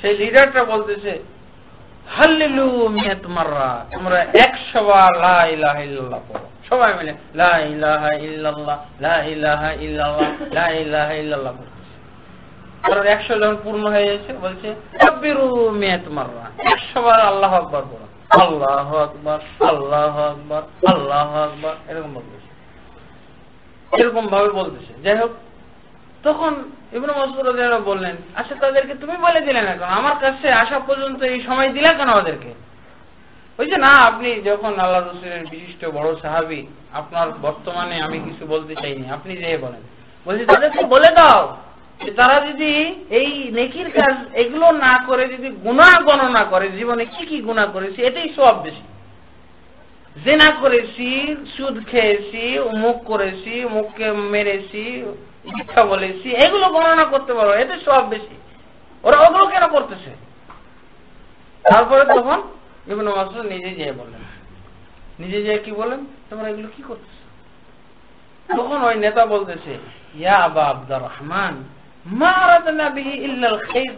Speaker 2: সেই লিডারটা বলতেছে হাল্লিলু মিয়াত মাররা, তোমরা 100 বার লা ইলাহা ইল্লাল্লাহ পড়ো, সবাই মিলে লা ইলাহা ইল্লাল্লাহ লা ইলাহা ইল্লাল্লাহ লা ইলাহা ইল্লাল্লাহ। কারণ 100 যখন পূর্ণ হয়ে যাচ্ছে বলছে কাব্বিরু মিয়াত মাররা, 100 বার আল্লাহু আকবার পড়ো, আল্লাহু আকবার আল্লাহু আকবার আল্লাহু আকবার, এরকম বলতেছে, এরকম ভাবে বলতেছে। যাই হোক, তখন ইবনে মাসউদ রাদিয়াল্লাহু আনহু বললেন, আচ্ছা তাদেরকে তুমি বলে দিলে না কেন, আমার কাছে আসা পর্যন্ত এই সময় দিলা কেন ওদেরকে? ওই যে না, আপনি যখন আল্লাহ রাসূলের বিশিষ্ট বড় সাহাবী, আপনার বর্তমানে আমি কিছু বলতে চাইনি, আপনি যে বলেন। বলছি তাদেরকে বলে দাও যে তারা যদি এই নেকির কাজ এগুলো না করে যদি গুনাহ গণনা করে, জীবনে কি কি গুনাহ করেছি, এটাই সওয়াব বেশি। জিনা করেছি, সুদ খেয়েছি, মুখ করেছি, মুখকে মেরেছি, মিথ্যা বলেছি, এগুলো গণনা করতে পারো, এতে সওয়াব বেশি। ওরা ওগুলো কেন করতেছে? তারপরে তখন ইবনে মাসউদ নিজে যেয়ে বললেন, নিজে যেয়ে কি বলেন, তোমরা এগুলো কি করতেছো? তখন ওই নেতা বলতেছে, ইয়া আবা আব্দুর রহমান মা আরাদনা বিহি ইল্লাল খাইর,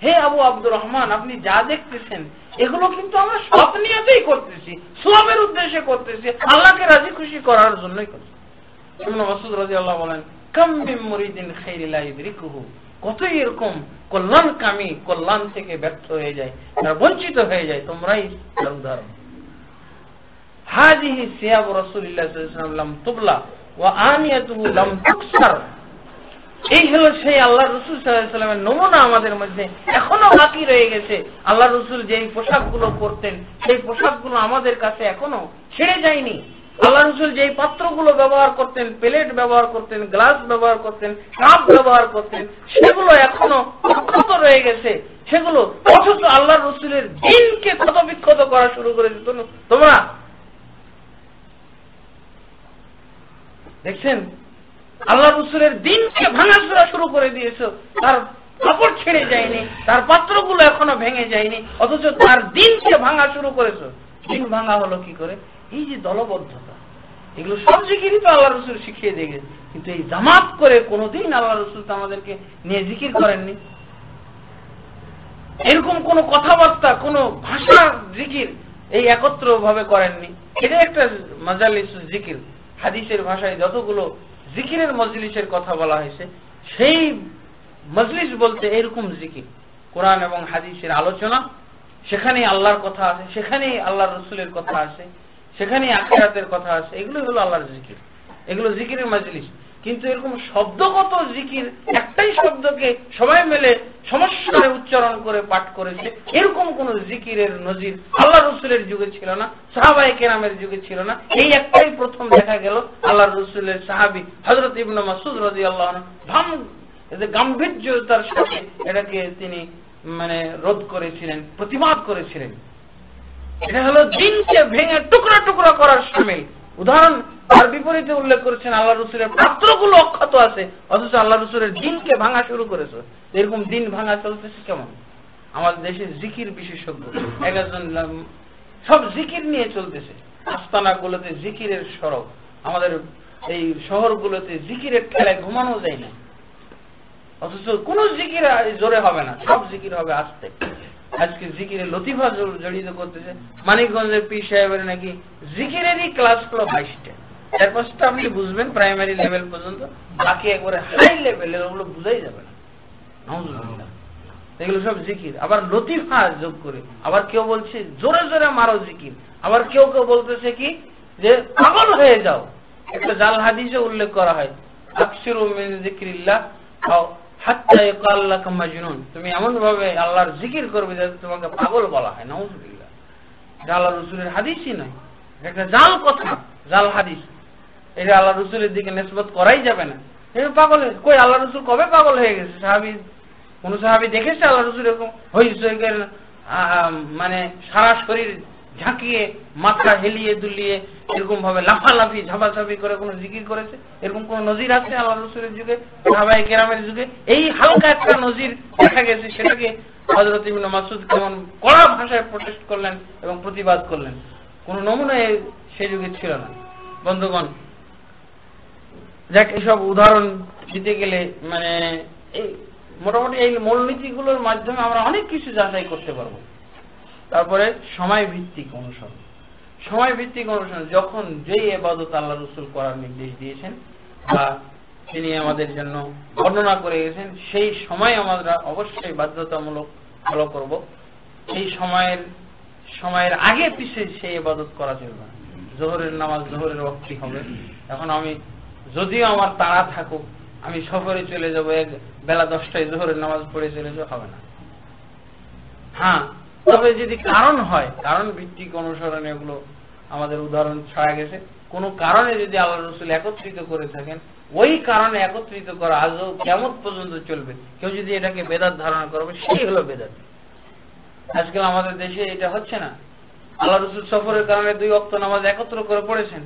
Speaker 2: হে আবু আব্দুর রহমান, আপনি যা দেখতেছেন এগুলো কিন্তু আমরা সৎ নিয়তেই করতেছি, সওয়াবের উদ্দেশ্যে করতেছি, আল্লাহকে রাজি খুশি করার জন্যই করতেছি। ইবনে মাসউদ রাদিয়াল্লাহু বলেন, কাম মিন মুরিদিন খাইরি লা ইদরিকুহু, কতই এরকম কল্যাণকামী কল্যাণ থেকে ব্যর্থ হয়ে যায়, তারা বঞ্চিত হয়ে যায়, তোমরাই উদাহরণ। হাদিহি সিয়াব রাসূলুল্লাহ সাল্লাল্লাহু আলাইহি ওয়াসাল্লাম লাম তুবলা ওয়া আনিয়াতুহু লাম তুকসার, এই হলো সেই আল্লাহ রাসূল সাল্লাল্লাহু আলাইহি ওয়াসাল্লামের নমুনা আমাদের মধ্যে এখনো বাকি রয়ে গেছে। আল্লাহ রাসূল যেই পোশাকগুলো পরতেন সেই পোশাকগুলো আমাদের কাছে এখনো ছেড়ে যায়নি। আল্লাহ রাসূল যেই পাত্রগুলো ব্যবহার করতেন, প্লেট ব্যবহার করতেন, গ্লাস ব্যবহার করতেন, কাপ ব্যবহার করতেন, সেগুলো এখনো অক্ষত রয়ে গেছে সেগুলো, অথচ আল্লাহ রাসূলের দ্বীনকে ক্ষতবিক্ষত করা শুরু করেছে তোমরা। দেখছেন, আল্লাহ রাসূলের দ্বীনকে ভাঙাচোরা শুরু করে দিয়েছো, তার কাপড় ছেড়ে যায়নি, তার পাত্রগুলো এখনো ভেঙে যায়নি, অথচ তার দ্বীনকে ভাঙা শুরু করেছো। দ্বীন ভাঙা হলো কি করে? এই যে দলবদ্ধতা, এগুলো সব জিকিরই তো আল্লাহ রাসূল শিখিয়ে দিয়ে গেছে, কিন্তু এই জামাত করে কোনোদিন আল্লাহ রাসূল তো আমাদেরকে নিয়ে জিকির করেননি। এরকম কোন কথাবার্তা, কোন ভাষা জিকির এই একত্র ভাবে করেননি। এটা একটা মাজালিস জিকির, হাদিসের ভাষায় যতগুলো জিকিরের মজলিসের কথা বলা হয়েছে, সেই মজলিস বলতে এরকম জিকির, কোরআন এবং হাদিসের আলোচনা, সেখানেই আল্লাহর কথা আছে, সেখানেই আল্লাহর রাসূলের কথা আছে, সেখানেই আখিরাতের কথা আছে, এগুলোই হলো আল্লাহর জিকির, এগুলো জিকিরের মজলিস। কিন্তু এরকম শব্দগত জিকির, একটাই শব্দকে সবাই মিলে সমস্যায় উচ্চারণ করে পাঠ করেছে, এরকম কোন জিকিরের নজির আল্লাহ রাসূলের যুগে ছিল না, সাহাবায়ে কেরামের যুগে ছিল না। এই একটাই প্রথম দেখা গেল আল্লাহ রাসূলের সাহাবী হযরত ইবনে মাসউদ রাদিয়াল্লাহু আনহু গাম্ভীর্যতার সাথে এটাকে তিনি রোধ করেছিলেন, প্রতিবাদ করেছিলেন। এটা হলো দ্বীনকে ভেঙে টুকরা টুকরা করার শামিল উদাহরণ। তার বিপরীতে উল্লেখ করেছেন আল্লাহ রাসূলের পাত্রগুলো অক্ষত আছে, অথচ আল্লাহ রাসূলের দ্বীনকে ভাঙা শুরু করেছে। এরকম দ্বীন ভাঙা চলতেছে কেমন? আমাদের দেশে জিকির বিশেষজ্ঞ একজন সব জিকির নিয়ে চলতেছে, আস্তানাগুলোতে জিকিরের সরব, আমাদের এই শহরগুলোতে জিকিরের ঠেলায় ঘুমানো যায় না, অথচ কোন জিকির জোরে হবে না, সব জিকির হবে আস্তে। আজকে জিকিরে লতিফা জড়িত করতেছে, মানিকগঞ্জের পীর সাহেবের নাকি জিকিরেরই ক্লাসগুলো 22টা, 4-5টা আপনি বুঝবেন প্রাইমারি লেভেল পর্যন্ত, বাকি একবারে হাই লেভেলের ওগুলো বুঝাই যাবে না। নাউজুবিল্লাহ, এগুলো সব জিকির, আবার লতিফা যোগ করে, আবার কেউ বলছে জোরে জোরে মারো জিকির, আবার কেউ কেউ বলতেছে কি যে পাগল হয়ে যাও। একটা জাল হাদিসে উল্লেখ করা হয়, আকসিরু মিন যিকরিল্লাহ হাত্তা ইয়াকাল লাকা মাজনুন, তুমি এমন ভাবে আল্লাহর জিকির করবে যাতে তোমাকে পাগল বলা হয়। নাউজুবিল্লাহ, এটা আল্লাহ রাসূলের হাদিসই নয়, এটা জাল কথা, জাল হাদিস, এটা আল্লাহ রাসূলের দিকে নিসবত করাই যাবে না। এই পাগল কই, আল্লাহ রাসূল কবে পাগল হয়ে গেছে? কোন সাহাবী দেখেছে আল্লাহ রাসূল এরকম হইচই করে সারা শরীর ঝাঁকিয়ে, মাথা হেলিয়ে দুলিয়ে, এরকম ভাবে লাফালাফি ঝাপাঝাপি করে কোন জিকির করেছে? এরকম কোন নজির আছে আল্লাহ রাসূলের যুগে, সাহাবায়ে কেরামের যুগে? এই হালকা একটা নজির দেখা গেছে, সেটাকে হযরত ইবনে মাসউদ কেমন কড়া ভাষায় প্রোটেস্ট করলেন এবং প্রতিবাদ করলেন। কোন নমুনা সেই যুগে ছিল না। বন্ধুগণ, যাক, এসব উদাহরণ দিতে গেলে এই মোটামুটি এই মূলনীতিগুলোর মাধ্যমে আমরা অনেক কিছু যাচাই করতে পারবো। তারপরে সময় ভিত্তিক অনুসরণ। সময় ভিত্তিক অনুসরণ, যখন যেই ইবাদত আল্লাহ রাসূল করার নির্দেশ দিয়েছেন বা তিনি আমাদের জন্য বর্ণনা করে গেছেন, সেই সময় আমরা অবশ্যই বাধ্যতামূলক ফলো করব। এই সময়ের আগে পিছিয়ে সেই ইবাদত করা চলবে না। জোহরের নামাজ জোহরের ওয়াক্তি হবে। এখন আমি যদিও আমার তাড়া থাকুক, আমি সফরে চলে যাব, বেলা 10টায় জোহরের নামাজ পড়ে চলে যাওয়া হবে না। হ্যাঁ, তবে যদি কারণ হয়, কারণ ভিত্তিক অনুসরণ, এগুলো আমাদের উদাহরণ ছাড়া গেছে। কোন কারণে যদি আল্লাহ রাসূল একত্রিত করে থাকেন, ওই কারণে একত্রিত করা আজও কিয়ামত পর্যন্ত চলবে। কেউ যদি এটাকে বেদাত ধারণা করবে, সেই হলো বেদাত। আজকাল আমাদের দেশে এটা হচ্ছে না। আল্লাহ রাসূল সফরের কারণে 2 ওয়াক্ত নামাজ একত্র করে পড়েছেন,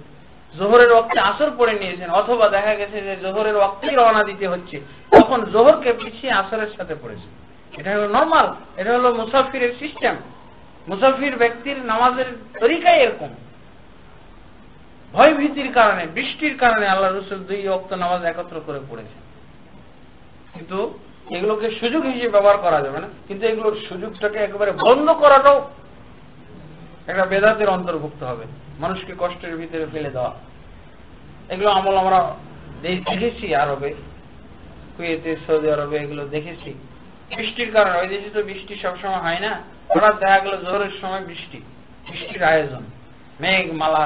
Speaker 2: জোহরের ওয়াক্তে আসর পড়ে নিয়েছেন, অথবা দেখা গেছে যে জোহরের ওয়াক্তেই রওনা দিতে হচ্ছে, তখন জোহরকে পিছিয়ে আসরের সাথে পড়েছেন। এটা হলো নরমাল, এটা হলো মুসাফিরের সিস্টেম। মুসাফির ব্যক্তির নামাজের তরিকাই এরকম। ভয় ভীতির কারণে, বৃষ্টির কারণে আল্লাহ রাসূল 2 ওয়াক্ত নামাজ একত্র করে পড়েছেন। কিন্তু এগুলোকে সুযোগ হিসেবে ব্যবহার করা যাবে না। কিন্তু এগুলোর সুযোগটাকে একেবারে বন্ধ করাটাও একটা বেদাতের অন্তর্ভুক্ত হবে, মানুষকে কষ্টের ভিতরে ফেলে দেওয়া। এগুলো আমল আমরা দেখেছি আরবে, কুয়েতে, সৌদি আরবে এগুলো দেখেছি। বৃষ্টির কারণে, ওই দেশে তো বৃষ্টি সবসময় হয় না, হঠাৎ দেখা গেল জোহরের সময় বৃষ্টির আয়োজন, মেঘ মালা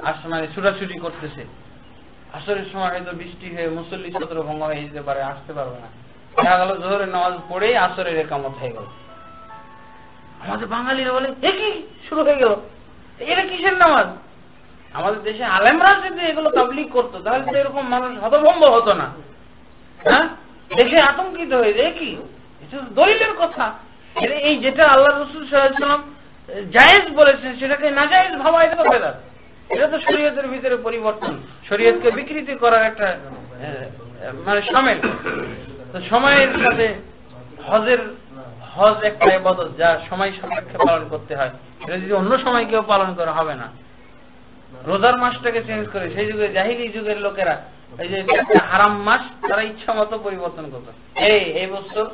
Speaker 2: আসমানে ছুটাছুটি করতেছে। আসরের সময় হয়তো বৃষ্টি হয়ে মুসল্লি সতর ভঙ্গ হয়ে যেতে পারে, আসতে পারবে না। দেখা গেল জোহরের নামাজ পড়েই আসরের একামত হয়ে গেল। আমাদের বাঙালিরা বলে, কি শুরু হয়ে গেল, এটা কিসের নামাজ? আমাদের দেশে আলেমরা যদি এগুলো তাবলীগ করতো, তাহলে তো এরকম মানুষ হতভম্ব হতো না। হ্যাঁ, দেশে আতঙ্কিত হয়ে যায়। কি দলিলের কথা, এই যেটা আল্লাহ রাসূল সাল্লাল্লাহু আলাইহি ওয়াসাল্লাম জায়েজ বলেছেন, সেটাকে নাজায়েজ ভাবা, এটা তো বেদাত। এটা তো শরীয়তের ভিতরে পরিবর্তন, শরীয়তকে বিকৃতি করার একটা মানে শামিল। তো সময়ের সাথে হজ একটা ইবাদত, যা সময় সাপেক্ষে পালন করতে হয়। এটা যদি অন্য সময় কেউ পালন করা হবে না। রোজার মাসটাকে চেঞ্জ করে, সেই যুগে জাহিলি যুগের লোকেরা এই যে হারাম মাস, তারা ইচ্ছা মতো পরিবর্তন করতো। এই বছর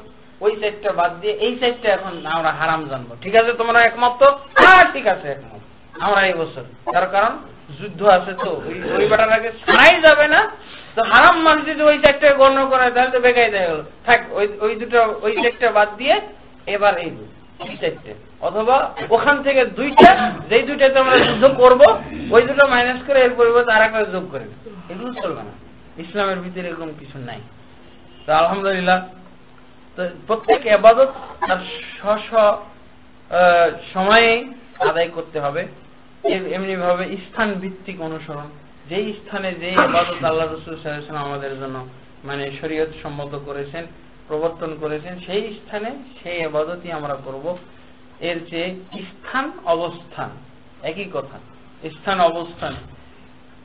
Speaker 2: ওই সাইডটা বাদ দিয়ে এই সাইডটা এখন আমরা হারাম জানবো। ঠিক আছে, তোমরা একমত তো? হ্যাঁ ঠিক আছে, একমত আমরা এই বছর। তার কারণ যুদ্ধ আছে, তো ওই বেটাটাকে ছাড়াই যাবে না। তো হারাম মাস যদি ওই সাইডটাকে গণ্য করা হয়, তাহলে তো বেকাই দেওয়া গেল। থাক, ওই সাইডটা বাদ দিয়ে এবার এই সাইডটা, অথবা ওখান থেকে 2টা, যেই 2টাতে আমরা যুদ্ধ করবো, ওই 2টা মাইনাস করে এর পরিবর্তে আর একটা যোগ করে। এগুলো চলবে না, ইসলামের ভিতরে এরকম কিছু নাই। তো আলহামদুলিল্লাহ, তো প্রত্যেক ইবাদত তার সময়ে আদায় করতে হবে। এমনি ভাবে স্থান ভিত্তিক অনুসরণ, যেই স্থানে যে ইবাদত আল্লাহ রাসূল সাল্লাল্লাহু আলাইহি ওয়াসাল্লাম আমাদের জন্য মানে শরীয়ত সম্মত করেছেন, প্রবর্তন করেছেন, সেই স্থানে সেই ইবাদতই আমরা করব। এর যে স্থান অবস্থান একই কথা, স্থান অবস্থান,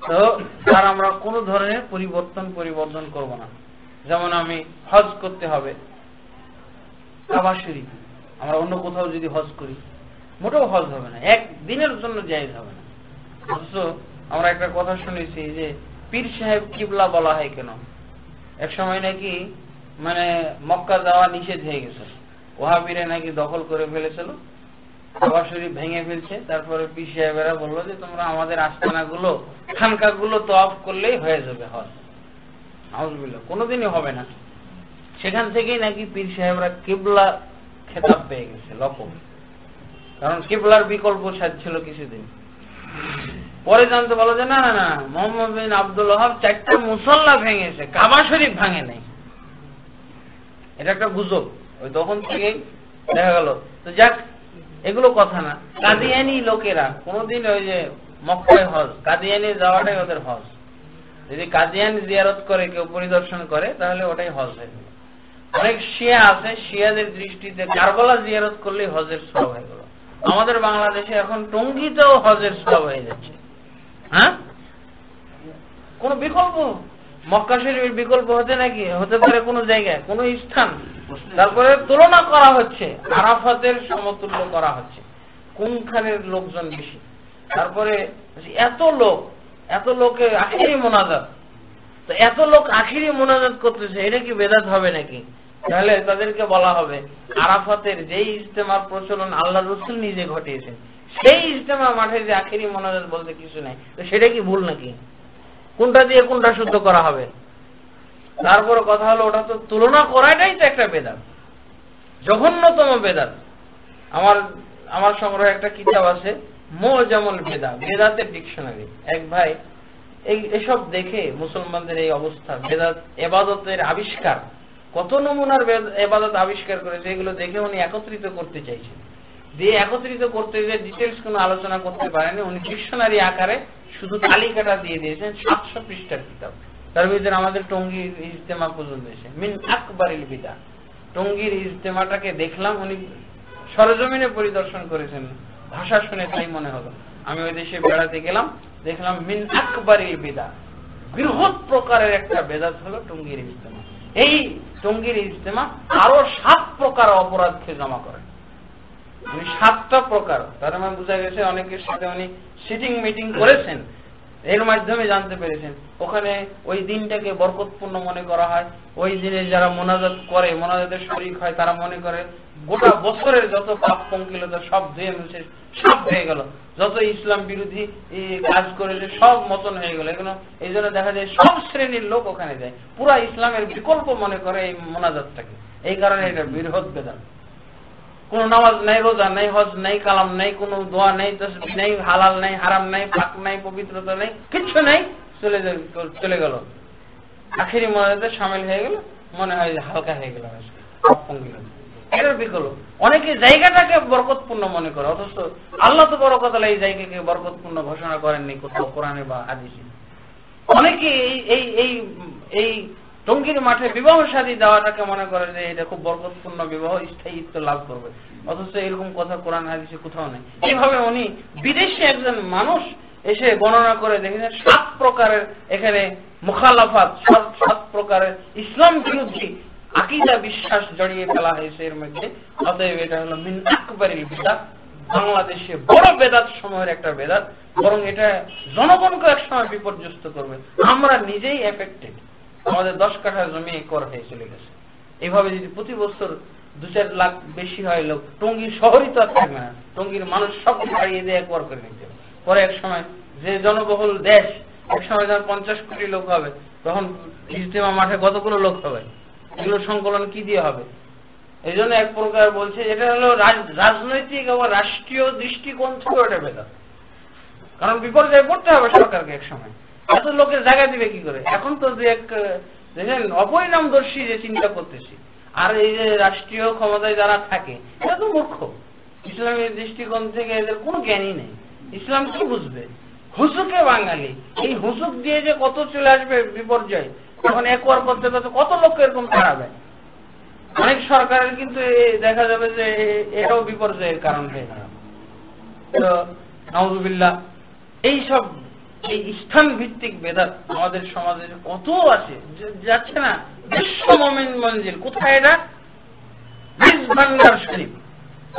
Speaker 2: তো তার আমরা কোনো ধরনের পরিবর্তন করব না। যেমন আমি হজ করতে হবে কাবা শরীফ, আমরা অন্য কোথাও যদি হজ করি মোটেও হজ হবে না, একদিনের জন্য জায়েজ হবে না। অথচ আমরা একটা কথা শুনেছি যে পীর সাহেব কিবলা বলা হয় কেন? এক সময় নাকি মানে মক্কা যাওয়া নিষেধ হয়ে গেছে, ওয়াহাবিরা নাকি দখল করে ফেলেছিল, কাবা শরীফ ভেঙে ফেলছে। তারপরে পীর সাহেবেরা বললো যে তোমরা আমাদের আস্তানাগুলো, খানকাগুলো তওয়াফ করলেই হয়ে যাবে হজ। আউযুবিল্লাহ, কোনোদিনই হবে না। সেখান থেকেই নাকি পীর সাহেবরা কিবলা খেতাব পেয়ে গেছে, লকব। কারণ কিবলার বিকল্প ছিল কিছুদিন পরে জানতে পারলো যে না না না, মোহাম্মদ বিন আব্দুল ওয়াহাব 4টা মুসল্লা ভেঙেছে, কাবা শরীফ ভাঙে নাই। এটা একটা গুজব, ওই তখন থেকেই দেখা গেল। তো যাক, এগুলো কথা না। কাদিয়ানি লোকেরা কোনোদিন ওই যে মক্কায় হজ, কাদিয়ানি যাওয়াটাই ওদের হজ। যদি কাদিয়ানি জিয়ারত করে কেউ, পরিদর্শন করে, তাহলে ওটাই হজ হয়ে গেল। অনেক শিয়া আছে, শিয়াদের দৃষ্টিতে কারবালা জিয়ারত করলেই হজের সওয়াব হয়ে গেল। আমাদের বাংলাদেশে এখন টঙ্গীতেও হজের সওয়াব হয়ে যাচ্ছে। হ্যাঁ, কোন বিকল্প মক্কা শরীফের বিকল্প হতে পারে কোন জায়গায়, কোন স্থান। তারপরে তুলনা করা হচ্ছে, আরাফাতের সমতুল্য করা হচ্ছে, কোনখানের লোকজন বেশি। তারপরে এত লোকে আখিরি মোনাজাত, তো এত লোক আখিরি মোনাজাত করতেছে, এটা কি বেদাত হবে নাকি? তাহলে তাদেরকে বলা হবে আরাফাতের যেই ইজতেমার প্রচলন আল্লাহ রসুল নিজে ঘটিয়েছেন, সেই ইজতেমা মাঠে যে আখেরি মোনাজাত বলতে কিছু নাই, তো সেটা কি ভুল নাকি? কোনটা দিয়ে কোনটা শুদ্ধ করা হবে? তারপরে কথা হলো ওটা তো তুলনা করাটাই তো একটা বেদাত, জঘন্যতম বেদাত। আমার সংগ্রহে একটা কিতাব আছে মুজামুল বেদাত, বেদাতের ডিকশনারি। এক ভাই এসব দেখে মুসলমানদের এই অবস্থা, বেদাত ইবাদতের আবিষ্কার, কত নমুনার ইবাদত আবিষ্কার করেছে, এগুলো দেখে উনি একত্রিত করতে চাইছেন। দিয়ে একত্রিত করতে যে ডিটেলস কোনো আলোচনা করতে পারেনি, উনি ডিকশনারি আকারে শুধু তালিকাটা দিয়ে দিয়েছেন। 700 পৃষ্ঠার কিতাব। তার ভিতরে আমাদের টঙ্গীর ইজতেমা পর্যন্ত এসে মিন আকবারিল বিদা, টঙ্গীর ইজতেমাটাকে দেখলাম, উনি সরজমিনে পরিদর্শন করেছেন, ভাষা শুনে তাই মনে হলো। আমি ওই দেশে বেড়াতে গেলাম, দেখলাম মিন আকবারিল বিদা, বৃহৎ প্রকারের একটা বেদাত হলো টঙ্গীর ইজতেমা। এই টঙ্গীর ইজতেমা আরো 7 প্রকার অপরাধকে জমা করে, উনি 7টা প্রকার। তার মানে বোঝা গেছে অনেকের সাথে উনি সিটিং মিটিং করেছেন, এর মাধ্যমে জানতে পেরেছেন ওখানে ওই দিনটাকে বরকতপূর্ণ মনে করা হয়। ওই দিনে যারা মোনাজাত করে, মোনাজাতের শরীক হয়, তারা মনে করে গোটা বছরের যত পাপ পঙ্কিলতা সব ধুয়ে মুছে সব হয়ে গেল, যত ইসলাম বিরোধী কাজ করেছে সব মতন হয়ে গেল। এগুলো এই জন্য দেখা যায় সব শ্রেণীর লোক ওখানে যায়, পুরা ইসলামের বিকল্প মনে করে এই মোনাজাতটাকে। এই কারণে এটা বৃহৎ বেদাত। কোন নামাজ নাই, রোজা নাই, হজ নাই, কালাম নাই, কোন দোয়া নাই, তাসবিহ নাই, হালাল নাই, হারাম নাই, পাক নাই, পবিত্রতা নাই, কিচ্ছু নাই, চলে গেল। আখেরি মোনাজাতে শামিল হয়ে গেল, মনে হয় হালকা হয়ে গেল, এটার বিকল্প। অনেকে জায়গাটাকে বরকতপূর্ণ মনে করে, অথচ আল্লাহ তো বড় কথা এই জায়গাকে বরকতপূর্ণ ঘোষণা করেননি কোথাও কোরআনে বা হাদিসে। অনেকে এই টঙ্গীর মাঠে বিবাহ শাদী দেওয়াটাকে মনে করে যে এটা খুব বরকতপূর্ণ বিবাহ, স্থায়িত্ব লাভ করবে, অথচ এরকম কথা কোরআন হাদিসে কোথাও নেই। এইভাবে উনি বিদেশে একজন মানুষ এসে গণনা করে দেখেছেন 7 প্রকারের এখানে মুখালাফাত, 7 প্রকারের ইসলাম বিরোধী আকীদা বিশ্বাস জড়িয়ে ফেলা হয়েছে এর মধ্যে। অতএব এটা হলো মিন আকবারিল বিদআত, বাংলাদেশে বড় বেদাত সমূহের একটা বেদাত, বরং এটা জনগণকে একসময় বিপর্যস্ত করবে। আমরা নিজেই এফেক্টেড, আমাদের 10 কাঠা জমি কর হয়ে চলে গেছে। এইভাবে যদি প্রতি বছর 2-4 লাখ বেশি হয় লোক, টঙ্গীর শহরই তো আর থাকবে না, টঙ্গীর মানুষ সব হারিয়ে দিয়ে কর করে নিতে। পরে এক সময় যে জনবহুল দেশ, এক সময় যখন 50 কোটি লোক হবে, তখন ইজতেমা মাঠে কতগুলো লোক হবে, এগুলো সংকলন কি দিয়ে হবে? এই জন্য এক প্রকার বলছে এটা হলো রাজনৈতিক এবং রাষ্ট্রীয় দৃষ্টিকোণ থেকে ওটা বেদাত। কারণ বিপর্যয়ে পড়তে হবে সরকারকে এক সময়, এত লোকের জায়গা দিবে কি করে? এখন তো যে এক দেখেন অপরিণামদর্শী যে চিন্তা করতেছি, আর এই যে রাষ্ট্রীয় ক্ষমতায় যারা থাকে এরা তো মূর্খ, ইসলামের দৃষ্টিকোণ থেকে এদের কোনো জ্ঞানই নেই। ইসলাম কি বুঝবে? হুসুকে বাঙালি, এই হুসুক দিয়ে যে কত চলে আসবে বিপর্যয়, তখন একবার করতে করতে কত লোক এরকম হারাবে। অনেক সরকারের কিন্তু দেখা যাবে যে এটাও বিপর্যয়ের কারণ হয়ে দাঁড়াবে। তো নাউযুবিল্লাহ, এইসব এই স্থান ভিত্তিক বেদাত আমাদের সমাজে কত আছে, যাচ্ছে না। বিশ্ব মুমিন মঞ্জিল কোথায়? এটা ভান্ডার শরীফ,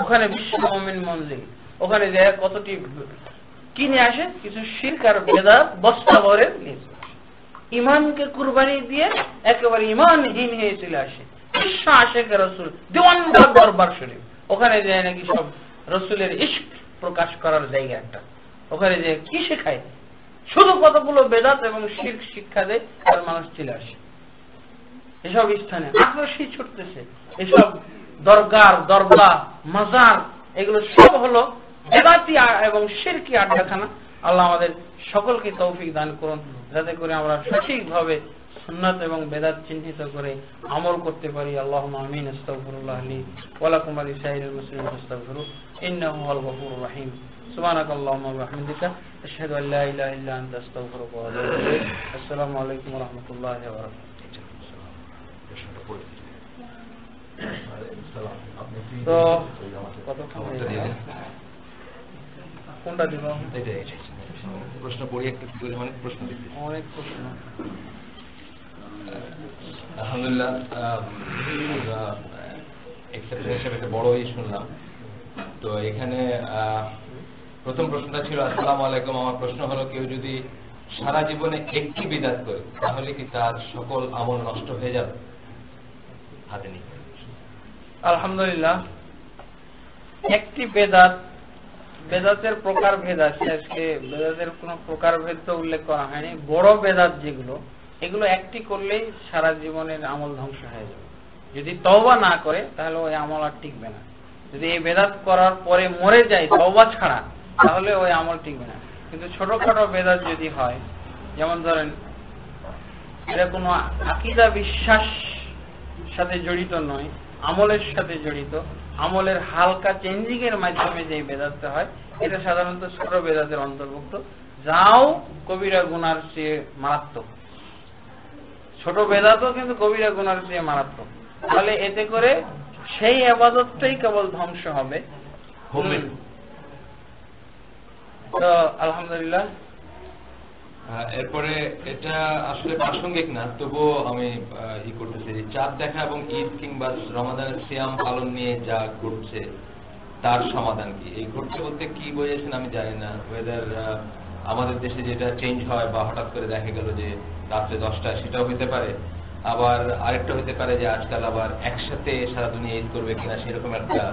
Speaker 2: ওখানে বিশ্ব মুমিন মঞ্জিল, ওখানে যে কতটি কিনে আসে কিছু শিরক আর বেদাত বস্তা ভরে নিয়েছে, ইমানকে কুরবানি দিয়ে একেবারে ইমানহীন হয়ে চলে আসে। বিশ্ব আশিক রাসূল দিওয়ানবাগ দরবার শরীফ, ওখানে যায় নাকি সব রাসূলের ইশক প্রকাশ করার জায়গা একটা, ওখানে যে কি শেখায়, শুধু কতগুলো বেদাত এবং শিরক শিক্ষা দেয়, আর মানুষ চলে আসে। এসব স্থানে আক্রোশী ছুটতেছে, এসব দরগাহ মাজার, এগুলো সব হলো বেদাতি এবং শিরকি আড্ডাখানা। আল্লাহ আমাদের সকলকে তৌফিক দান করুন, যাতে করে আমরা সঠিকভাবে সুন্নাত এবং বেদাত চিহ্নিত করে আমল করতে পারি। আল্লাহুম্মা আমিন। আস্তাগফিরুল্লাহ লি ওয়া লাকুম ওয়া লিসাইরিল মুসলিমিন ফাস্তাগফিরু ইন্নাহু হুয়াল গফুরুর রহিম। সুবহানাকাল্লাহুম্মা ওয়া বিহামদিকা আশহাদু আল লা ইলাহা ইল্লা আনতা আস্তাগফিরুকা ওয়া আতুবু ইলাইক। আসসালামু আলাইকুম ওয়া রাহমাতুল্লাহি ওয়া বারাকাতুহু। তো কতক্ষণ কোনটা দিব?
Speaker 1: প্রশ্ন পড়ি একটু, অনেক প্রশ্ন দিচ্ছি,
Speaker 2: অনেক প্রশ্ন।
Speaker 1: আলহামদুলিল্লাহ, এক্সেপশন হিসেবে একটা বড়ই শুনলাম। তো এখানে প্রথম প্রশ্নটা ছিল, আসসালামু আলাইকুম, আমার প্রশ্ন হলো কেউ যদি সারা জীবনে একটি বিদআত করে তাহলে কি তার সকল আমল নষ্ট হয়ে যাবে? হাতে নিই।
Speaker 2: আলহামদুলিল্লাহ, একটি বেদাতের প্রকার ভেদ আছে। আজকে বেদাতের কোন প্রকার ভেদ তো উল্লেখ করা হয়নি। বড় বেদাত যেগুলো, এগুলো একটি করলেই সারা জীবনের আমল ধ্বংস হয়ে যাবে। যদি তওবা না করে তাহলে ওই আমল আর টিকবে না। যদি এই বেদাত করার পরে মরে যায় তওবা ছাড়া, তাহলে ওই আমল টিকবে না। কিন্তু ছোটখাটো বেদাত যদি হয়, যেমন ধরেন এটা কোনো আকীদা বিশ্বাস সাথে জড়িত নয়, আমলের সাথে জড়িত, আমলের হালকা চেঞ্জিং এর মাধ্যমে যে বেদাতটা হয়, এটা সাধারণত ছোট বেদাতের অন্তর্ভুক্ত, যাও কবিরা গুনার চেয়ে মারাত্মক। ছোট বেদাতও কিন্তু কবিরা গুনার চেয়ে মারাত্মক। তাহলে এতে করে সেই ইবাদতটাই কেবল ধ্বংস হবে। তো আলহামদুলিল্লাহ,
Speaker 1: এরপরে এটা আসলে প্রাসঙ্গিক না, তবুও আমি করতেছি, চাঁদ দেখা এবং ঈদ কিংবা রমাদানের সিয়াম পালন নিয়ে যা ঘটছে তার সমাধান কি? এই ঘটছে বলতে কি বোঝাচ্ছেন আমি জানি না। ওয়েদার আমাদের দেশে যেটা চেঞ্জ হয় বা হঠাৎ করে দেখা গেল যে রাত্রে 10টা, সেটাও হতে পারে। আবার আরেকটা হতে পারে যে আজকাল আবার একসাথে সারা দুনিয়া ঈদ করবে কিনা সেরকম একটা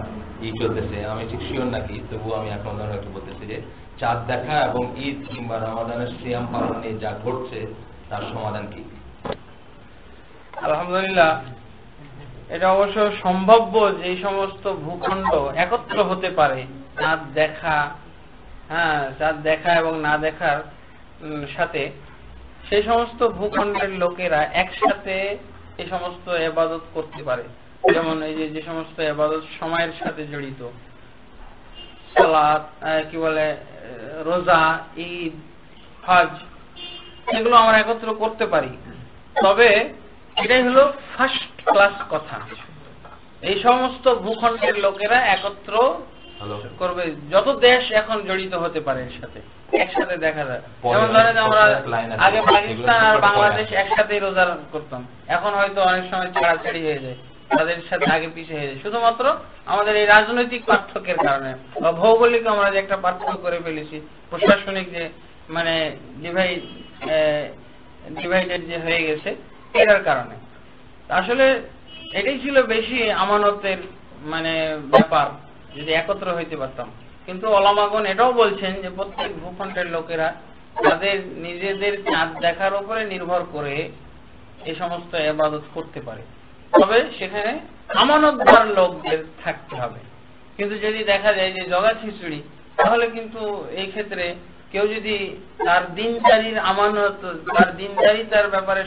Speaker 1: চলতেছে। আমি ঠিক শিওর নাকি, তবুও আমি এখন একটু বলতেছি যে চাঁদ দেখা এবং ঈদ কিংবা রমাদানের সিয়াম পালন নিয়ে যা ঘটছে তার সমাধান কি?
Speaker 2: আলহামদুলিল্লাহ, এটা অবশ্য সম্ভাব্য যে এই সমস্ত ভূখণ্ড একত্র হতে পারে। চাঁদ দেখা এবং না দেখার সাথে সেই সমস্ত ভূখণ্ডের লোকেরা একসাথে এই সমস্ত ইবাদত করতে পারে। যেমন এই যে সমস্ত ইবাদত সময়ের সাথে জড়িত, সালাত, কি বলে, রোজা, ঈদ, হজ, এগুলো আমরা একত্র করতে পারি। তবে এটাই হলো ফার্স্ট ক্লাস কথা। এই সমস্ত ভূখণ্ডের লোকেরা একত্র করবে, যত দেশ এখন জড়িত হতে পারে এর সাথে, একসাথে দেখা যায়। যেমন ধরেন আমরা আগে পাকিস্তান আর বাংলাদেশ একসাথে রোজা করতাম, এখন হয়তো অনেক সময় ছাড়াছাড়ি হয়ে যায়, তাদের সাথে আগে পিছিয়ে হয়ে যায়, শুধুমাত্র আমাদের এই রাজনৈতিক পার্থক্যের কারণে বা ভৌগোলিক আমরা যে একটা পার্থক্য করে ফেলেছি, প্রশাসনিক যে মানে ডিভাইডেড যে হয়ে গেছে, এটার কারণে। আসলে এটাই ছিল বেশি আমানতের মানে ব্যাপার, যদি একত্র হইতে পারতাম। কিন্তু ওলামাগণ এটাও বলছেন যে প্রত্যেক ভূখণ্ডের লোকেরা তাদের নিজেদের চাঁদ দেখার উপরে নির্ভর করে এই সমস্ত ইবাদত করতে পারে, তবে সেখানে আমানতদার লোকদের থাকতে হবে। কিন্তু যদি দেখা যায় যে জগা খিচুড়ি, তাহলে কিন্তু এই ক্ষেত্রে কেউ যদি তার দিনদারির আমানত, তার দিনদারিতার ব্যাপারে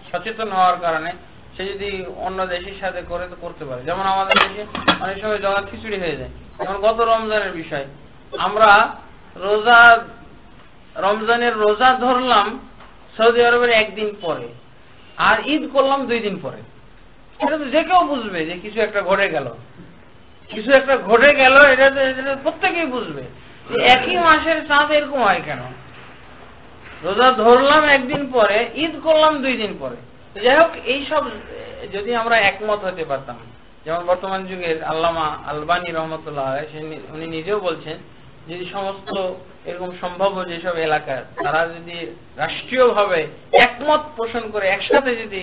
Speaker 2: সচেতন হওয়ার কারণে সে যদি অন্য দেশের সাথে করে তো করতে পারে। যেমন আমাদের দেশে অনেক সময় জগা খিচুড়ি হয়ে যায়। যেমন গত রমজানের বিষয়, আমরা রমজানের রোজা ধরলাম সৌদি আরবের একদিন পরে, আর ঈদ করলাম 2 দিন পরে। এটা তো যে কেউ বুঝবে যে কিছু একটা ঘটে গেল, এটা প্রত্যেকেই বুঝবে। একই মাসের চাঁদ এরকম হয় কেন? রোজা ধরলাম একদিন পরে, ঈদ করলাম 2 দিন পরে। যাই হোক, এইসব যদি আমরা একমত হতে পারতাম, যেমন বর্তমান যুগের আল্লামা আলবানী রহমতুল্লাহ উনি নিজেও বলছেন, যদি সমস্ত এরকম সম্ভাব্য যেসব এলাকা তারা যদি রাষ্ট্রীয়ভাবে একমত পোষণ করে একসাথে যদি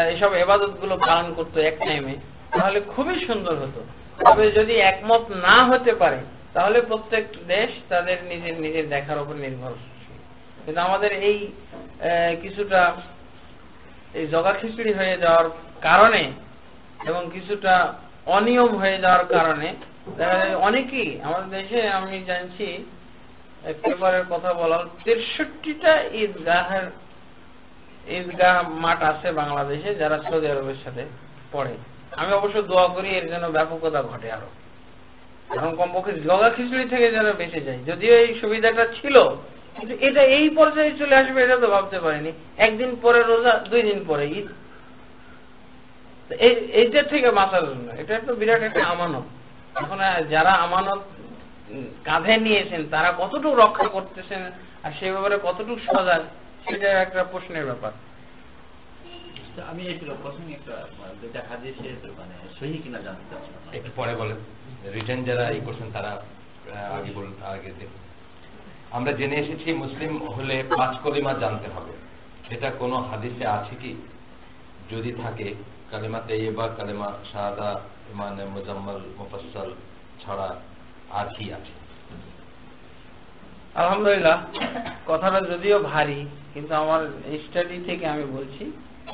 Speaker 2: এইসব ইবাদত গুলো পালন করতো এক টাইমে, তাহলে খুবই সুন্দর হতো। তবে যদি একমত না হতে পারে, তাহলে প্রত্যেক দেশ তাদের নিজের দেখার উপর নির্ভরশীল। কিন্তু আমাদের এই কিছুটা এই জগা খিচুড়ি হয়ে যাওয়ার কারণে এবং কিছুটা অনিয়ম হয়ে যাওয়ার কারণে দেখা যায় অনেকেই আমাদের দেশে, আমি জানছি পেপারের কথা বলা, 63টা ঈদগাহ মাঠ আছে বাংলাদেশে যারা সৌদি আরবের সাথে পড়ে। আমি অবশ্য দোয়া করি এর জন্য ব্যাপকতা ঘটে আরো, এখন কমপক্ষে জগা খিচুড়ি থেকে যেন বেঁচে যায়। যদিও এই সুবিধাটা ছিল, কিন্তু এটা এই পর্যায়ে চলে আসবে এটা তো ভাবতে পারিনি। একদিন পরে রোজা, 2 দিন পরে ঈদ, এইটা থেকে বাঁচার জন্য এটা তো বিরাট একটা আমানত। এখন যারা আমানত কাঁধে নিয়েছেন তারা কতটুকু রক্ষা করতেছেন আর সে ব্যাপারে কতটুকু সজাগ, সেটা একটা প্রশ্নের ব্যাপার।
Speaker 3: আমি এই প্রসঙ্গে একটা হাদিসের মানে সহিহ কিনা জানতে চাচ্ছি,
Speaker 1: একটু পরে বলেন। রিটার্ন যারা করছেন তারা আগে দেখুন। আমরা জেনে এসেছি মুসলিম হলে 5 কলিমা জানতে হবে। এটা কোনো হাদিসে আছে কি যদি থাকে কালেমা তাইয়্যিবা, কালেমা শাহাদা, ইমানে মুজাম্মাল, মুফাসসাল ছাড়া আর কি আছে?
Speaker 2: আলহামদুলিল্লাহ, কথাটা যদিও ভারী, কিন্তু আমার স্টাডি থেকে আমি বলছি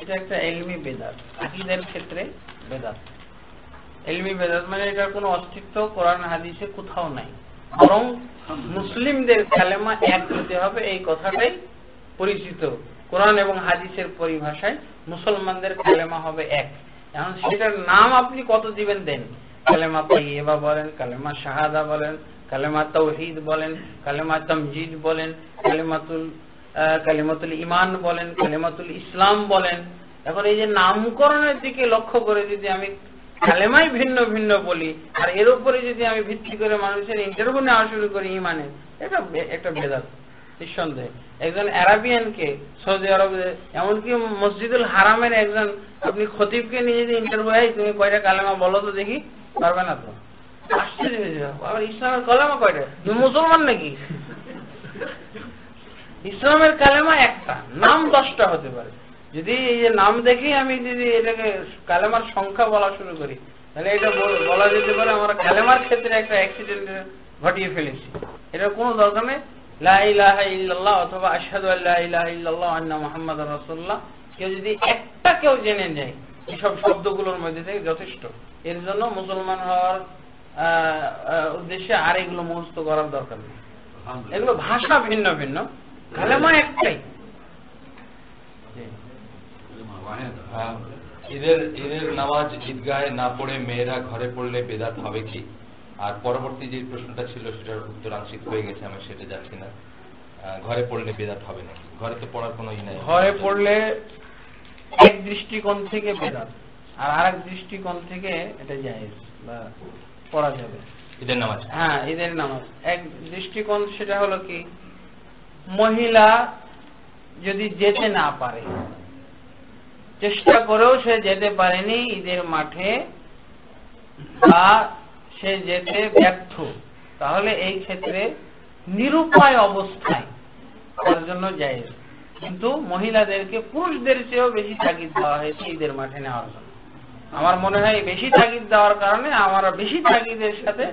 Speaker 2: এটা একটা ইলমি বেদাত, আকীদার ক্ষেত্রে বেদাত। ইলমি বেদাত মানে এটার কোনো অস্তিত্ব কোরআন হাদিসে কোথাও নাই, বরং মুসলিমদের কালেমা এক হতে হবে এই কথাটাই পরিচিত। কোরআন এবং হাদিসের পরিভাষায় মুসলমানদের কালেমা হবে এক। এখন সেটার নাম আপনি কত দিবেন দেন, কালেমা তাইয়্যিবা বলেন, কালেমা শাহাদা বলেন, কালেমা তাওহীদ বলেন, কালেমা তামজিদ বলেন, কালিমাতুল ঈমান বলেন, কালিমাতুল ইসলাম বলেন। এখন এই যে নামকরণের দিকে লক্ষ্য করে যদি আমি কালেমাই ভিন্ন ভিন্ন বলি, আর এর উপরে যদি আমি ভিত্তি করে মানুষের ইন্টারভিউ নেওয়া শুরু করি ঈমানে, এটা একটা বেদাত নিঃসন্দেহে। একজন আরাবিয়ানকে সৌদি আরবে, এমনকি মসজিদুল হারামের একজন আপনি খতিবকে নিয়ে যদি ইন্টারভিউ হয়, তুমি কয়টা কালেমা বলো তো দেখি, পারবে না তো। আশ্চর্য হয়ে যাবে, আবার ইসলামের কালেমা কয়টা, তুমি মুসলমান নাকি? ইসলামের কালেমা একটা, নাম 10টা হতে পারে। যদি এই যে নাম দেখেই আমি যদি এটাকে কালেমার সংখ্যা বলা শুরু করি, তাহলে এটা বলা যেতে পারে আমরা কালেমার ক্ষেত্রে একটা অ্যাক্সিডেন্ট ঘটিয়ে ফেলেছি। এটার কোনো দরকার নেই। লা ইলাহা ইল্লাল্লাহ অথবা আশহাদু আল্লা ইলাহা ইল্লাল্লাহ ওয়া আন্না মুহাম্মাদুর রাসূলুল্লাহ, কেউ যদি একটা কেউ জেনে যায় এইসব শব্দগুলোর মধ্যে থেকে যথেষ্ট। এর জন্য মুসলমান হওয়ার উদ্দেশ্যে আর এগুলো মুখস্থ করার দরকার নেই। এগুলো ভাষা ভিন্ন ভিন্ন, কালেমা একটাই।
Speaker 1: ঈদের নামাজ ঈদগাহে না পড়ে মেয়েরা ঘরে পড়লে বেদাত হবে কি? আর পরবর্তী যে প্রশ্নটা ছিল সেটার উত্তর আংশিক হয়ে গেছে, আমি সেটা যাচ্ছি না। ঘরে পড়লে বেদাত হবে নাকি? ঘরে তো পড়ার কোনো ই নাই।
Speaker 2: ঘরে পড়লে এক দৃষ্টিকোণ থেকে বেদাত, আর আরেক দৃষ্টিকোণ থেকে এটা জায়েজ বা পড়া যাবে
Speaker 1: ঈদের নামাজ।
Speaker 2: হ্যাঁ, ঈদের নামাজ এক দৃষ্টিকোণ সেটা হলো কি, মহিলা যদি যেতে না পারে, চেষ্টা করেও সে যেতে পারেনি ঈদের মাঠে, বা সে যেতে ব্যর্থ, তাহলে এই ক্ষেত্রে নিরুপায় অবস্থায় তার জন্য জায়েজ। কিন্তু মহিলাদেরকে পুরুষদের চেয়েও বেশি তাগিদ দেওয়া হয়েছে ঈদের মাঠে নেওয়ার জন্য। আমার মনে হয় বেশি তাগিদ দেওয়ার কারণে আমরা বেশি তাগিদের সাথে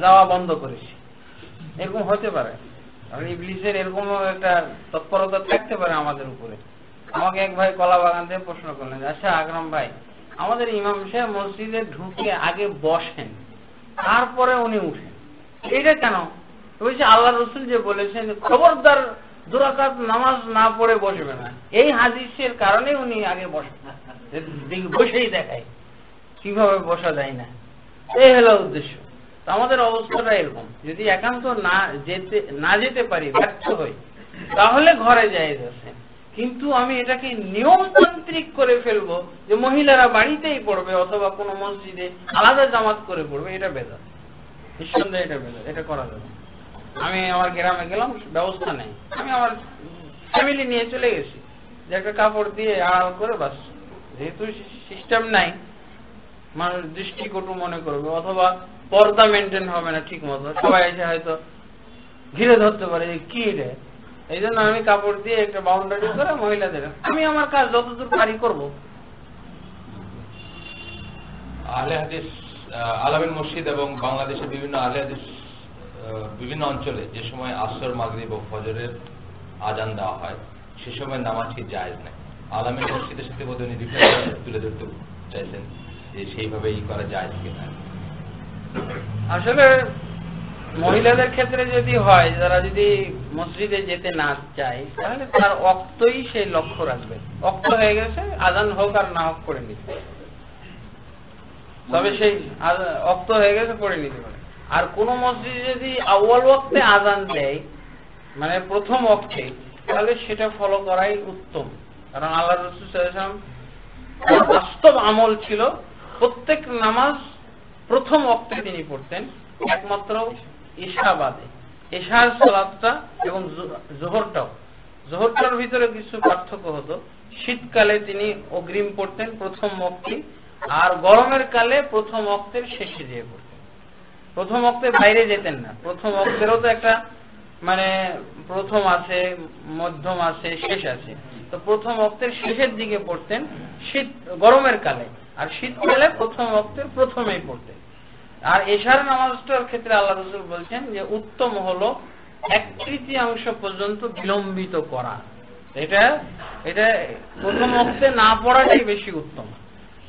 Speaker 2: যাওয়া বন্ধ করেছি। এরকম হতে পারে, কারণ ইবলিসের এরকম একটা তৎপরতা থাকতে পারে আমাদের উপরে। আমাকে এক ভাই কলা বাগান থেকে প্রশ্ন করলেন, আচ্ছা আকরাম ভাই, আমাদের ইমাম সাহেব মসজিদে ঢুকে আগে বসেন, তারপরে উনি উঠেন, এটা কেন? বলছে আল্লাহ রসুল যে বলেছেন খবরদার 2 রাকাত নামাজ না পড়ে বসবে না, এই হাদিসের কারণে উনি আগে বসেন, বসেই দেখায় কিভাবে বসা যায় না। এই হলো উদ্দেশ্য। আমাদের অবস্থাটা এরকম, যদি একান্ত না যেতে পারি, ব্যর্থ হই, তাহলে ঘরে জায়েজ আছে। কিন্তু আমি এটাকে নিয়মতান্ত্রিক করে ফেলবো যে মহিলারা বাড়িতেই পড়বে অথবা কোনো মসজিদে আলাদা জামাত করে পড়বে, এটা বেদাত, নিঃসন্দেহে এটা বেদাত, এটা করা যাবে। আমি আমার গ্রামে গেলাম, ব্যবস্থা নেই, আমি আমার ফ্যামিলি নিয়ে চলে গেছি, যে একটা কাপড় দিয়ে আড়াল করে, বাস, যেহেতু সিস্টেম নাই, মানুষ দৃষ্টিকটু মনে করবে, অথবা পর্দা মেনটেন হবে না ঠিক মতো, সবাই এসে হয়তো ঘিরে ধরতে পারে যে কি রে। এই জন্য আমি কাপড় দিয়ে একটা বাউন্ডারি করে মহিলাদের, আমি আমার কাজ যতদূর পারি করব।
Speaker 1: আহলে হাদিস আলামিন মসজিদ এবং বাংলাদেশের বিভিন্ন আহলে হাদিস বিভিন্ন অঞ্চলে যে সময় আসর, মাগরিব ও ফজরের আজান দেওয়া হয়, সে সময় নামাজ কি জায়েজ নাই? আলামিন মসজিদের সাথে বোধহয় ডিফারেন্স তুলে ধরতে চাইছেন যে সেইভাবে করা জায়েজ কিনা।
Speaker 2: আসলে মহিলাদের ক্ষেত্রে যদি হয়, যারা যদি মসজিদে যেতে না চায়, তাহলে তার অক্তই সেই লক্ষ্য রাখবে, অক্ত হয়ে গেছে, আজান হোক আর না হোক পড়ে নিতে, তবে সেই অক্ত হয়ে গেছে পড়ে নিতে পারে। আর কোন মসজিদে যদি আউয়াল ওয়াক্তে আজান দেয়, মানে প্রথম ওয়াক্তে, তাহলে সেটা ফলো করাই উত্তম। কারণ আল্লাহ রাসূল সাল্লাল্লাহু আলাইহি ওয়াসাল্লাম বাস্তব আমল ছিল, প্রত্যেক নামাজ প্রথম ওয়াক্তে তিনি পড়তেন, একমাত্র ইশা বাদে। ইশার সালাতটা এবং জোহরটার ভিতরে কিছু পার্থক্য হতো। শীতকালে তিনি অগ্রিম পড়তেন প্রথম ওয়াক্তে, আর গরমের কালে প্রথম ওয়াক্তের শেষে যেয়ে পড়তেন। প্রথম ওয়াক্তের বাইরে যেতেন না। প্রথম ওয়াক্তেরও তো একটা মানে প্রথম আছে, মধ্যম আছে, শেষ আছে। তো প্রথম ওয়াক্তের শেষের দিকে পড়তেন শীত গরমের কালে, আর শীতকালে প্রথম ওয়াক্তের প্রথমেই পড়তেন। আর এশার নামাজটার ক্ষেত্রে আল্লাহ রাসূল বলছেন যে উত্তম হলো 1/3 পর্যন্ত বিলম্বিত করা। এটা প্রথম ওয়াক্তে না পড়াটাই বেশি উত্তম।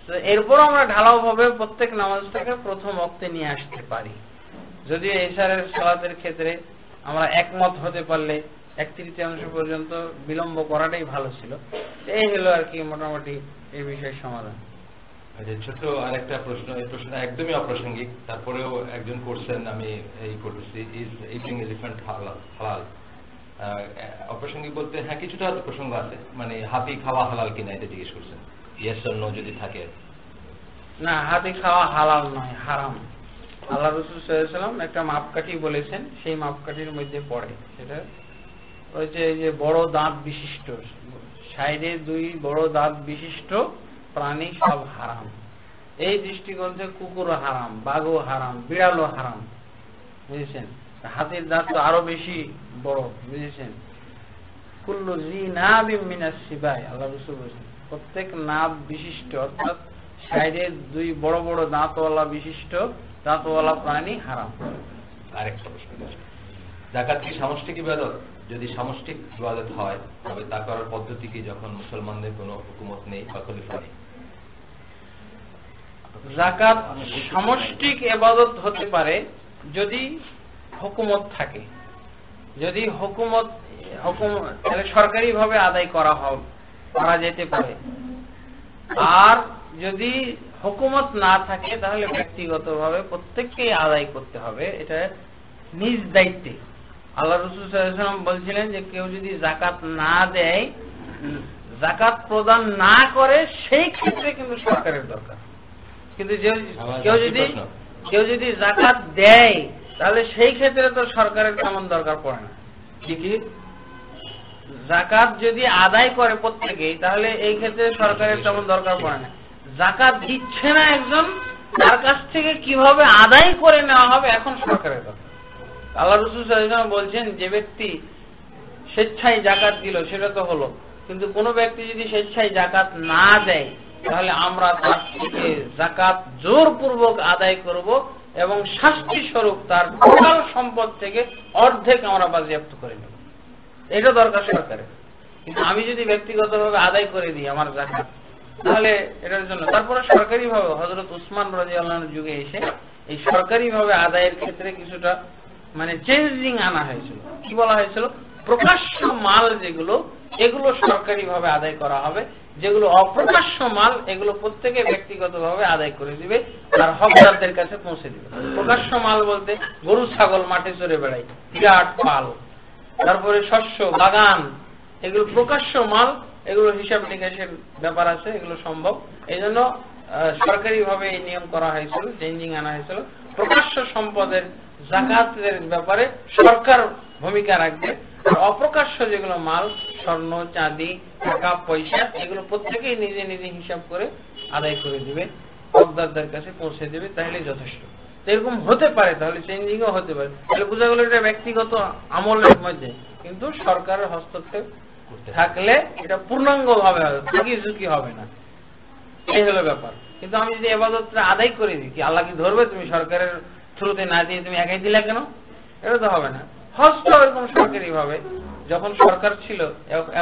Speaker 2: তো এরপর আমরা ঢালাও ভাবে প্রত্যেক নামাজটাকে প্রথম ওয়াক্তে নিয়ে আসতে পারি। যদিও এশারের সালাতের ক্ষেত্রে আমরা একমত হতে পারলে 1/3 পর্যন্ত বিলম্ব করাটাই ভালো ছিল। এই হলো আর কি মোটামুটি এই বিষয়ের সমাধান।
Speaker 1: ছোট্ট আরেকটা প্রশ্ন, এই প্রশ্নটা একদমই অপ্রাসঙ্গিক, তারপরেও একজন করছেন, আমি এই করতেছি, ইজ ইটিং এলিফ্যান্ট হালাল? অপ্রাসঙ্গিক বলতে হ্যাঁ কিছুটা হয়তো প্রসঙ্গ আছে, মানে হাতি খাওয়া হালাল কিনা এটা জিজ্ঞেস করছেন, ইয়েস অর নো যদি থাকে।
Speaker 2: না, হাতি খাওয়া হালাল নয়, হারাম। আল্লাহ রাসূল সাল্লাল্লাহু আলাইহি ওয়াসাল্লাম একটা মাপকাঠি বলেছেন, সেই মাপকাঠির মধ্যে পড়ে। সেটা হচ্ছে এই যে বড় দাঁত বিশিষ্ট, সাইডে 2 বড় দাঁত বিশিষ্ট প্রাণী সব হারাম। এই দৃষ্টিকোণ থেকে কুকুরও হারাম, বাঘও হারাম, বিড়ালও হারাম, বুঝেছেন। হাতির দাঁত তো আরো বেশি বড়, বুঝেছেন। কুল্লু জি নাবিম মিনাস সিবাই, আল্লাহ রাসূল বলেছেন প্রত্যেক নাব বিশিষ্ট অর্থাৎ সাইডে 2 বড় বড় দাঁতওয়ালা বিশিষ্ট দাঁতওয়ালা প্রাণী হারাম।
Speaker 1: আরেকটা প্রশ্ন, যাকাত কি সামষ্টিক ইবাদত? যদি সামষ্টিক ইবাদত হয় তবে তা করার পদ্ধতি কি যখন মুসলমানদের কোনো হুকুমত নেই বা খলিফা নেই?
Speaker 2: যাকাত সামষ্টিক ইবাদত হতে পারে যদি হুকুমত থাকে। যদি হুকুমত তাহলে সরকারি ভাবে আদায় করা যেতে পারে। আর যদি হুকুমত না থাকে তাহলে ব্যক্তিগতভাবে প্রত্যেককেই আদায় করতে হবে, এটা নিজ দায়িত্বে। আল্লাহ রাসূল সাল্লাল্লাহু আলাইহি ওয়াসাল্লাম বলছিলেন যে কেউ যদি যাকাত না দেয়, যাকাত প্রদান না করে, সেই ক্ষেত্রে কিন্তু সরকারের দরকার। কিন্তু কেউ যদি যাকাত দেয় তাহলে সেই ক্ষেত্রে তো সরকারের তেমন দরকার পড়ে না।
Speaker 1: কি
Speaker 2: যাকাত যদি আদায় করে প্রত্যেকেই, তাহলে এই ক্ষেত্রে সরকারের তেমন দরকার পড়ে না। যাকাত দিচ্ছে না একজন, তার কাছ থেকে কিভাবে আদায় করে নেওয়া হবে এখন সরকারের দরকার। আল্লাহ রাসূল সাল্লাল্লাহু আলাইহি ওয়াসাল্লাম বলছেন যে ব্যক্তি স্বেচ্ছায় যাকাত দিল সেটা তো হলো, কিন্তু কোনো ব্যক্তি যদি স্বেচ্ছায় যাকাত না দেয় তাহলে আমরা তার থেকে যাকাত জোরপূর্বক আদায় করব এবং শাস্তি স্বরূপ তার টোটাল সম্পদ থেকে অর্ধেক আমরা বাজেয়াপ্ত করে নেব। এটা দরকার সরকারের। কিন্তু আমি যদি ব্যক্তিগতভাবে আদায় করে দিই আমার যাকাত, তাহলে এটার জন্য তারপরে সরকারিভাবে হযরত উসমান রাদিয়াল্লাহু আনহু যুগে এসে এই সরকারিভাবে আদায়ের ক্ষেত্রে কিছুটা মানে চেঞ্জিং আনা হয়েছিল। কি বলা হয়েছিল? প্রকাশ্য মাল যেগুলো, এগুলো সরকারিভাবে আদায় করা হবে, যেগুলো অপ্রকাশ্য মাল এগুলো প্রত্যেকে ব্যক্তিগতভাবে আদায় করে দিবে, আর হকদারদের কাছে পৌঁছে দিবে। প্রকাশ্য মাল বলতে গরু ছাগল মাঠে চড়ে বেড়ায়, বিরাট পাল, তারপরে শস্য বাগান, এগুলো প্রকাশ্য মাল, এগুলো হিসাব নিকাশের ব্যাপার আছে, এগুলো সম্ভব। এই জন্য সরকারিভাবে এই নিয়ম করা হয়েছিল, চেঞ্জিং আনা হয়েছিল। প্রকাশ্য সম্পদের যাকাতের ব্যাপারে সরকার ভূমিকা রাখবে, আর অপ্রকাশ্য যেগুলো মাল, স্বর্ণ চাঁদি টাকা পয়সা, এগুলো প্রত্যেকেই নিজে নিজে হিসাব করে আদায় করে দিবে, হকদারদের কাছে পৌঁছে দেবে, তাহলে যথেষ্ট। এরকম হতে পারে, তাহলে চেঞ্জিংও হতে পারে। তাহলে বোঝা গেল এটা ব্যক্তিগত আমলের মধ্যে, কিন্তু সরকারের হস্তক্ষেপ থাকলে এটা পূর্ণাঙ্গ ভাবে হবে, ঝুঁকি ঝুঁকি হবে না। এই হলো ব্যাপার। কিন্তু আমি যদি ইবাদতটা আদায় করে দিই, কি আল্লাহ কি ধরবে? তুমি সরকারের থ্রুতে না দিয়ে তুমি একাই দিলে কেন? এটা তো হবে না। হজটা এরকম সরকারি ভাবে, যখন সরকার ছিল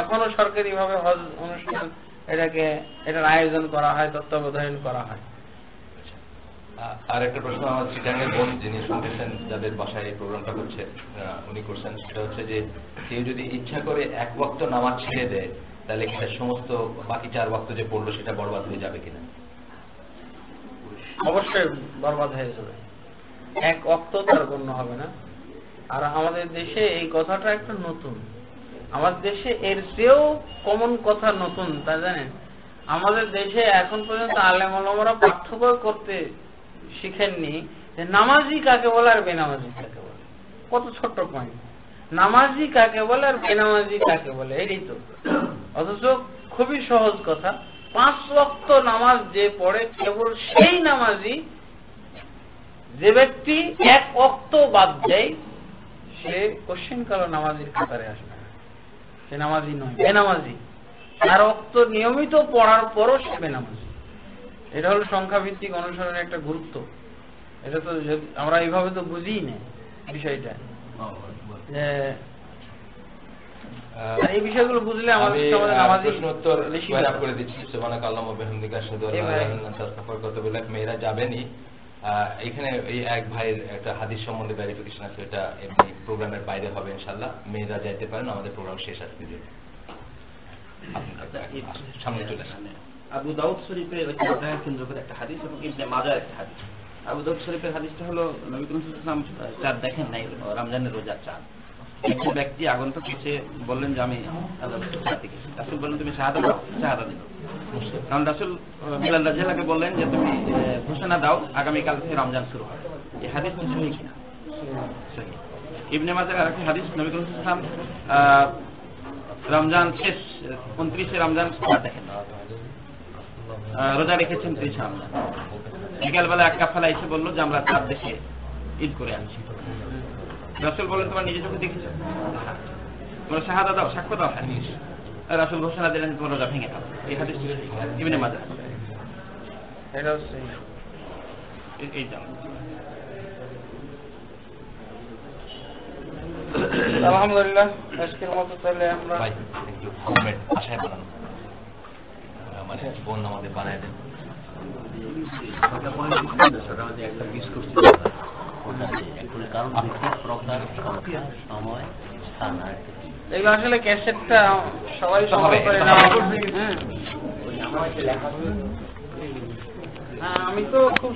Speaker 2: এখনো সরকারি ভাবে হজ অনুষ্ঠান এটার আয়োজন করা হয়, তত্ত্বাবধান করা হয়।
Speaker 1: আর একটা প্রশ্ন আমার চিটাঙ্গের বোন যিনি শুনতেছেন, যাদের বাসায় এই প্রোগ্রামটা হচ্ছে, উনি করছেন, সেটা হচ্ছে যে কেউ যদি ইচ্ছা করে 1 ওয়াক্ত নামাজ ছেড়ে দেয় তাহলে সেটা সমস্ত বাকি 4 ওয়াক্ত যে পড়লো সেটা বরবাদ হয়ে যাবে কিনা?
Speaker 2: অবশ্যই বরবাদ হয়ে যাবে, 1 ওয়াক্ত তার গণ্য হবে না। আর আমাদের দেশে এই কথাটা একটা নতুন, আমাদের দেশে এর চেয়েও কমন কথা নতুন, তা জানেন? আমাদের দেশে এখন পর্যন্ত আলেম ওলামারা পার্থক্য করতে শিখেননি যে নামাজি কাকে বলে আর বেনামাজি কাকে বলে। কত ছোট্ট পয়েন্ট, নামাজি কাকে বলে আর বেনামাজি কাকে বলে, এটাই তো। অথচ খুবই সহজ কথা, 5 ওয়াক্ত নামাজ যে পড়ে কেবল সেই নামাজি। যে ব্যক্তি 1 ওয়াক্ত বাদ দেয় সে কোশ্চেন কালো নামাজির কাতারে আসবে না, সে নামাজি নয়, বেনামাজি। আর ওয়াক্ত নিয়মিত পড়ার পরও সে বেনামাজি। এটা হলো সংখ্যাভিত্তিক অনুসরণের একটা গুরুত্ব। এটা তো আমরা এইভাবে তো বুঝিই না বিষয়টা, যে এই বিষয়গুলো বুঝলে আমাদের সমাজে নামাজি
Speaker 1: প্রশ্নোত্তর
Speaker 2: বেশি
Speaker 1: করে দিচ্ছি। সুবহানাকাল্লাহু ওয়া বিহামদিকা আশহাদু আল্লা ইলাহা ইল্লা আনতা আস্তাগফিরুকা ওয়া আতুবু ইলাইক। মেয়েরা যাবেনই। এখানে এই এক ভাইয়ের একটা হাদিস সম্বন্ধে ভেরিফিকেশন আছে, এটা এমনি প্রোগ্রামের বাইরে হবে ইনশাআল্লাহ। মেয়েরা যাইতে পারেন, আমাদের প্রোগ্রাম শেষ আজকে দিয়ে সামনে চলে আসেন।
Speaker 3: আবু দাউদ শরীফের কেন্দ্র করে একটা হাদিস এবং ইবনে মাজার একটা হাদিস। আবু দাউদ শরীফের হাদিসটা হলো নবী করিম সাল্লাল্লাহু আলাইহি ওয়াসাল্লাম চাঁদ দেখেন নাই, রমজানের রোজার চাঁদ। একজন ব্যক্তি আগন্তুক এসে বললেন যে আমি চাঁদ দেখেছি। রাসূল বললেন তুমি শাহাদা দাও, শাহাদা দিল। কারণ রাসূল বিলাল রাদিয়াল্লাহু আনহু বললেন যে তুমি ঘোষণা দাও আগামীকাল থেকে রমজান শুরু হবে। এই হাদিসটা সহিহ কিনা? সহিহ। ইবনে মাজার আরেকটা হাদিস, নবী করিম সাল্লাল্লাহু আলাইহি ওয়াসাল্লাম রমজান শেষ 29 রমজান দেখেন, রোজা রেখেছেন 30 রমজান। বিকালবেলা এক কাফেলা এসে বললো যে আমরা চাঁদ দেখে ঈদ করে আনছি। রাসূল বলেন তোমার নিজে চোখে দেখেছো? তোমরা শাহাদা দাও, সাক্ষ্য দাও। হাদিস রাসূল ঘোষণা দিলেন তোমার রোজা ভেঙে গেল। এই হাদিস ইবনে মাজাহ।
Speaker 2: এটা হচ্ছে
Speaker 3: এই জানো।
Speaker 2: আলহামদুলিল্লাহ, আজকের মতো তাহলে আমরা
Speaker 1: ভাই একটু কমেন্ট আশায় বানানো, মানে বোন আমাদের বানায় দেন।
Speaker 3: একটা মিস করছি কারণ প্রকার সংখ্যা সময় স্থান আর
Speaker 2: এগুলো আসলে ক্যাসেটটা সবাই সংগ্রহ করে না। আমি তো খুব